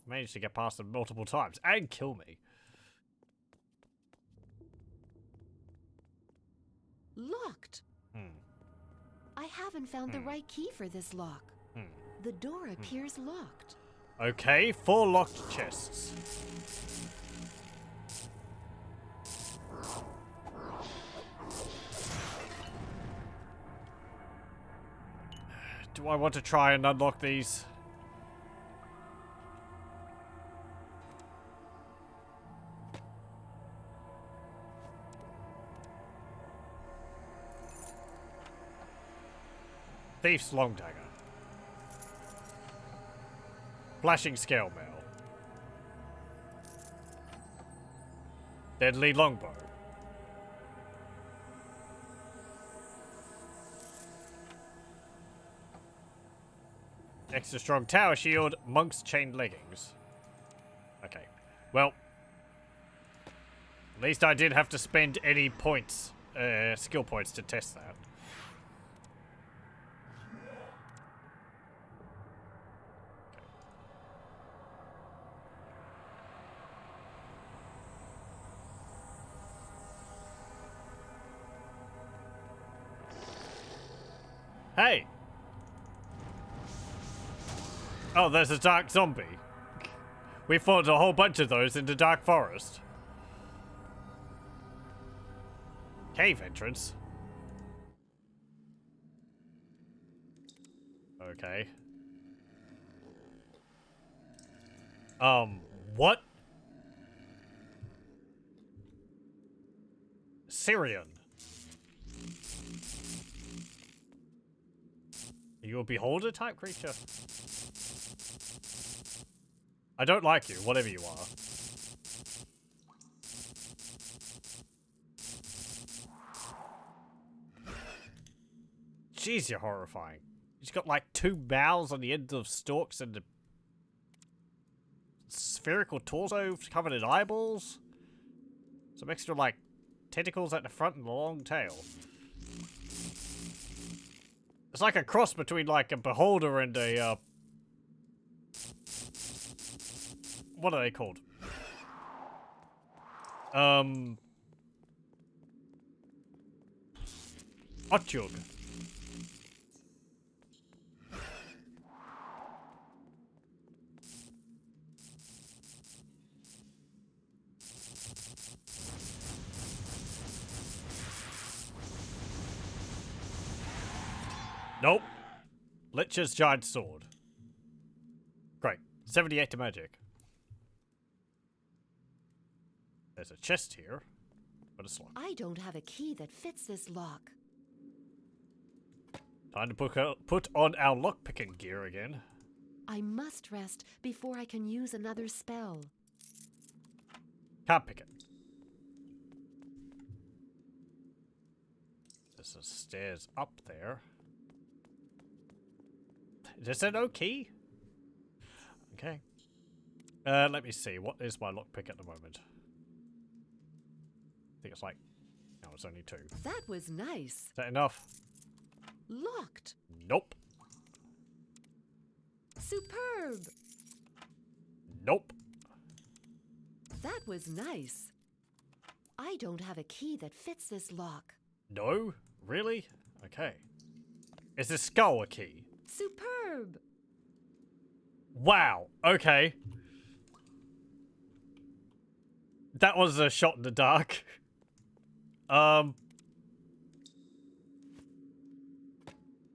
Managed to get past them multiple times and kill me. Locked. I haven't found the right key for this lock. The door appears locked. Okay, 4 locked chests. Do I want to try and unlock these? Thief's long dagger. Flashing scale mail. Deadly longbow. Extra strong tower shield, monk's chain leggings. Okay. Well, at least I didn't have to spend any points, skill points to test that. Hey! Oh, there's a dark zombie. We fought a whole bunch of those in the dark forest. Cave entrance. Okay. What? Syrian. Are you a beholder type creature? I don't like you, whatever you are. Jeez, you're horrifying. He's got like 2 mouths on the ends of stalks and a spherical torso covered in eyeballs. Some extra like tentacles at the front and a long tail. It's like a cross between like a beholder and a what are they called? Otchug. Nope. Lich's giant sword. Great. 78 to magic. There's a chest here, but it's locked. I don't have a key that fits this lock. Time to put on our lockpicking gear again. I must rest before I can use another spell. Can't pick it. There's a stairs up there. Is there no key? Okay. Let me see. What is my lockpick at the moment? I think it's like... No, it's only 2. That was nice. Is that enough? Locked. Nope. Superb. Nope. That was nice. I don't have a key that fits this lock. No? Really? Okay. Is this skull a key? Superb. Wow. Okay. That was a shot in the dark.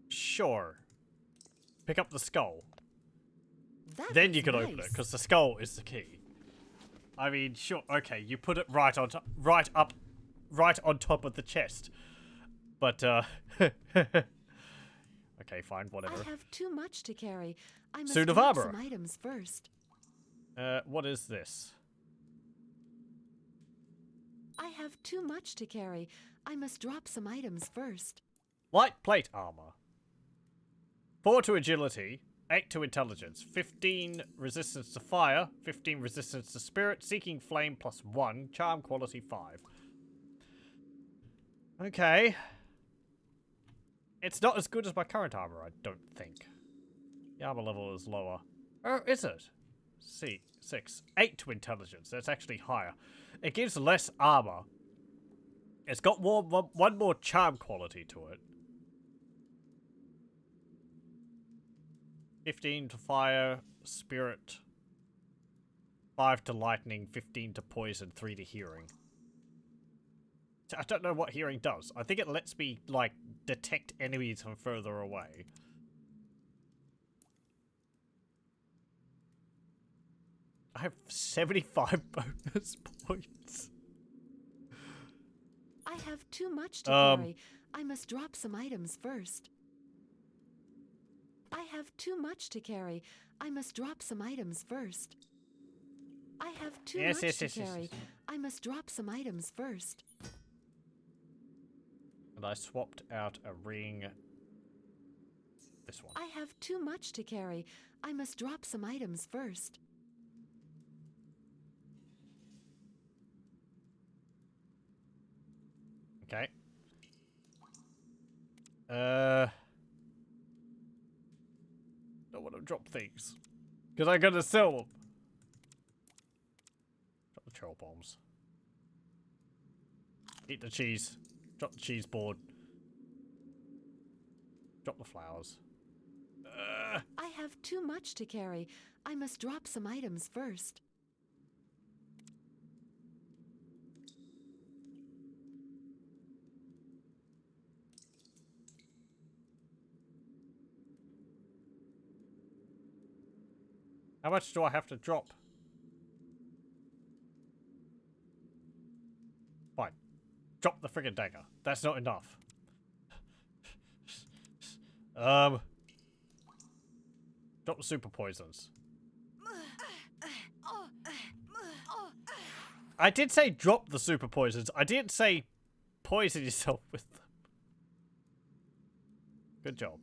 Sure. Pick up the skull. Then you can open it, because the skull is the key. I mean, sure. Okay, you put it right on top of the chest. But okay, fine, whatever. I have too much to carry. I must Suit of grab armor. some items first. What is this? I have too much to carry. I must drop some items first. Light plate armor. 4 to agility, 8 to intelligence, 15 resistance to fire, 15 resistance to spirit, seeking flame +1, charm quality 5. Okay. It's not as good as my current armor, I don't think. The armor level is lower. Oh, is it? 6. 8 to intelligence, that's actually higher. It gives less armor. It's got one more charm quality to it. 15 to fire, spirit, 5 to lightning, 15 to poison, 3 to hearing. I don't know what hearing does. I think it lets me, like, detect enemies from further away. I have 75 bonus points. I have too much to carry. I must drop some items first. I have too much to carry. I must drop some items first. I have too much to carry. I must drop some items first. And I swapped out a ring. This one. I have too much to carry. I must drop some items first. Okay. Don't want to drop things. Because I'm gonna sell them. Drop the troll bombs. Eat the cheese. Drop the cheese board. Drop the flowers. I have too much to carry. I must drop some items first. How much do I have to drop? Fine. Drop the friggin' dagger. That's not enough. Drop the super poisons. I did say drop the super poisons. I didn't say poison yourself with them. Good job.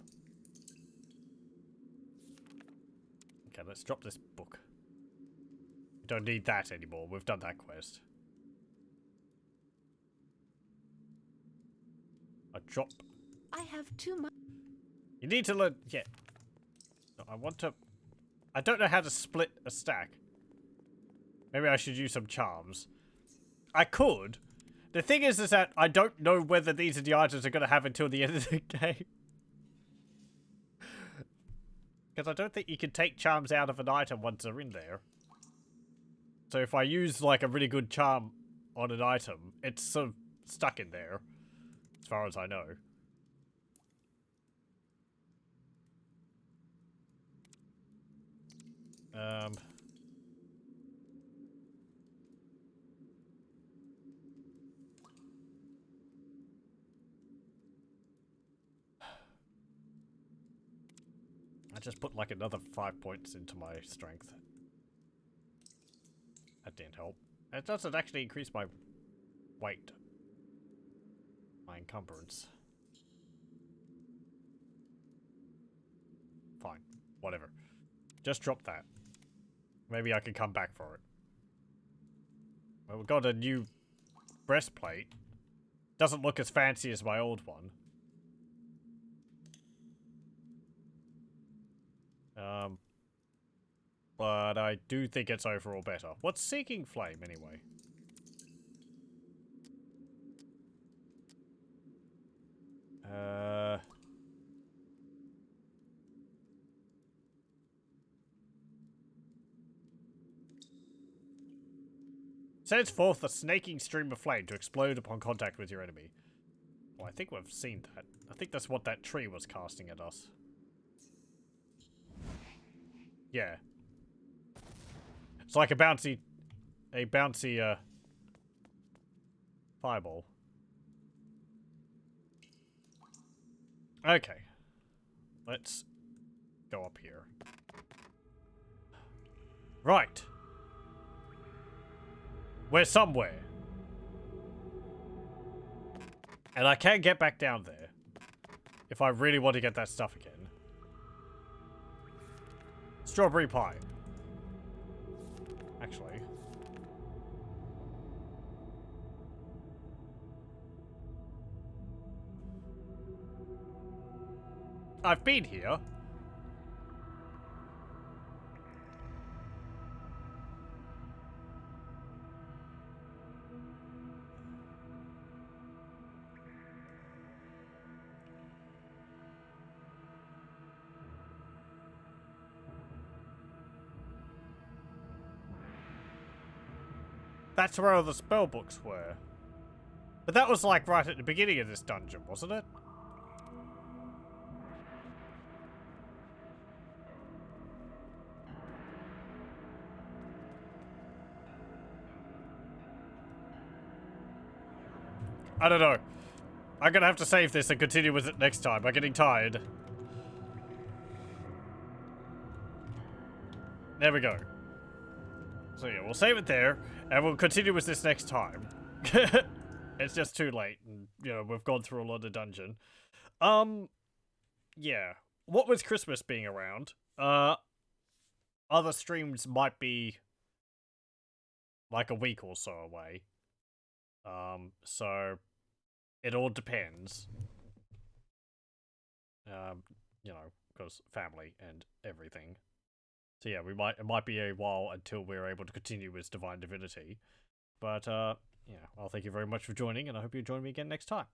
Okay, let's drop this book. We don't need that anymore. We've done that quest. I drop. I have too much. You need to learn. Yeah. No, I want to. I don't know how to split a stack. Maybe I should use some charms. I could. The thing is that I don't know whether these are the items I'm going to have until the end of the game. Because I don't think you can take charms out of an item once they're in there. So if I use like a really good charm on an item, it's sort of stuck in there. As far as I know. I just put like another 5 points into my strength. That didn't help. It doesn't actually increase my weight. My encumbrance. Fine. Whatever. Just drop that. Maybe I can come back for it. Well, we've got a new breastplate. Doesn't look as fancy as my old one. But I do think it's overall better. What's Seeking Flame, anyway? Sends forth a snaking stream of flame to explode upon contact with your enemy. Well, I think we've seen that. I think that's what that tree was casting at us. Yeah. It's like a bouncy fireball. Okay. Let's go up here. Right. We're somewhere. And I can get back down there. If I really want to get that stuff again. Strawberry pie. Actually. I've been here. That's where all the spell books were. But that was like right at the beginning of this dungeon, wasn't it? I don't know. I'm gonna have to save this and continue with it next time. I'm getting tired. There we go. So yeah, we'll save it there, and we'll continue with this next time. It's just too late, and, you know, we've gone through a lot of the dungeon. Yeah. What with Christmas being around, other streams might be like a week or so away. So it all depends. You know, because family and everything. So yeah, it might be a while until we're able to continue with Divine Divinity. But yeah, I'll thank you very much for joining, and I hope you join me again next time.